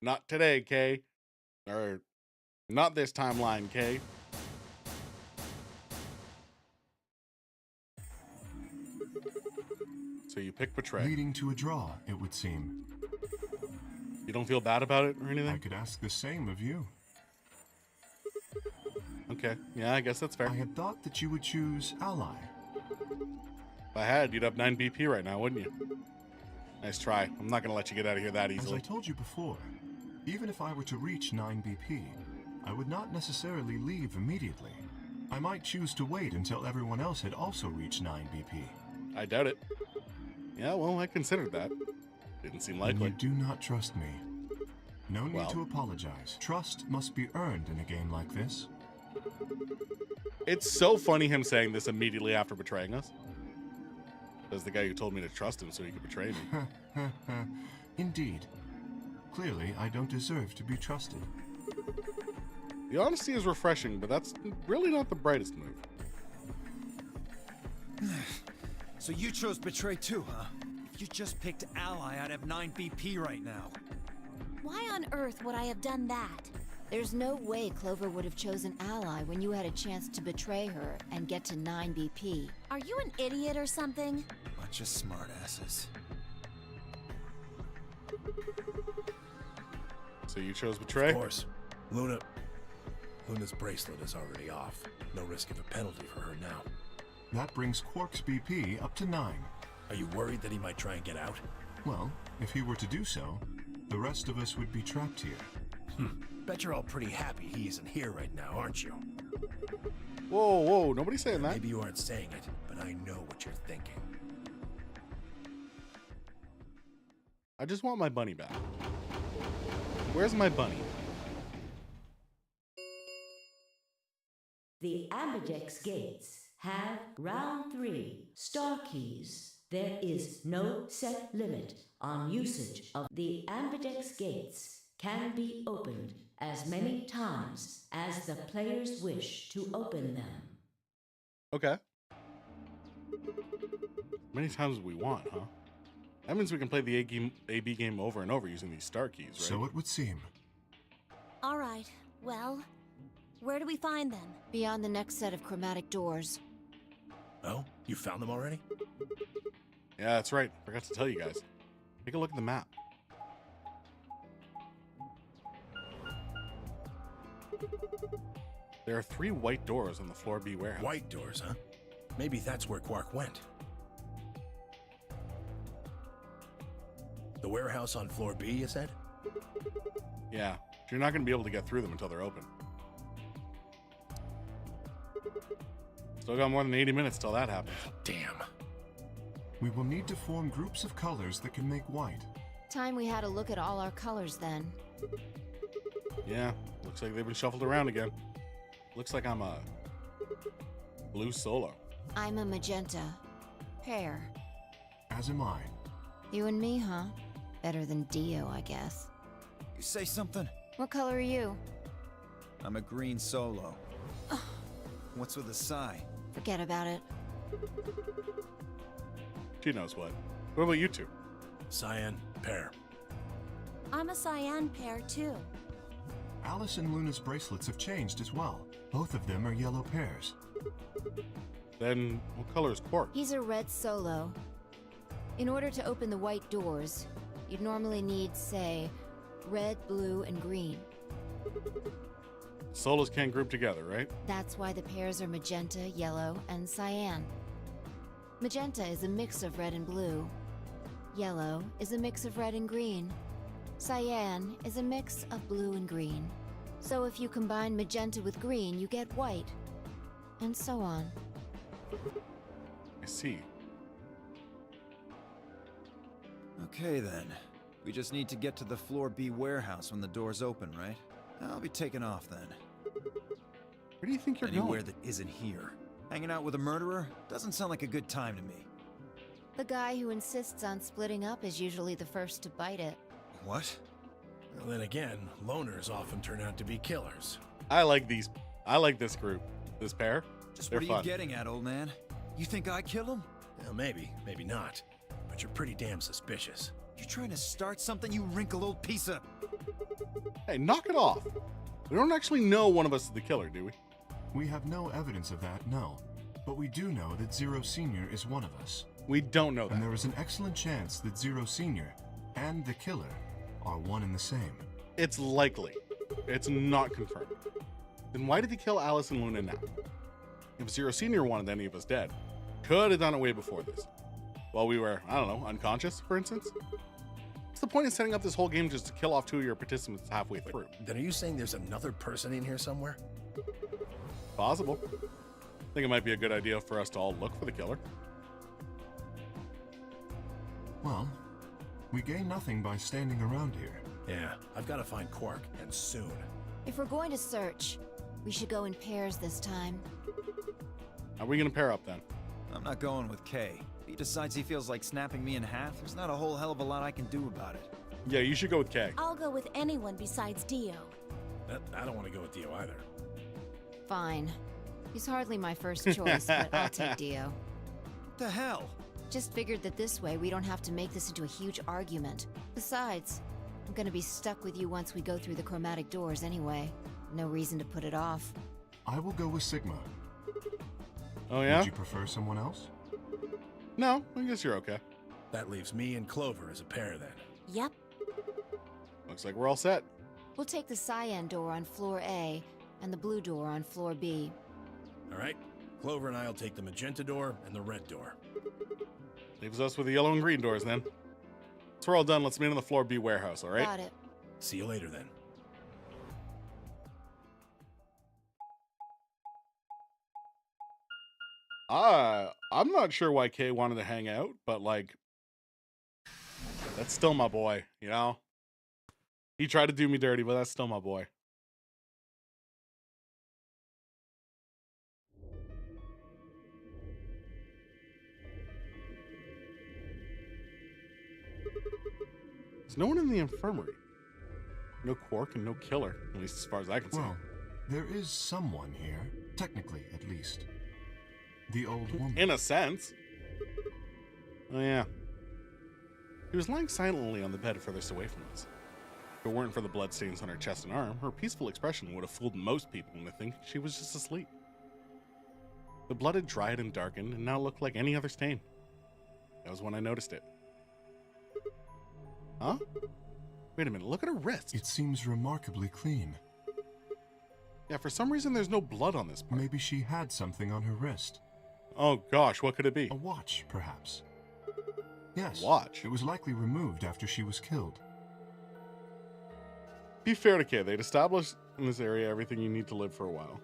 Speaker 1: Not today, Kay. Or not this timeline, Kay. So you pick betray.
Speaker 5: Leading to a draw, it would seem.
Speaker 1: You don't feel bad about it or anything?
Speaker 5: I could ask the same of you.
Speaker 1: Okay. Yeah, I guess that's fair.
Speaker 5: I had thought that you would choose ally.
Speaker 1: If I had, you'd have 9 BP right now, wouldn't you? Nice try. I'm not going to let you get out of here that
Speaker 5: As
Speaker 1: easily.
Speaker 5: I told you before, even if I were to reach 9 BP, I would not necessarily leave immediately. I might choose to wait until everyone else had also reached 9 BP.
Speaker 1: I doubt it. Yeah, well, I considered that. Didn't seem
Speaker 5: And
Speaker 1: likely.
Speaker 5: you do not trust me. No need
Speaker 1: Well.
Speaker 5: to apologize. Trust must be earned in a game like this.
Speaker 1: It's so funny him saying this immediately after betraying us. As the guy who told me to trust him so he could betray me.
Speaker 5: Indeed. Clearly, I don't deserve to be trusted.
Speaker 1: The honesty is refreshing, but that's really not the brightest move.
Speaker 2: So you chose Betray too, huh? If you just picked Ally, I'd have 9 BP right now.
Speaker 8: Why on earth would I have done that?
Speaker 6: There's no way Clover would have chosen Ally when you had a chance to betray her and get to 9 BP.
Speaker 8: Are you an idiot or something?
Speaker 2: Bunch of smartasses.
Speaker 1: So you chose betray?
Speaker 7: Of course. Luna's bracelet is already off. No risk of a penalty for her now.
Speaker 5: That brings Quark's BP up to 9.
Speaker 7: Are you worried that he might try and get out?
Speaker 5: Well, if he were to do so, the rest of us would be trapped here.
Speaker 7: Bet you're all pretty happy he isn't here right now, aren't you?
Speaker 1: Whoa, whoa, nobody's saying that.
Speaker 7: Maybe you aren't saying it, but I know what you're thinking.
Speaker 1: I just want my bunny back. Where's my bunny?
Speaker 10: The Ambidex gates have round 3 star keys. There is no set limit on usage of the Ambidex gates. Can be opened as many times as the players wish to open them.
Speaker 1: Okay. Many times as we want, huh? That means we can play the AB game over and over using these star keys, right?
Speaker 5: So it would seem.
Speaker 8: All right, well, where do we find them?
Speaker 6: Beyond the next set of chromatic doors.
Speaker 7: Oh? You found them already?
Speaker 1: Yeah, that's right. Forgot to tell you guys. Take a look at the map. There are 3 white doors on the floor B warehouse.
Speaker 7: White doors, huh? Maybe that's where Quark went. The warehouse on floor B, you said?
Speaker 1: Yeah, you're not going to be able to get through them until they're open. Still got more than 80 minutes till that happens.
Speaker 7: Damn.
Speaker 5: We will need to form groups of colors that can make white.
Speaker 6: Time we had a look at all our colors then.
Speaker 1: Yeah, looks like they've been shuffled around again. Looks like I'm a blue solo.
Speaker 6: I'm a magenta. Pear.
Speaker 5: As am I.
Speaker 6: You and me, huh? Better than Dio, I guess.
Speaker 2: You say something?
Speaker 6: What color are you?
Speaker 2: I'm a green solo. What's with the sigh?
Speaker 6: Forget about it.
Speaker 1: She knows what. What about you two?
Speaker 7: Cyan, pear.
Speaker 8: I'm a cyan pear too.
Speaker 5: Alice and Luna's bracelets have changed as well. Both of them are yellow pears.
Speaker 1: Then what color is Quark?
Speaker 6: He's a red solo. In order to open the white doors, you'd normally need, say, red, blue, and green.
Speaker 1: Solos can't group together, right?
Speaker 6: That's why the pairs are magenta, yellow, and cyan. Magenta is a mix of red and blue. Yellow is a mix of red and green. Cyan is a mix of blue and green. So if you combine magenta with green, you get white. And so on.
Speaker 1: I see.
Speaker 2: Okay then. We just need to get to the floor B warehouse when the doors open, right? I'll be taking off then.
Speaker 1: Where do you think you're
Speaker 2: Anywhere
Speaker 1: going?
Speaker 2: that isn't here. Hanging out with a murderer doesn't sound like a good time to me.
Speaker 6: The guy who insists on splitting up is usually the first to bite it.
Speaker 2: What?
Speaker 7: Well, then again, loners often turn out to be killers.
Speaker 1: I like these. I like this group. This pair.
Speaker 2: Just
Speaker 1: They're
Speaker 2: what are
Speaker 1: fun.
Speaker 2: you getting at, old man? You think I kill him?
Speaker 7: Well, maybe, maybe not. But you're pretty damn suspicious.
Speaker 2: You trying to start something, you wrinkled old piece of...
Speaker 1: Hey, knock it off. We don't actually know one of us is the killer, do we?
Speaker 5: We have no evidence of that, no. But we do know that Zero Senior is one of us.
Speaker 1: We don't know
Speaker 5: And
Speaker 1: that.
Speaker 5: there is an excellent chance that Zero Senior and the killer are one and the same.
Speaker 1: It's likely. It's not confirmed. Then why did he kill Alice and Luna now? If Zero Senior wanted any of us dead, could have done it way before this. While we were, I don't know, unconscious, for instance? What's the point in setting up this whole game just to kill off two of your participants halfway through?
Speaker 7: Then are you saying there's another person in here somewhere?
Speaker 1: Possible. I think it might be a good idea for us to all look for the killer.
Speaker 5: Well, we gain nothing by standing around here.
Speaker 7: Yeah, I've got to find Quark, and soon.
Speaker 6: If we're going to search, we should go in pairs this time.
Speaker 1: Are we gonna pair up then?
Speaker 2: I'm not going with Kay. If he decides he feels like snapping me in half, there's not a whole hell of a lot I can do about it.
Speaker 1: Yeah, you should go with Kay.
Speaker 8: I'll go with anyone besides Dio.
Speaker 7: I don't want to go with Dio either.
Speaker 6: Fine. He's hardly my first choice, but I'll take Dio.
Speaker 2: What the hell?
Speaker 6: Just figured that this way we don't have to make this into a huge argument. Besides, I'm gonna be stuck with you once we go through the chromatic doors anyway. No reason to put it off.
Speaker 5: I will go with Sigma.
Speaker 1: Oh yeah?
Speaker 5: Would you prefer someone else?
Speaker 1: No, I guess you're okay.
Speaker 7: That leaves me and Clover as a pair then.
Speaker 8: Yep.
Speaker 1: Looks like we're all set.
Speaker 6: We'll take the cyan door on floor A and the blue door on floor B.
Speaker 7: All right? Clover and I'll take the magenta door and the red door.
Speaker 1: Leaves us with the yellow and green doors then. So we're all done. Let's meet on the floor B warehouse, all right?
Speaker 6: Got it.
Speaker 7: See you later then.
Speaker 1: I'm not sure why Kay wanted to hang out, but like, that's still my boy, you know? He tried to do me dirty, but that's still my boy. There's no one in the infirmary. No Quark and no killer, at least as far as I can see.
Speaker 5: Well, there is someone here, technically at least. The old woman.
Speaker 1: In a sense. Oh yeah. She was lying silently on the bed furthest away from us. If it weren't for the bloodstains on her chest and arm, her peaceful expression would have fooled most people into thinking she was just asleep. The blood had dried and darkened and now looked like any other stain. That was when I noticed it. Huh? Wait a minute, look at her wrist.
Speaker 5: It seems remarkably clean.
Speaker 1: Yeah, for some reason there's no blood on this part.
Speaker 5: Maybe she had something on her wrist.
Speaker 1: Oh gosh, what could it be?
Speaker 5: A watch, perhaps. Yes.
Speaker 1: Watch?
Speaker 5: It was likely removed after she was killed.
Speaker 1: Be fair to Kay. They'd established in this area everything you need to live for a while.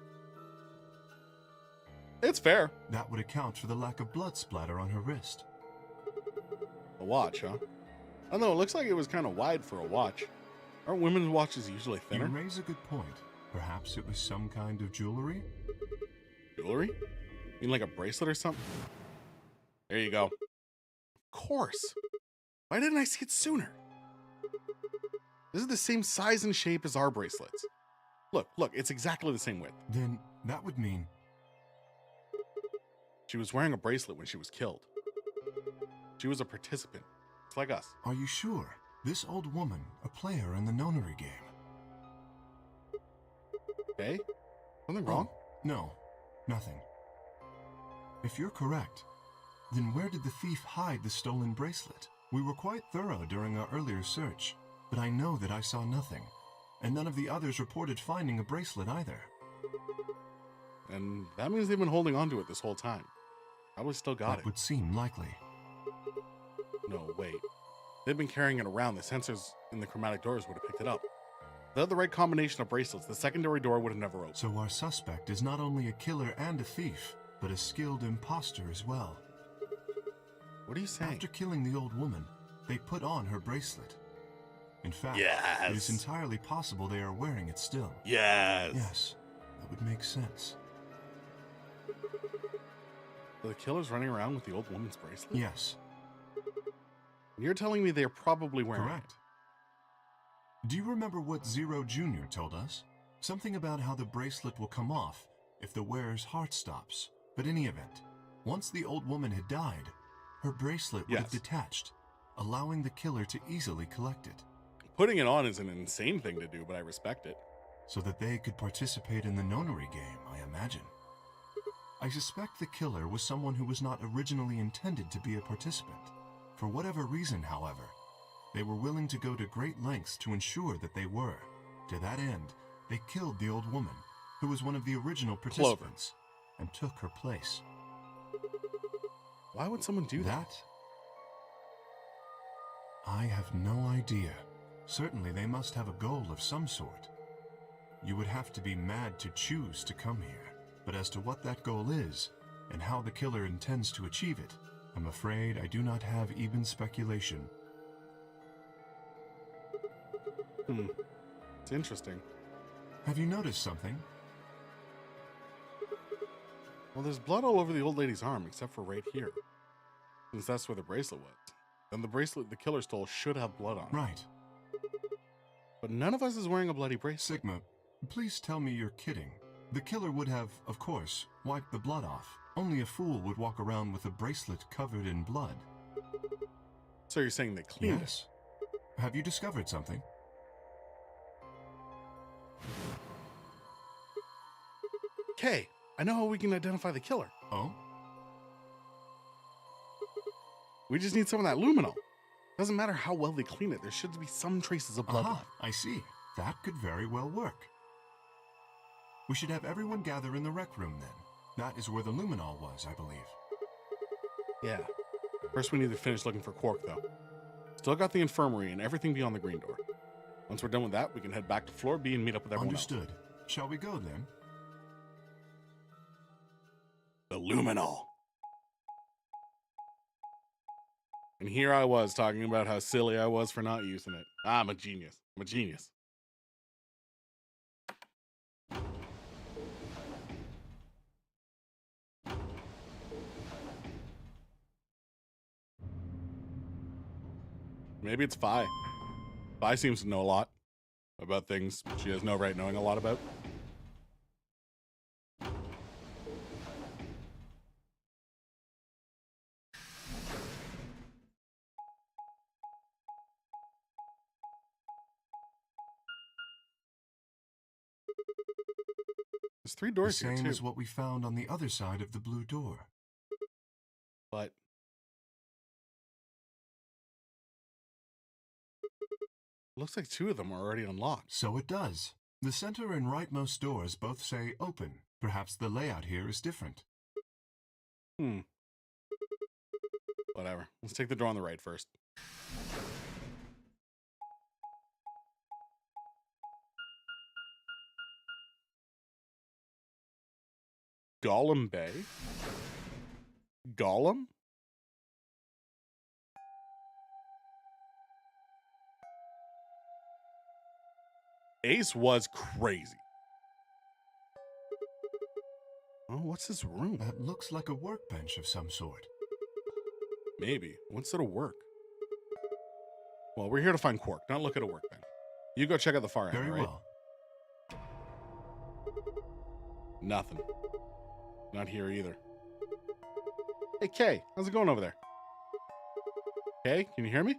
Speaker 1: It's fair.
Speaker 5: That would account for the lack of blood splatter on her wrist.
Speaker 1: A watch, huh? I don't know, it looks like it was kind of wide for a watch. Aren't women's watches usually thinner?
Speaker 5: You raise a good point. Perhaps it was some kind of jewelry?
Speaker 1: Jewelry? You mean like a bracelet or something? There you go. Of course. Why didn't I see it sooner? This is the same size and shape as our bracelets. Look, it's exactly the same width.
Speaker 5: Then that would mean...
Speaker 1: She was wearing a bracelet when she was killed. She was a participant. It's like us.
Speaker 5: Are you sure? This old woman, a player in the nonary game.
Speaker 1: Okay? Something wrong?
Speaker 5: No, nothing. If you're correct, then where did the thief hide the stolen bracelet? We were quite thorough during our earlier search, but I know that I saw nothing, and none of the others reported finding a bracelet either.
Speaker 1: And that means they've been holding on to it this whole time. Probably still got it.
Speaker 5: That would seem likely.
Speaker 1: No, wait. They've been carrying it around. The sensors in the chromatic doors would have picked it up. If they had the right combination of bracelets, the secondary door would have never opened.
Speaker 5: So our suspect is not only a killer and a thief, but a skilled imposter as well.
Speaker 1: What are you saying?
Speaker 5: After killing the old woman, they put on her bracelet. In fact,
Speaker 1: Yes.
Speaker 5: it is entirely possible they are wearing it still.
Speaker 1: Yes.
Speaker 5: Yes, that would make sense.
Speaker 1: Are the killers running around with the old woman's bracelet?
Speaker 5: Yes.
Speaker 1: And you're telling me they're probably wearing
Speaker 5: Correct. Do you remember what Zero Jr. told us? Something about how the bracelet will come off if the wearer's heart stops. But in any event, once the old woman had died, her bracelet would have detached, allowing the killer to easily collect it.
Speaker 1: Putting it on is an insane thing to do, but I respect it.
Speaker 5: So that they could participate in the nonary game, I imagine. I suspect the killer was someone who was not originally intended to be a participant. For whatever reason, however, they were willing to go to great lengths to ensure that they were. To that end, they killed the old woman, who was one of the original participants, and took her place.
Speaker 1: Why would someone do that?
Speaker 5: I have no idea. Certainly they must have a goal of some sort. You would have to be mad to choose to come here. But as to what that goal is, and how the killer intends to achieve it, I'm afraid I do not have even speculation.
Speaker 1: It's interesting.
Speaker 5: Have you noticed something?
Speaker 1: Well, there's blood all over the old lady's arm, except for right here. Since that's where the bracelet was. Then the bracelet the killer stole should have blood on it.
Speaker 5: Right.
Speaker 1: But none of us is wearing a bloody bracelet.
Speaker 5: Sigma, please tell me you're kidding. The killer would have, of course, wiped the blood off. Only a fool would walk around with a bracelet covered in blood.
Speaker 1: So you're saying they cleaned
Speaker 5: Yes. Have you discovered something?
Speaker 1: Okay, I know how we can identify the killer.
Speaker 5: Oh?
Speaker 1: We just need some of that luminol. Doesn't matter how well they clean it, there should be some traces of blood.
Speaker 5: Aha, I see. That could very well work. We should have everyone gather in the rec room then. That is where the luminol was, I believe.
Speaker 1: Yeah. First we need to finish looking for Quark, though. Still got the infirmary and everything beyond the green door. Once we're done with that, we can head back to floor B and meet up with everyone
Speaker 5: Understood. Shall we go then?
Speaker 1: The luminol. And here I was talking about how silly I was for not using it. I'm a genius. I'm a genius. Maybe it's Phi. Phi seems to know a lot about things she has no right knowing a lot about. There's 3 doors
Speaker 5: The
Speaker 1: here,
Speaker 5: same
Speaker 1: too.
Speaker 5: as what we found on the other side of the blue door.
Speaker 1: But looks like 2 of them are already unlocked.
Speaker 5: So it does. The center and rightmost doors both say open. Perhaps the layout here is different.
Speaker 1: Whatever. Let's take the door on the right first. Gollum Bay? Gollum? Ace was crazy. Oh, what's this room?
Speaker 5: That looks like a workbench of some sort.
Speaker 1: Maybe. What's it to work? Well, we're here to find Quark, not look at a workbench. You go check out the far end,
Speaker 5: Very
Speaker 1: right?
Speaker 5: well.
Speaker 1: Nothing. Not here either. Hey, Kay, how's it going over there? Kay, can you hear me?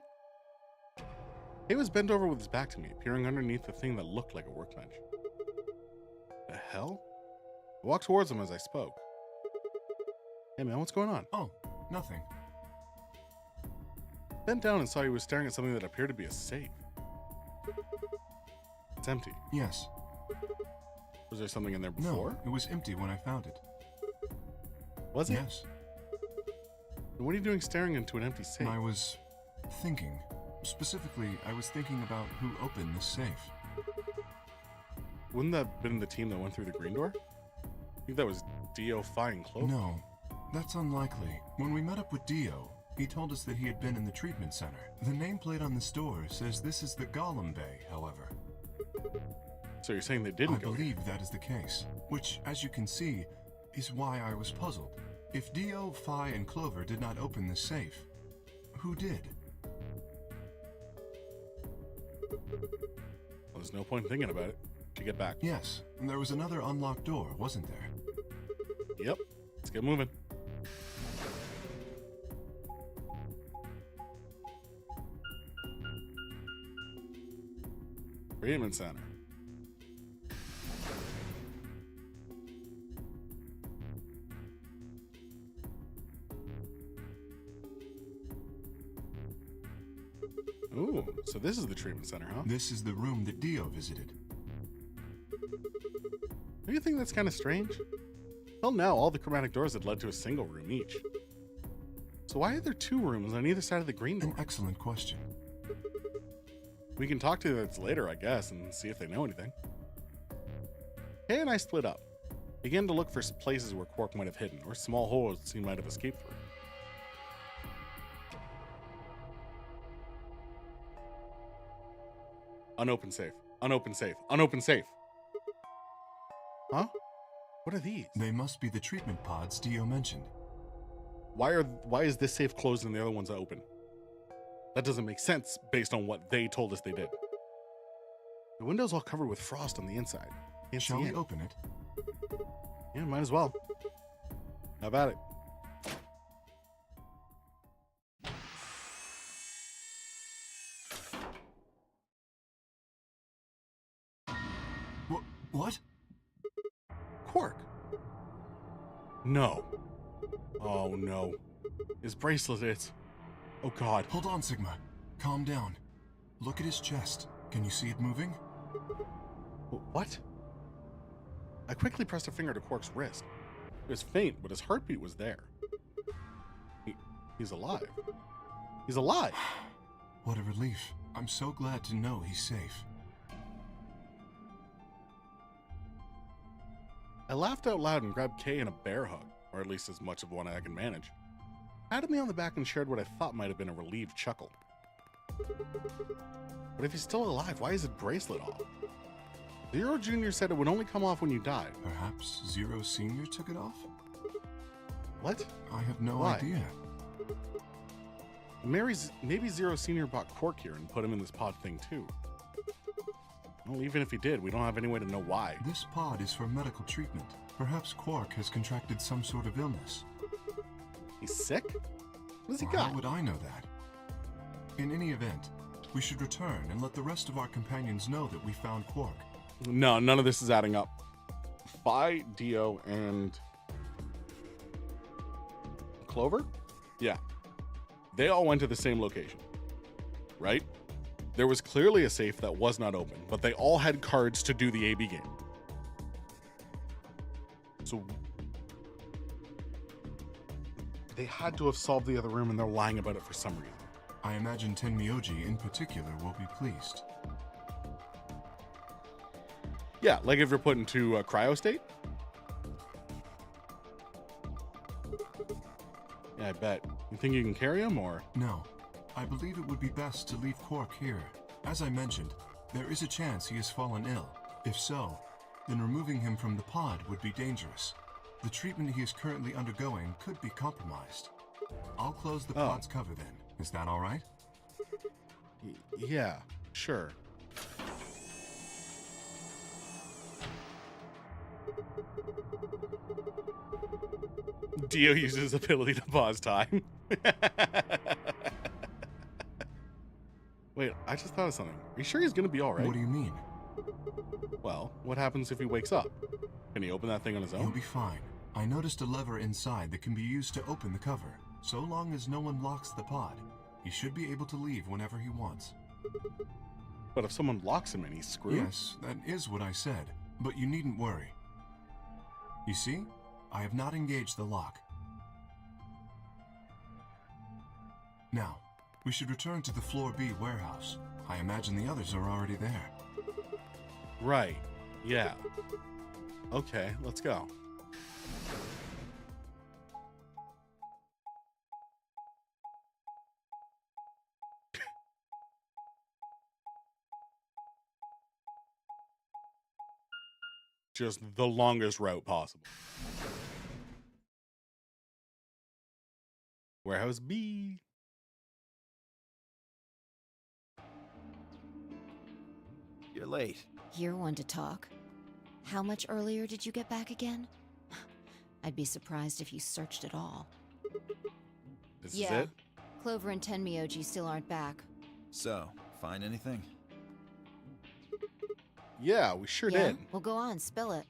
Speaker 1: Kay was bent over with his back to me, peering underneath the thing that looked like a workbench. The hell? I walked towards him as I spoke. Hey man, what's going on?
Speaker 5: Oh, nothing.
Speaker 1: Bent down and saw he was staring at something that appeared to be a safe. It's empty.
Speaker 5: Yes.
Speaker 1: Was there something in there before?
Speaker 5: No, it was empty when I found it.
Speaker 1: Was it?
Speaker 5: Yes.
Speaker 1: Then what are you doing staring into an empty safe?
Speaker 5: I was thinking. Specifically, I was thinking about who opened this safe.
Speaker 1: Wouldn't that have been the team that went through the green door? I think that was Dio, Phi, and Clover.
Speaker 5: No, that's unlikely. When we met up with Dio, he told us that he had been in the treatment center. The nameplate on this door says this is the Gollum Bay, however.
Speaker 1: So you're saying they didn't go?
Speaker 5: I believe that is the case, which, as you can see, is why I was puzzled. If Dio, Phi, and Clover did not open this safe, who did?
Speaker 1: Well, there's no point in thinking about it. To get back.
Speaker 5: Yes, and there was another unlocked door, wasn't there?
Speaker 1: Yep. Let's get moving. Treatment center. Ooh, so this is the treatment center, huh?
Speaker 5: This is the room that Dio visited.
Speaker 1: Do you think that's kind of strange? Till now, all the chromatic doors had led to a single room each. So why are there two rooms on either side of the green door?
Speaker 5: An excellent question.
Speaker 1: We can talk to the others later, I guess, and see if they know anything. Kay and I split up. Began to look for places where Quark might have hidden, or small holes he might have escaped through. Unopened safe. Unopened safe. Unopened safe. Huh? What are these?
Speaker 5: They must be the treatment pods Dio mentioned.
Speaker 1: Why is this safe closed and the other one's open? That doesn't make sense based on what they told us they did. The window's all covered with frost on the inside. Can't
Speaker 5: Shall
Speaker 1: see
Speaker 5: we
Speaker 1: in.
Speaker 5: open it?
Speaker 1: Yeah, might as well. How about it?
Speaker 5: What?
Speaker 1: Quark. No. Oh no. His bracelet is. Oh god.
Speaker 5: Hold on, Sigma. Calm down. Look at his chest. Can you see it moving?
Speaker 1: What? I quickly pressed a finger to Quark's wrist. It was faint, but his heartbeat was there. He's alive. He's alive!
Speaker 5: What a relief. I'm so glad to know he's safe.
Speaker 1: I laughed out loud and grabbed Kay in a bear hug, or at least as much of one I can manage. Patted me on the back and shared what I thought might have been a relieved chuckle. But if he's still alive, why is his bracelet off? Zero Jr. said it would only come off when you died.
Speaker 5: Perhaps Zero Sr. took it off?
Speaker 1: What?
Speaker 5: I have no
Speaker 1: Why?
Speaker 5: idea.
Speaker 1: Maybe Zero Sr. brought Quark here and put him in this pod thing too. Well, even if he did, we don't have any way to know why.
Speaker 5: This pod is for medical treatment. Perhaps Quark has contracted some sort of illness.
Speaker 1: He's sick? What has he
Speaker 5: How
Speaker 1: got?
Speaker 5: would I know that? In any event, we should return and let the rest of our companions know that we found Quark.
Speaker 1: No, none of this is adding up. Phi, Dio, and Clover? Yeah. They all went to the same location, right? There was clearly a safe that was not open, but they all had cards to do the AB game. So they had to have solved the other room and they're lying about it for some reason.
Speaker 5: I imagine Tenmyoji in particular will be pleased.
Speaker 1: Yeah, like if you're put into a cryo state. Yeah, I bet. You think you can carry him, or?
Speaker 5: No. I believe it would be best to leave Quark here. As I mentioned, there is a chance he has fallen ill. If so, then removing him from the pod would be dangerous. The treatment he is currently undergoing could be compromised. I'll close the pod's cover then. Is that all right?
Speaker 1: Yeah, sure. Dio uses his ability to pause time. Wait, I just thought of something. Are you sure he's gonna be alright?
Speaker 5: What do you mean?
Speaker 1: Well, what happens if he wakes up? Can he open that thing on his
Speaker 5: He'll
Speaker 1: own?
Speaker 5: be fine. I noticed a lever inside that can be used to open the cover. So long as no one locks the pod, he should be able to leave whenever he wants.
Speaker 1: But if someone locks him in, he's screwed?
Speaker 5: Yes, that is what I said. But you needn't worry. You see? I have not engaged the lock. Now, we should return to the Floor B warehouse. I imagine the others are already there.
Speaker 1: Right. Yeah. Okay, let's go. Just the longest route possible. Warehouse B.
Speaker 2: You're late.
Speaker 6: You're one to talk. How much earlier did you get back again? I'd be surprised if you searched at all.
Speaker 1: This
Speaker 6: Yeah.
Speaker 1: is it?
Speaker 6: Clover and Tenmyoji still aren't back.
Speaker 2: So, find anything?
Speaker 1: Yeah, we sure
Speaker 6: Yeah?
Speaker 1: did.
Speaker 6: Well, go on, spill it.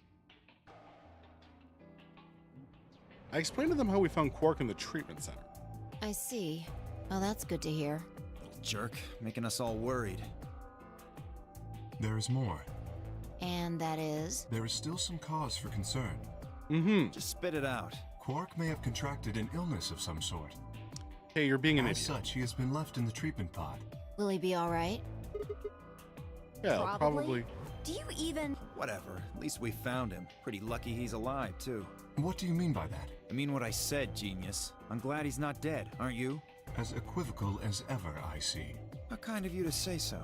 Speaker 1: I explained to them how we found Quark in the treatment center.
Speaker 6: I see. Well, that's good to hear.
Speaker 2: Little jerk, making us all worried.
Speaker 5: There is more.
Speaker 6: And that is?
Speaker 5: There is still some cause for concern.
Speaker 1: Mm-hmm.
Speaker 2: Just spit it out.
Speaker 5: Quark may have contracted an illness of some sort.
Speaker 1: Hey, you're being an
Speaker 5: As
Speaker 1: idiot.
Speaker 5: such, he has been left in the treatment pod.
Speaker 6: Will he be alright?
Speaker 1: Yeah, probably.
Speaker 6: Do you even?
Speaker 2: Whatever. At least we found him. Pretty lucky he's alive, too.
Speaker 5: What do you mean by that?
Speaker 2: I mean what I said, genius. I'm glad he's not dead, aren't you?
Speaker 5: As equivocal as ever, I see.
Speaker 2: How kind of you to say so.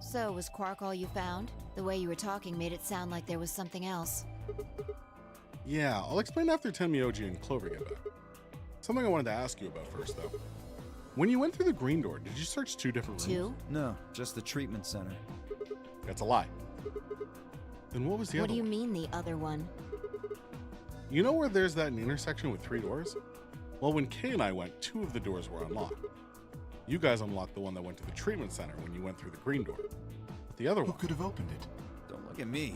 Speaker 6: So, was Quark all you found? The way you were talking made it sound like there was something else.
Speaker 1: Yeah, I'll explain after Tenmyoji and Clover get back. Something I wanted to ask you about first, though. When you went through the green door, did you search 2 different rooms?
Speaker 6: 2?
Speaker 2: No, just the treatment center.
Speaker 1: That's a lie. Then what was the
Speaker 6: What
Speaker 1: other
Speaker 6: do you
Speaker 1: one?
Speaker 6: mean, the other one?
Speaker 1: You know where there's that intersection with 3 doors? Well, when Kay and I went, 2 of the doors were unlocked. You guys unlocked the one that went to the treatment center when you went through the green door. But the other
Speaker 5: Who
Speaker 1: one...
Speaker 5: could have opened it?
Speaker 2: Don't look at me.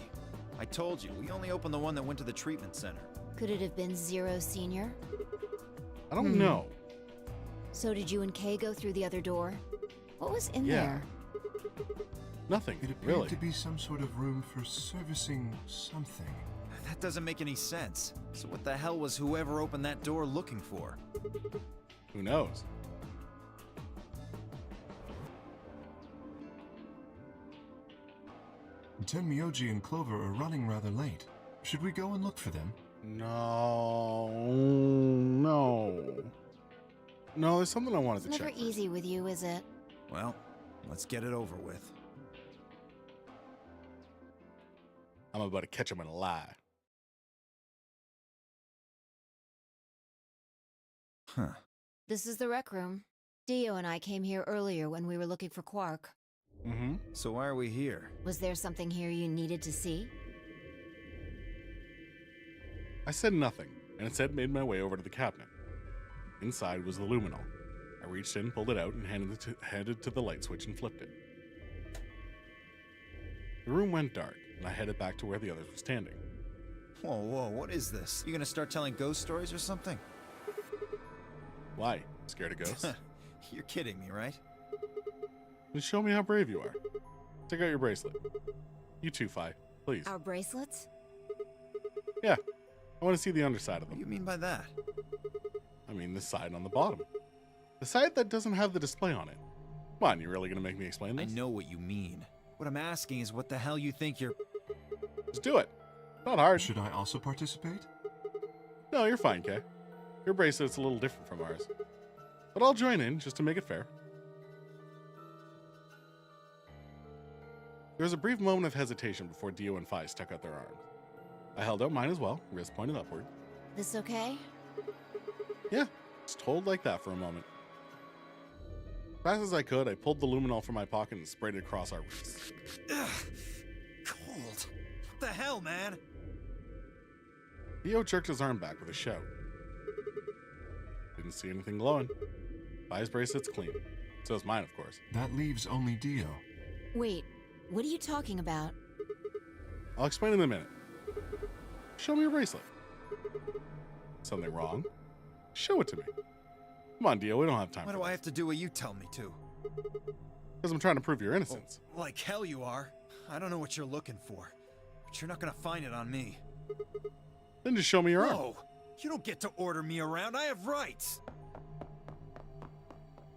Speaker 2: I told you, we only opened the one that went to the treatment center.
Speaker 6: Could it have been Zero Senior?
Speaker 1: I don't know.
Speaker 6: So did you and Kay go through the other door? What was in
Speaker 1: Yeah.
Speaker 6: there?
Speaker 1: Nothing,
Speaker 5: It appeared
Speaker 1: really.
Speaker 5: to be some sort of room for servicing something.
Speaker 2: That doesn't make any sense. So what the hell was whoever opened that door looking for?
Speaker 1: Who knows?
Speaker 5: Tenmyoji and Clover are running rather late. Should we go and look for them?
Speaker 1: No, there's something I wanted
Speaker 6: It's
Speaker 1: to
Speaker 6: never
Speaker 1: check. first.
Speaker 6: easy with you, is it?
Speaker 2: Well, let's get it over with.
Speaker 1: I'm about to catch him in a lie.
Speaker 2: Huh.
Speaker 6: This is the rec room. Dio and I came here earlier when we were looking for Quark.
Speaker 1: Mm-hmm.
Speaker 2: So why are we here?
Speaker 6: Was there something here you needed to see?
Speaker 1: I said nothing, and instead made my way over to the cabinet. Inside was the luminol. I reached in, pulled it out, and handed to the light switch and flipped it. The room went dark, and I headed back to where the others were standing.
Speaker 2: Whoa, what is this? You gonna start telling ghost stories or something?
Speaker 1: Why? Scared of ghosts?
Speaker 2: You're kidding me, right?
Speaker 1: Then show me how brave you are. Take out your bracelet. You too, Fi, please.
Speaker 6: Our bracelets?
Speaker 1: Yeah, I want to see the underside of
Speaker 2: What
Speaker 1: them.
Speaker 2: do you mean by that?
Speaker 1: I mean the side on the bottom. The side that doesn't have the display on it. Come on, you really gonna make me explain
Speaker 2: I
Speaker 1: this?
Speaker 2: know what you mean. What I'm asking is what the hell you think you're...
Speaker 1: Just do it. Not hard.
Speaker 5: Should I also participate?
Speaker 1: No, you're fine, Kay. Your bracelet's a little different from ours. But I'll join in just to make it fair. There was a brief moment of hesitation before Dio and Fi stuck out their arms. I held out mine as well, wrist pointed upward.
Speaker 6: This okay?
Speaker 1: Yeah, just hold like that for a moment. Fast as I could, I pulled the luminol from my pocket and sprayed it across our wrists.
Speaker 2: Ugh, cold. What the hell, man?
Speaker 1: Dio jerked his arm back with a shout. Didn't see anything glowing. Fi's bracelet's clean. So is mine, of course.
Speaker 5: That leaves only Dio.
Speaker 6: Wait, what are you talking about?
Speaker 1: I'll explain in a minute. Show me your bracelet. Something wrong? Show it to me. Come on, Dio, we don't have time
Speaker 2: Why
Speaker 1: for
Speaker 2: do I
Speaker 1: this.
Speaker 2: have to do what you tell me to?
Speaker 1: Because I'm trying to prove your innocence.
Speaker 2: Oh, like hell you are. I don't know what you're looking for, but you're not gonna find it on me.
Speaker 1: Then just show me your arm.
Speaker 2: No, you don't get to order me around. I have rights.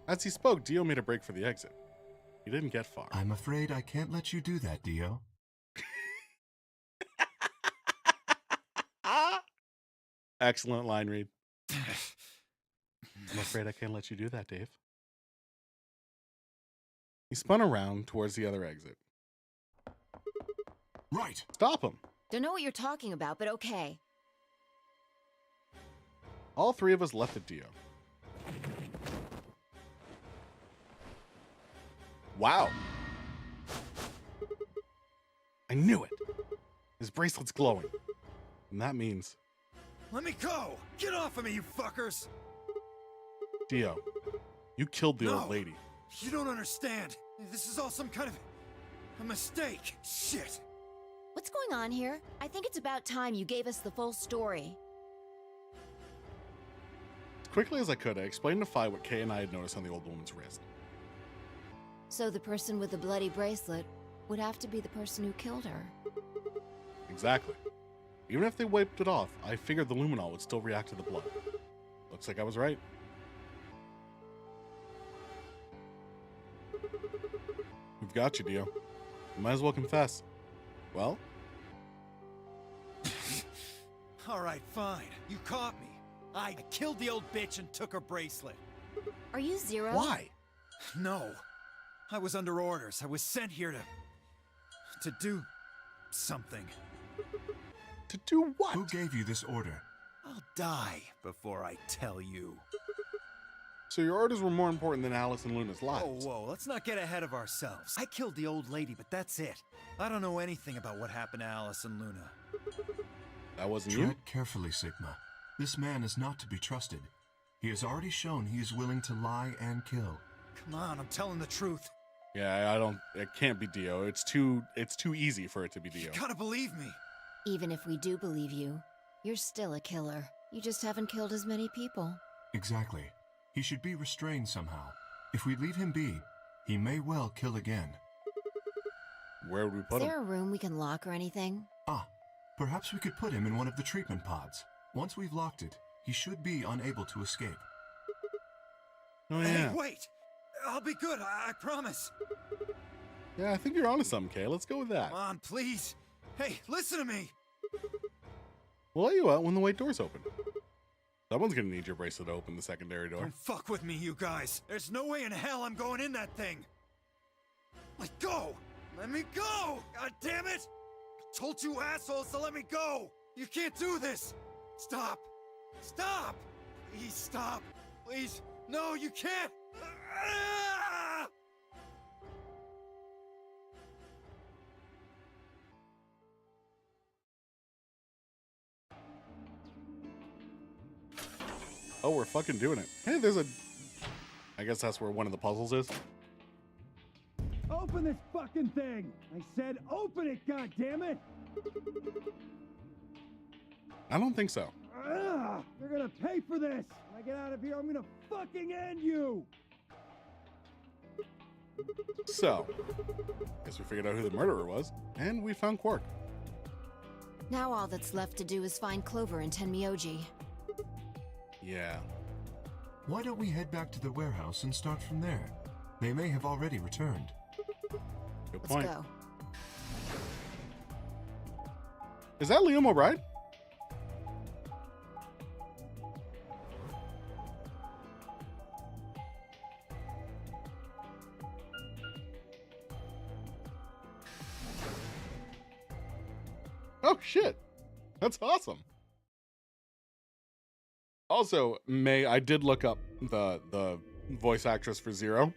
Speaker 1: As he spoke, Dio made a break for the exit. He didn't get far.
Speaker 5: I'm afraid I can't let you do that, Dio.
Speaker 1: Excellent line read. I'm afraid I can't let you do that, Dave. He spun around towards the other exit.
Speaker 5: Right.
Speaker 1: Stop him.
Speaker 6: Don't know what you're talking about, but okay.
Speaker 1: All three of us left at Dio. Wow. I knew it. His bracelet's glowing. And that means...
Speaker 2: Let me go! Get off of me, you fuckers!
Speaker 1: Dio, you killed the
Speaker 2: No.
Speaker 1: old lady.
Speaker 2: You don't understand. This is all some kind of a mistake. Shit.
Speaker 6: What's going on here? I think it's about time you gave us the full story.
Speaker 1: As quickly as I could, I explained to Fi what Kay and I had noticed on the old woman's wrist.
Speaker 6: So the person with the bloody bracelet would have to be the person who killed her.
Speaker 1: Exactly. Even if they wiped it off, I figured the luminol would still react to the blood. Looks like I was right. We've got you, Dio. You might as well confess. Well?
Speaker 2: All right, fine. You caught me. I killed the old bitch and took her bracelet.
Speaker 6: Are you Zero?
Speaker 1: Why?
Speaker 2: No. I was under orders. I was sent here to do something.
Speaker 1: To do what?
Speaker 5: Who gave you this order?
Speaker 2: I'll die before I tell you.
Speaker 1: So your orders were more important than Alice and Luna's
Speaker 2: Whoa,
Speaker 1: lives.
Speaker 2: whoa, let's not get ahead of ourselves. I killed the old lady, but that's it. I don't know anything about what happened to Alice and Luna.
Speaker 1: That wasn't you?
Speaker 5: Tread carefully, Sigma. This man is not to be trusted. He has already shown he is willing to lie and kill.
Speaker 2: Come on, I'm telling the truth.
Speaker 1: Yeah, I don't... It can't be Dio. It's too easy for it to be Dio.
Speaker 2: You gotta believe me.
Speaker 6: Even if we do believe you, you're still a killer. You just haven't killed as many people.
Speaker 5: Exactly. He should be restrained somehow. If we leave him be, he may well kill again.
Speaker 1: Where would we
Speaker 6: Is
Speaker 1: put him?
Speaker 6: there a room we can lock or anything?
Speaker 5: Ah, perhaps we could put him in one of the treatment pods. Once we've locked it, he should be unable to escape.
Speaker 1: Oh,
Speaker 2: Hey,
Speaker 1: yeah.
Speaker 2: wait! I'll be good, I promise.
Speaker 1: Yeah, I think you're onto something, Kay. Let's go with that.
Speaker 2: Come on, please. Hey, listen to me.
Speaker 1: We'll let you out when the white door's open. Someone's gonna need your bracelet to open the secondary door.
Speaker 2: Don't fuck with me, you guys. There's no way in hell I'm going in that thing. Let go! Let me go! God damn it! I told you assholes to let me go! You can't do this! Stop! Stop! Please stop! Please! No, you can't! Ah!
Speaker 1: Oh, we're fucking doing it. Hey, there's a... I guess that's where one of the puzzles is.
Speaker 13: Open this fucking thing! I said open it, goddammit!
Speaker 1: I don't think so.
Speaker 13: Ugh, you're gonna pay for this! When I get out of here, I'm gonna fucking end you!
Speaker 1: So, guess we figured out who the murderer was, and we found Quark.
Speaker 6: Now all that's left to do is find Clover and Tenmyoji.
Speaker 1: Yeah.
Speaker 5: Why don't we head back to the warehouse and start from there? They may have already returned.
Speaker 1: Good
Speaker 6: Let's
Speaker 1: point.
Speaker 6: go.
Speaker 1: Is that Liam O'Brien? Oh shit. That's awesome. Also, I did look up the voice actress for Zero,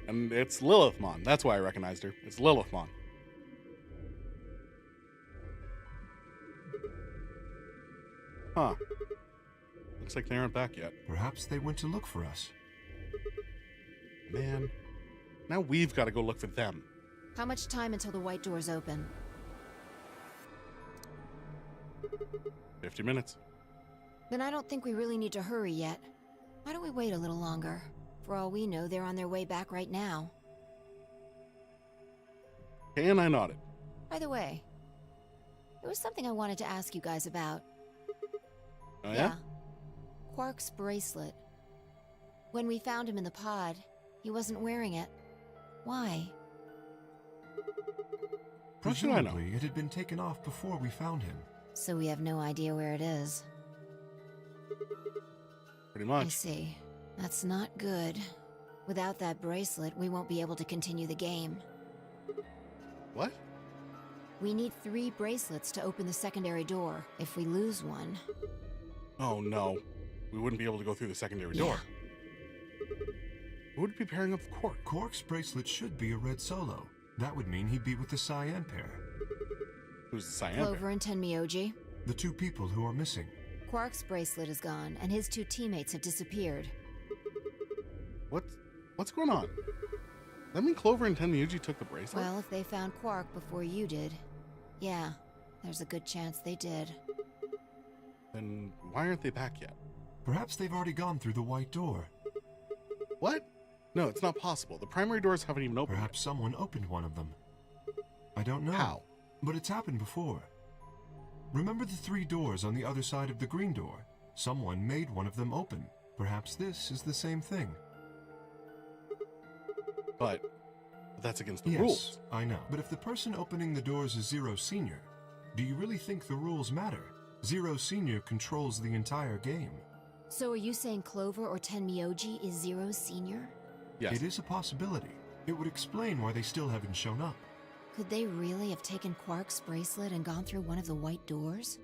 Speaker 1: and it's Lilith Mon. That's why I recognized her. It's Lilith Mon. Huh. Looks like they aren't back yet.
Speaker 5: Perhaps they went to look for us.
Speaker 1: Man, now we've got to go look for them.
Speaker 6: How much time until the white doors open?
Speaker 1: 50 minutes.
Speaker 6: Then I don't think we really need to hurry yet. Why don't we wait a little longer? For all we know, they're on their way back right now.
Speaker 1: And I nodded.
Speaker 6: By the way, there was something I wanted to ask you guys about.
Speaker 1: Oh, yeah?
Speaker 6: Quark's bracelet. When we found him in the pod, he wasn't wearing it. Why?
Speaker 1: How should I know?
Speaker 5: Presumably, it had been taken off before we found him.
Speaker 6: So we have no idea where it is.
Speaker 1: Pretty much.
Speaker 6: I see. That's not good. Without that bracelet, we won't be able to continue the game.
Speaker 1: What?
Speaker 6: We need 3 bracelets to open the secondary door. If we lose one...
Speaker 1: Oh no. We wouldn't be able to go through the secondary door. Who would be pairing up with Quark?
Speaker 5: Quark's bracelet should be a red Solo. That would mean he'd be with the Cyan pair.
Speaker 1: Who's the Cyan
Speaker 6: Clover
Speaker 1: pair?
Speaker 6: and Tenmyoji.
Speaker 5: The 2 people who are missing.
Speaker 6: Quark's bracelet is gone, and his 2 teammates have disappeared.
Speaker 1: What's going on? That mean Clover and Tenmyoji took the bracelet?
Speaker 6: Well, if they found Quark before you did, yeah, there's a good chance they did.
Speaker 1: Then why aren't they back yet?
Speaker 5: Perhaps they've already gone through the white door.
Speaker 1: What? No, it's not possible. The primary doors haven't even opened.
Speaker 5: Perhaps someone opened one of them. I don't know.
Speaker 1: How?
Speaker 5: But it's happened before. Remember the 3 doors on the other side of the green door? Someone made one of them open. Perhaps this is the same thing.
Speaker 1: But that's against the
Speaker 5: Yes,
Speaker 1: rules.
Speaker 5: I know. But if the person opening the doors is Zero Senior, do you really think the rules matter? Zero Senior controls the entire game.
Speaker 6: So are you saying Clover or Tenmyoji is Zero Senior?
Speaker 1: Yes.
Speaker 5: It is a possibility. It would explain why they still haven't shown up.
Speaker 6: Could they really have taken Quark's bracelet and gone through one of the white doors?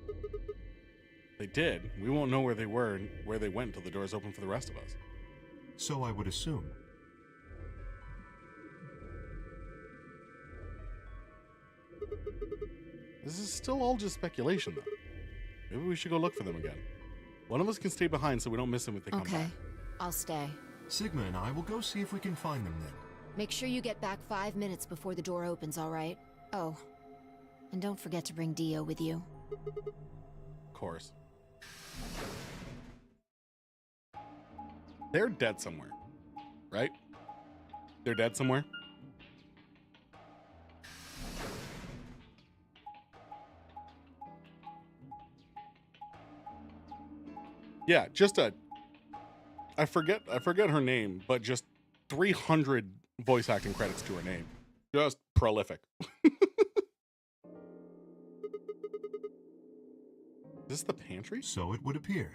Speaker 1: They did. We won't know where they were and where they went until the doors open for the rest of us.
Speaker 5: So I would assume.
Speaker 1: This is still all just speculation, though. Maybe we should go look for them again. One of us can stay behind so we don't miss them if they come back.
Speaker 6: Okay, I'll stay.
Speaker 5: Sigma and I will go see if we can find them then.
Speaker 6: Make sure you get back 5 minutes before the door opens, all right? Oh, and don't forget to bring Dio with you.
Speaker 1: Of course. They're dead somewhere, right? They're dead somewhere? Yeah, just I forget her name, but just 300 voice acting credits to her name. Just prolific. Is this the pantry?
Speaker 5: So it would appear.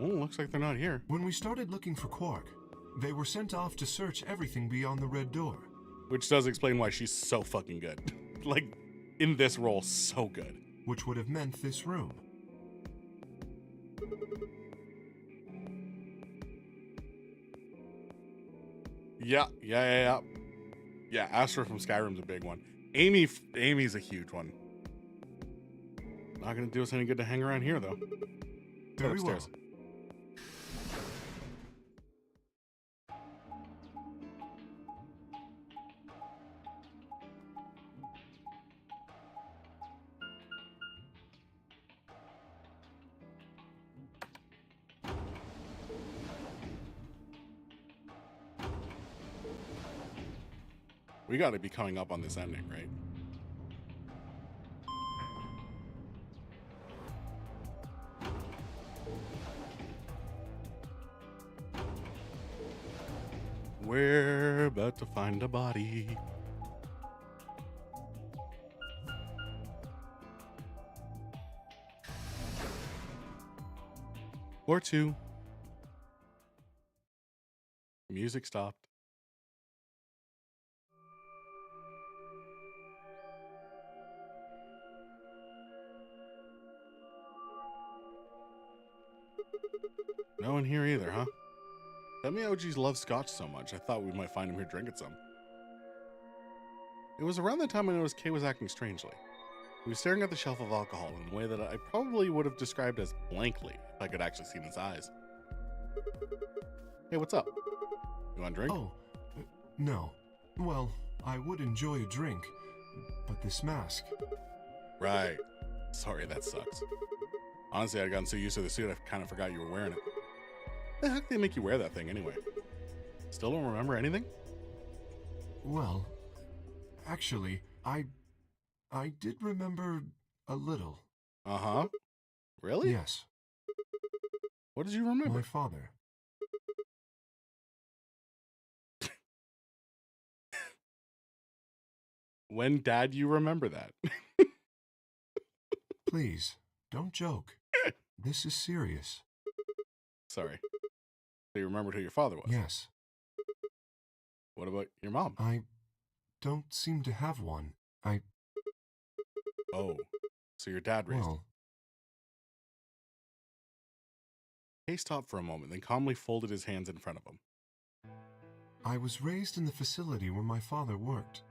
Speaker 1: Oh, looks like they're not here.
Speaker 5: When we started looking for Quark, they were sent off to search everything beyond the red door.
Speaker 1: Which does explain why she's so fucking good. Like, in this role, so good.
Speaker 5: Which would have meant this room.
Speaker 1: Yeah. Yeah, Astra from Skyrim's a big one. Amy's a huge one. Not gonna do us any good to hang around here, though. Go
Speaker 5: Very well.
Speaker 1: upstairs. We gotta be coming up on this ending, right? We're about to find a body. Or 2. music stopped. No one here either, huh? Tenmyouji's love scotch so much, I thought we might find him here drinking some. It was around the time I noticed Kay was acting strangely. He was staring at the shelf of alcohol in a way that I probably would have described as blankly if I could actually see his eyes. Hey, what's up? You want a drink?
Speaker 5: Oh, no. Well, I would enjoy a drink, but this mask...
Speaker 1: Right. Sorry, that sucks. Honestly, I'd gotten so used to the suit, I kind of forgot you were wearing it. The heck they make you wear that thing anyway? Still don't remember anything?
Speaker 5: Well, actually, I did remember a little.
Speaker 1: Uh-huh. Really?
Speaker 5: Yes.
Speaker 1: What did you remember?
Speaker 5: My father.
Speaker 1: When did you remember that?
Speaker 5: Please, don't joke. This is serious.
Speaker 1: Sorry. So you remembered who your father was?
Speaker 5: Yes.
Speaker 1: What about your mom?
Speaker 5: I don't seem to have one.
Speaker 1: Oh, so your dad raised you. He stopped for a moment, then calmly folded his hands in front of him.
Speaker 5: I was raised in the facility where my father worked.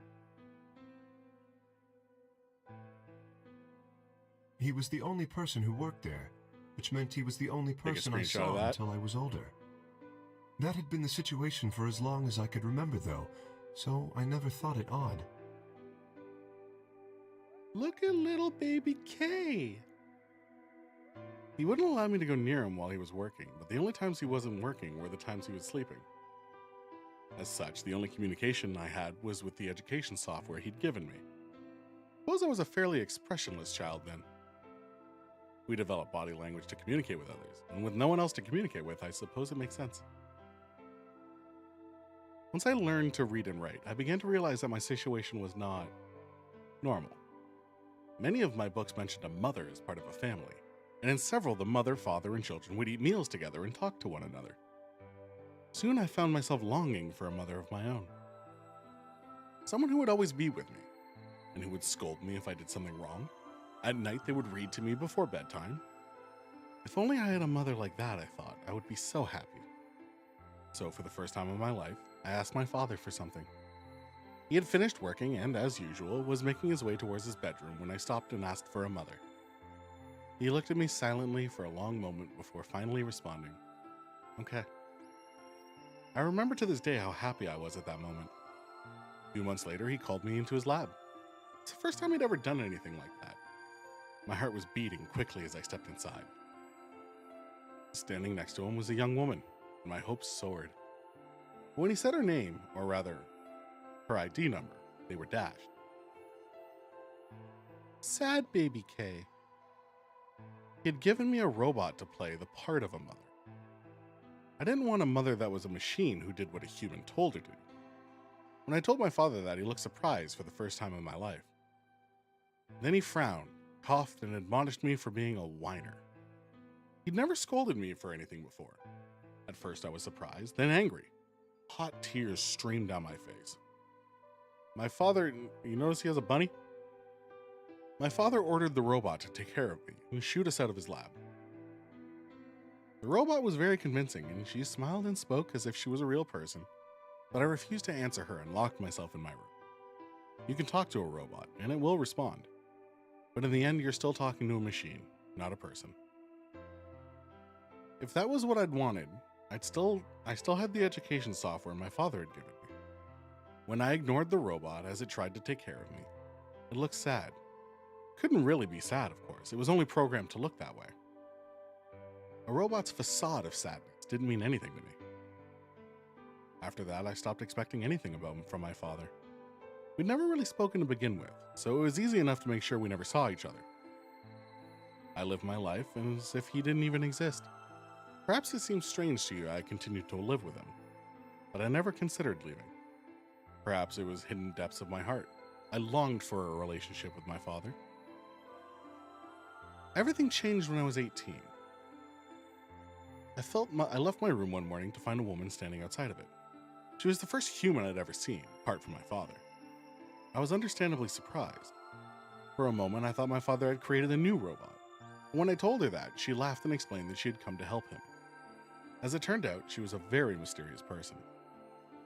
Speaker 5: He was the only person who worked there, which meant he was the only person I saw until I was older. That had been the situation for as long as I could remember, though, so I never thought it odd.
Speaker 1: Look at little baby Kay. He wouldn't allow me to go near him while he was working, but the only times he wasn't working were the times he was sleeping. As such, the only communication I had was with the education software he'd given me. Suppose I was a fairly expressionless child then. We developed body language to communicate with others, and with no one else to communicate with, I suppose it makes sense. Once I learned to read and write, I began to realize that my situation was not normal. Many of my books mentioned a mother as part of a family, and in several, the mother, father, and children would eat meals together and talk to one another. Soon I found myself longing for a mother of my own. Someone who would always be with me, and who would scold me if I did something wrong. At night, they would read to me before bedtime. If only I had a mother like that, I thought, I would be so happy. So for the first time in my life, I asked my father for something. He had finished working and, as usual, was making his way towards his bedroom when I stopped and asked for a mother. He looked at me silently for a long moment before finally responding, "Okay." I remember to this day how happy I was at that moment. 2 months later, he called me into his lab. It's the first time he'd ever done anything like that. My heart was beating quickly as I stepped inside. Standing next to him was a young woman, and my hopes soared. But when he said her name, or rather, her ID number, they were dashed. Sad baby Kay. He had given me a robot to play the part of a mother. I didn't want a mother that was a machine who did what a human told her to. When I told my father that, he looked surprised for the first time in my life. Then he frowned, coughed, and admonished me for being a whiner. He'd never scolded me for anything before. At first I was surprised, then angry. Hot tears streamed down my face. My father, you notice he has a bunny? My father ordered the robot to take care of me and shoot us out of his lab. The robot was very convincing, and she smiled and spoke as if she was a real person, but I refused to answer her and locked myself in my room. You can talk to a robot, and it will respond. But in the end, you're still talking to a machine, not a person. If that was what I'd wanted, I still had the education software my father had given me. When I ignored the robot as it tried to take care of me, it looked sad. Couldn't really be sad, of course. It was only programmed to look that way. A robot's facade of sadness didn't mean anything to me. After that, I stopped expecting anything from my father. We'd never really spoken to begin with, so it was easy enough to make sure we never saw each other. I lived my life as if he didn't even exist. Perhaps it seems strange to you I continued to live with him, but I never considered leaving. Perhaps it was hidden depths of my heart. I longed for a relationship with my father. Everything changed when I was 18. I left my room one morning to find a woman standing outside of it. She was the first human I'd ever seen, apart from my father. I was understandably surprised. For a moment, I thought my father had created a new robot. When I told her that, she laughed and explained that she had come to help him. As it turned out, she was a very mysterious person.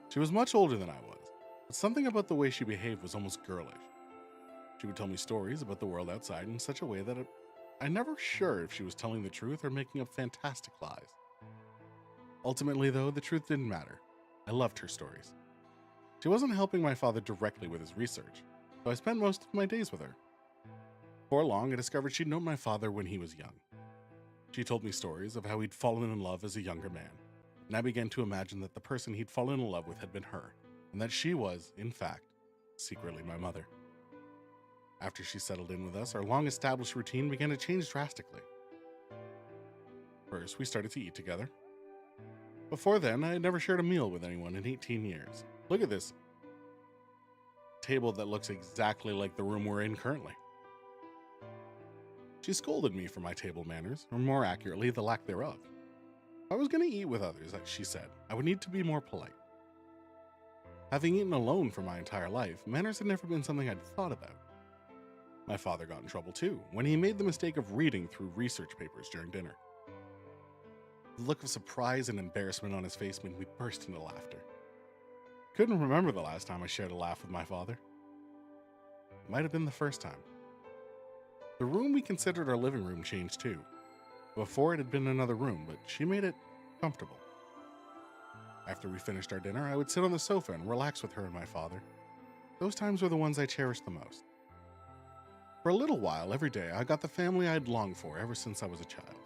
Speaker 1: She was much older than I was, but something about the way she behaved was almost girlish. She would tell me stories about the world outside in such a way that I'm never sure if she was telling the truth or making up fantastic lies. Ultimately, though, the truth didn't matter. I loved her stories. She wasn't helping my father directly with his research, so I spent most of my days with her. Before long, I discovered she'd known my father when he was young. She told me stories of how he'd fallen in love as a younger man, and I began to imagine that the person he'd fallen in love with had been her, and that she was, in fact, secretly my mother. After she settled in with us, our long-established routine began to change drastically. First, we started to eat together. Before then, I had never shared a meal with anyone in 18 years. Look at this table that looks exactly like the room we're in currently. She scolded me for my table manners, or more accurately, the lack thereof. If I was going to eat with others, like she said, I would need to be more polite. Having eaten alone for my entire life, manners had never been something I'd thought about. My father got in trouble too, when he made the mistake of reading through research papers during dinner. The look of surprise and embarrassment on his face made me burst into laughter. Couldn't remember the last time I shared a laugh with my father. It might have been the first time. The room we considered our living room changed too. Before it had been another room, but she made it comfortable. After we finished our dinner, I would sit on the sofa and relax with her and my father. Those times were the ones I cherished the most. For a little while, every day, I got the family I'd longed for ever since I was a child.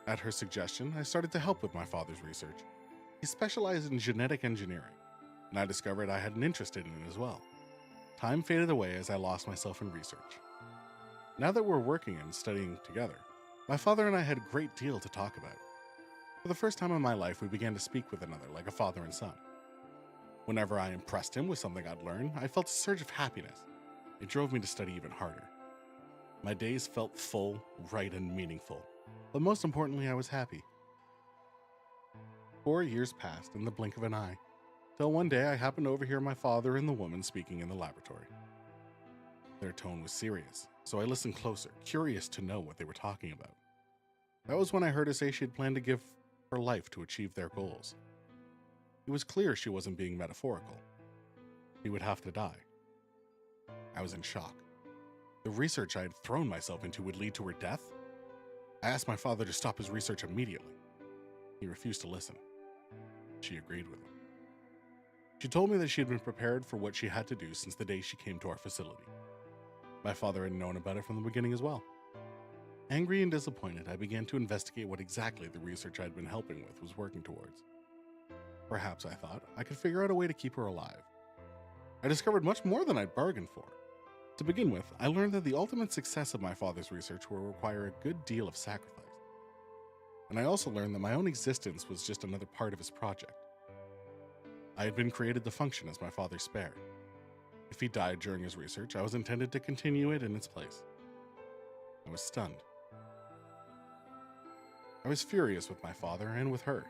Speaker 1: At her suggestion, I started to help with my father's research. He specialized in genetic engineering, and I discovered I had an interest in it as well. Time faded away as I lost myself in research. Now that we're working and studying together, my father and I had a great deal to talk about. For the first time in my life, we began to speak with another like a father and son. Whenever I impressed him with something I'd learned, I felt a surge of happiness. It drove me to study even harder. My days felt full, right, and meaningful. But most importantly, I was happy. 4 years passed in the blink of an eye, till one day I happened to overhear my father and the woman speaking in the laboratory. Their tone was serious, so I listened closer, curious to know what they were talking about. That was when I heard her say she had planned to give her life to achieve their goals. It was clear she wasn't being metaphorical. He would have to die. I was in shock. The research I had thrown myself into would lead to her death? I asked my father to stop his research immediately. He refused to listen. She agreed with him. She told me that she had been prepared for what she had to do since the day she came to our facility. My father had known about it from the beginning as well. Angry and disappointed, I began to investigate what exactly the research I'd been helping with was working towards. Perhaps, I thought, I could figure out a way to keep her alive. I discovered much more than I'd bargained for. To begin with, I learned that the ultimate success of my father's research will require a good deal of sacrifice. And I also learned that my own existence was just another part of his project. I had been created to function as my father's spare. If he died during his research, I was intended to continue it in its place. I was stunned. I was furious with my father and with her,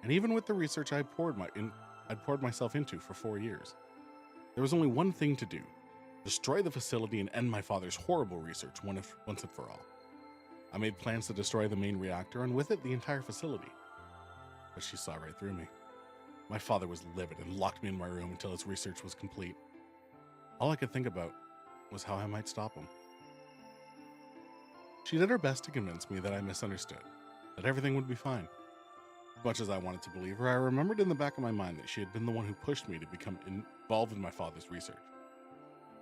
Speaker 1: and even with the research I'd poured myself into for 4 years. There was only one thing to do: destroy the facility and end my father's horrible research once and for all. I made plans to destroy the main reactor and with it the entire facility. But she saw right through me. My father was livid and locked me in my room until his research was complete. All I could think about was how I might stop him. She did her best to convince me that I misunderstood, that everything would be fine. As much as I wanted to believe her, I remembered in the back of my mind that she had been the one who pushed me to become involved in my father's research.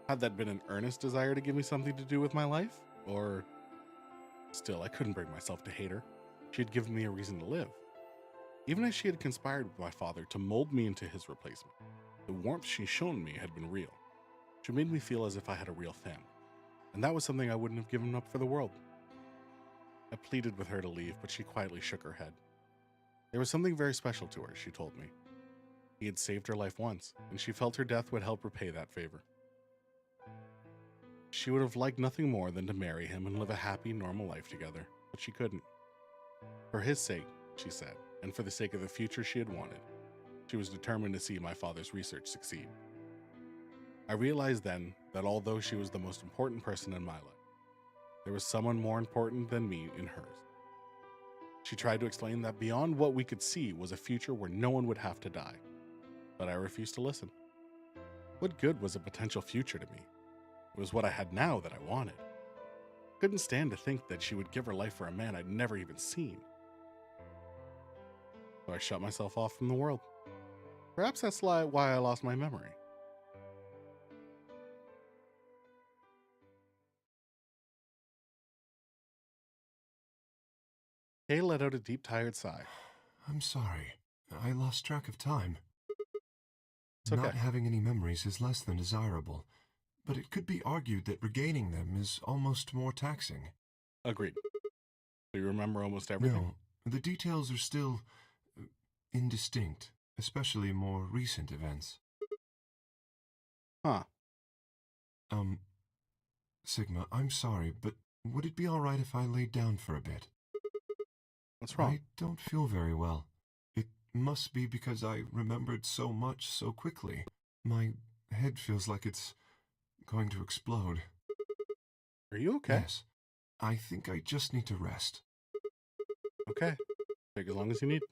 Speaker 1: Had that been an earnest desire to give me something to do with my life? Or... Still, I couldn't bring myself to hate her. She had given me a reason to live. Even as she had conspired with my father to mold me into his replacement, the warmth she'd shown me had been real. She made me feel as if I had a real family, and that was something I wouldn't have given up for the world. I pleaded with her to leave, but she quietly shook her head. There was something very special to her, she told me. He had saved her life once, and she felt her death would help repay that favor. She would have liked nothing more than to marry him and live a happy, normal life together, but she couldn't. For his sake, she said, and for the sake of the future she had wanted. She was determined to see my father's research succeed. I realized then that although she was the most important person in my life, there was someone more important than me in hers. She tried to explain that beyond what we could see was a future where no one would have to die, but I refused to listen. What good was a potential future to me? It was what I had now that I wanted. Couldn't stand to think that she would give her life for a man I'd never even seen. So I shut myself off from the world. Perhaps that's why I lost my memory. Kay let out a deep, tired sigh.
Speaker 5: I'm sorry. I lost track of time.
Speaker 1: It's okay.
Speaker 5: Not having any memories is less than desirable, but it could be argued that regaining them is almost more taxing.
Speaker 1: Agreed. Do you remember almost everything?
Speaker 5: No, the details are still indistinct, especially more recent events.
Speaker 1: Huh.
Speaker 5: Sigma, I'm sorry, but would it be all right if I laid down for a bit?
Speaker 1: What's wrong?
Speaker 5: I don't feel very well. It must be because I remembered so much so quickly. My head feels like it's going to explode.
Speaker 1: Are you okay?
Speaker 5: Yes. I think I just need to rest.
Speaker 1: Okay. Take as long as you need.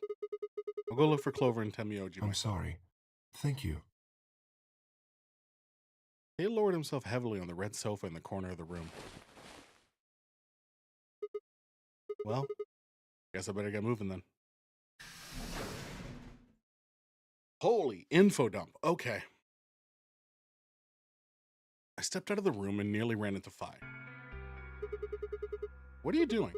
Speaker 1: I'll go look for Clover and Tenmyoji.
Speaker 5: I'm sorry. Thank you.
Speaker 1: He lowered himself heavily on the red sofa in the corner of the room. Well, guess I better get moving then. Holy info dump. Okay. I stepped out of the room and nearly ran into Phi. What are you doing?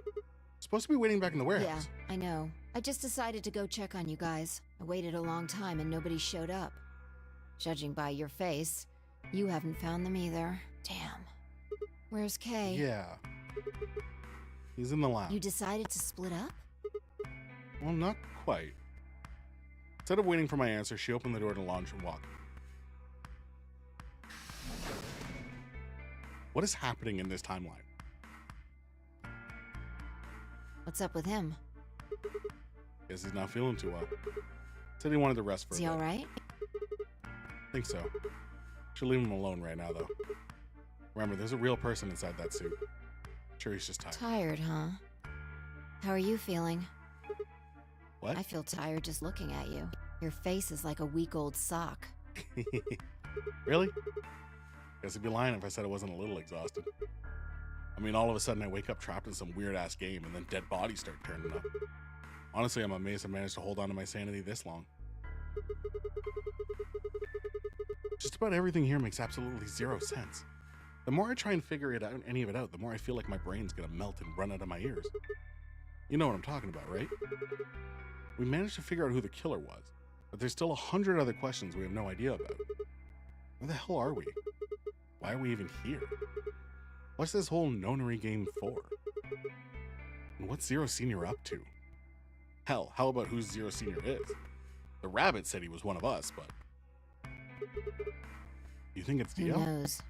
Speaker 1: Supposed to be waiting back in the warehouse.
Speaker 6: Yeah, I know. I just decided to go check on you guys. I waited a long time and nobody showed up. Judging by your face, you haven't found them either. Damn. Where's Kay?
Speaker 1: Yeah. He's in the lab.
Speaker 6: You decided to split up?
Speaker 1: Well, not quite. Instead of waiting for my answer, she opened the door to the lounge and walked. What is happening in this timeline?
Speaker 6: What's up with him?
Speaker 1: Guess he's not feeling too well. Said he wanted to rest for a bit.
Speaker 6: Is he alright?
Speaker 1: Think so. Should leave him alone right now, though. Remember, there's a real person inside that suit. Sure, he's just tired.
Speaker 6: Tired, huh? How are you feeling?
Speaker 1: What?
Speaker 6: I feel tired just looking at you. Your face is like a week-old sock.
Speaker 1: Really? Guess I'd be lying if I said I wasn't a little exhausted. I mean, all of a sudden I wake up trapped in some weird-ass game and then dead bodies start turning up. Honestly, I'm amazed I managed to hold on to my sanity this long. Just about everything here makes absolutely zero sense. The more I try and figure any of it out, the more I feel like my brain's gonna melt and run out of my ears. You know what I'm talking about, right? We managed to figure out who the killer was, but there's still 100 other questions we have no idea about. Where the hell are we? Why are we even here? What's this whole nonary game for? And what's Zero Senior up to? Hell, how about who Zero Senior is? The rabbit said he was one of us, but... You think it's Dio?
Speaker 6: Who knows?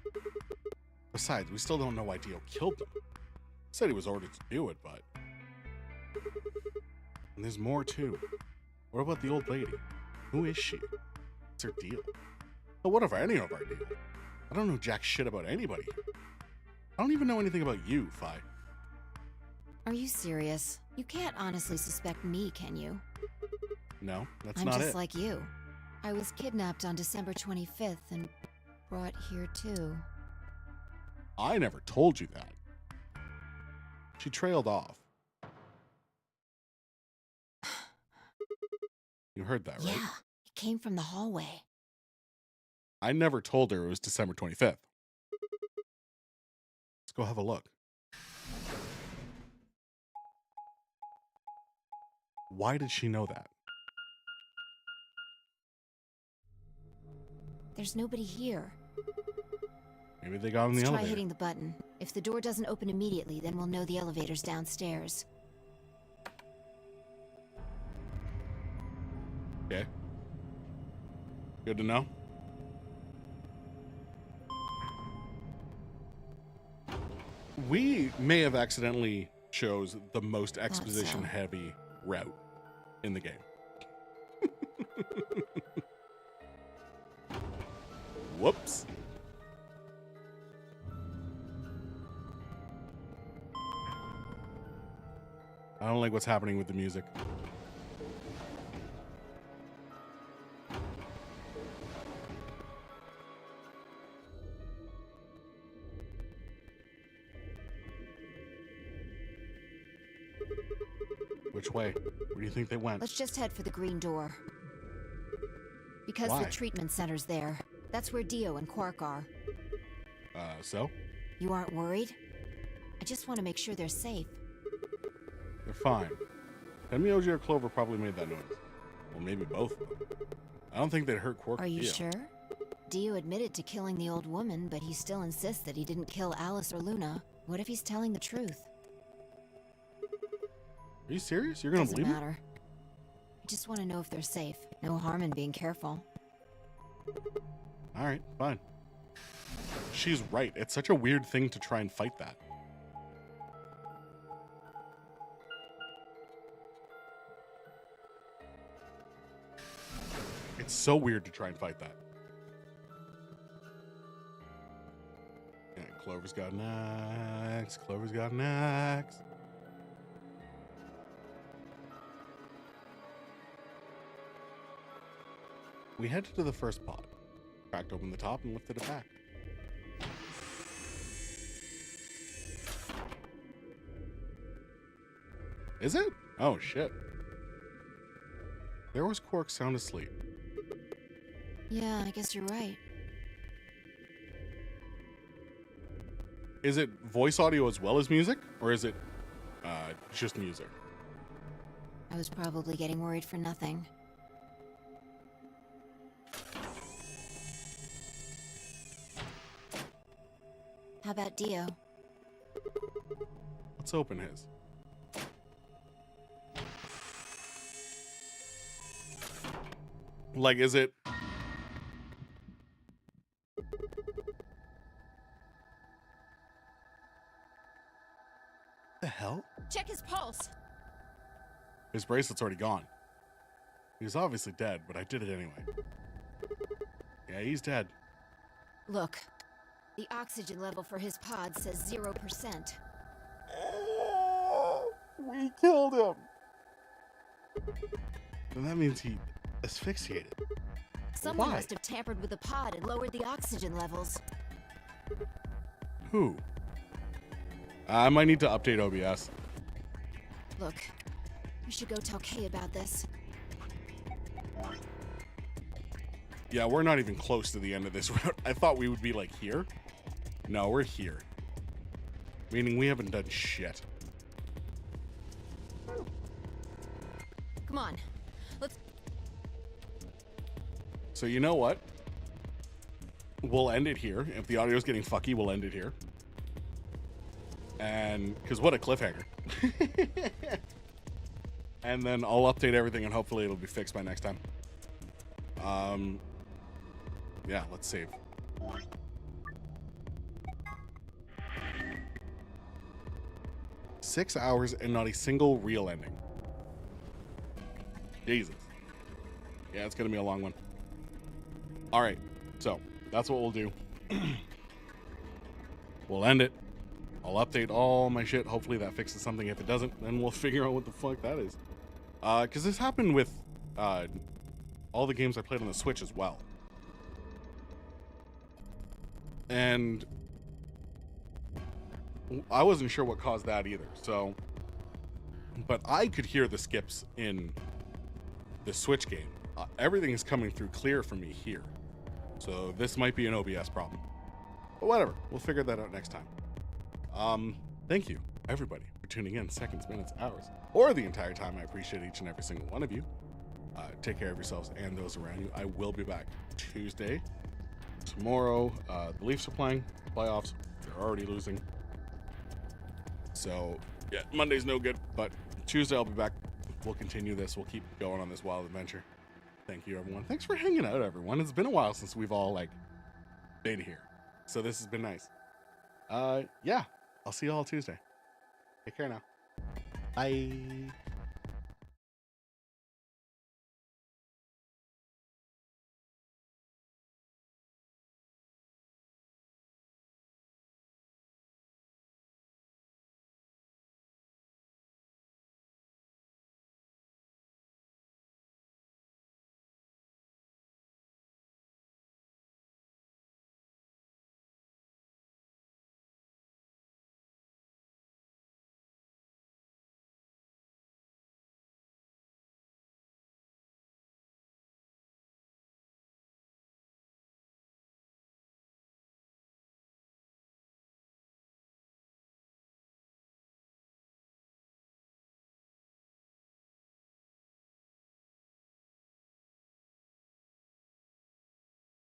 Speaker 1: Besides, we still don't know why Dio killed them. Said he was ordered to do it, but... And there's more, too. What about the old lady? Who is she? What's her deal? But what of any of our deal? I don't know jack shit about anybody here. I don't even know anything about you, Phi.
Speaker 6: Are you serious? You can't honestly suspect me, can you?
Speaker 1: No, that's
Speaker 6: I'm
Speaker 1: not it.
Speaker 6: I'm just like you. I was kidnapped on December 25th and brought here too.
Speaker 1: I never told you that. She trailed off. You heard that, right?
Speaker 6: Yeah, it came from the hallway.
Speaker 1: I never told her it was December 25th. Let's go have a look. Why did she know that?
Speaker 6: There's nobody here.
Speaker 1: Maybe they got on the
Speaker 6: Let's
Speaker 1: elevator.
Speaker 6: try hitting the button. If the door doesn't open immediately, then we'll know the elevator's downstairs.
Speaker 1: Okay. Good to know. We may have accidentally chose the most exposition-heavy route. in the game. Whoops. I don't like what's happening with the music. Which way? Where do you think they went?
Speaker 6: Let's just head for the green door. Because
Speaker 1: Why?
Speaker 6: the treatment center's there. That's where Dio and Quark are.
Speaker 1: So?
Speaker 6: You aren't worried? I just want to make sure they're safe.
Speaker 1: They're fine. Tenmyoji or Clover probably made that noise. Well, maybe both of them. I don't think they'd hurt Quark or
Speaker 6: Are you
Speaker 1: Dio.
Speaker 6: sure? Dio admitted to killing the old woman, but he still insists that he didn't kill Alice or Luna. What if he's telling the truth?
Speaker 1: Are you serious? You're gonna
Speaker 6: Doesn't
Speaker 1: believe me?
Speaker 6: matter. I just want to know if they're safe. No harm in being careful.
Speaker 1: All right, fine. She's right. It's such a weird thing to try and fight that. It's so weird to try and fight that. And Clover's got an axe. Clover's got an axe. We headed to the first pod, cracked open the top, and lifted it back. Is it? Oh, shit. There was Quark sound asleep.
Speaker 6: Yeah, I guess you're right.
Speaker 1: Is it voice audio as well as music? Or is it just music?
Speaker 6: I was probably getting worried for nothing. How about Dio?
Speaker 1: Let's open his. Like, is it... The hell?
Speaker 11: Check his pulse.
Speaker 1: His bracelet's already gone. He was obviously dead, but I did it anyway. Yeah, he's dead.
Speaker 6: Look, the oxygen level for his pod says 0%.
Speaker 1: We killed him. And that means he asphyxiated.
Speaker 6: Someone
Speaker 1: Why?
Speaker 6: must have tampered with the pod and lowered the oxygen levels.
Speaker 1: Who? I might need to update OBS.
Speaker 6: Look, we should go tell Kay about this.
Speaker 1: Yeah, we're not even close to the end of this route. I thought we would be like here. No, we're here. Meaning we haven't done shit.
Speaker 6: Come on, let's...
Speaker 1: So you know what? We'll end it here. If the audio's getting fucky, we'll end it here. And, because what a cliffhanger. And then I'll update everything and hopefully it'll be fixed by next time. Yeah, let's save. Six hours and not a single real ending. Jesus. Yeah, it's gonna be a long one. All right, so that's what we'll do. We'll end it. I'll update all my shit. Hopefully that fixes something. If it doesn't, then we'll figure out what the fuck that is. Because this happened with all the games I played on the Switch as well. And I wasn't sure what caused that either. So, but I could hear the skips in the Switch game. Everything is coming through clear for me here. So this might be an OBS problem. But whatever, we'll figure that out next time. Thank you, everybody, for tuning in seconds, minutes, hours, or the entire time. I appreciate each and every single one of you. Take care of yourselves and those around you. I will be back Tuesday. Tomorrow, the Leafs are playing playoffs. They're already losing. So, yeah, Monday's no good, but Tuesday I'll be back. We'll continue this. We'll keep going on this wild adventure. Thank you, everyone. Thanks for hanging out, everyone. It's been a while since we've all, been here. So this has been nice. Yeah, I'll see you all Tuesday. Take care now. Bye.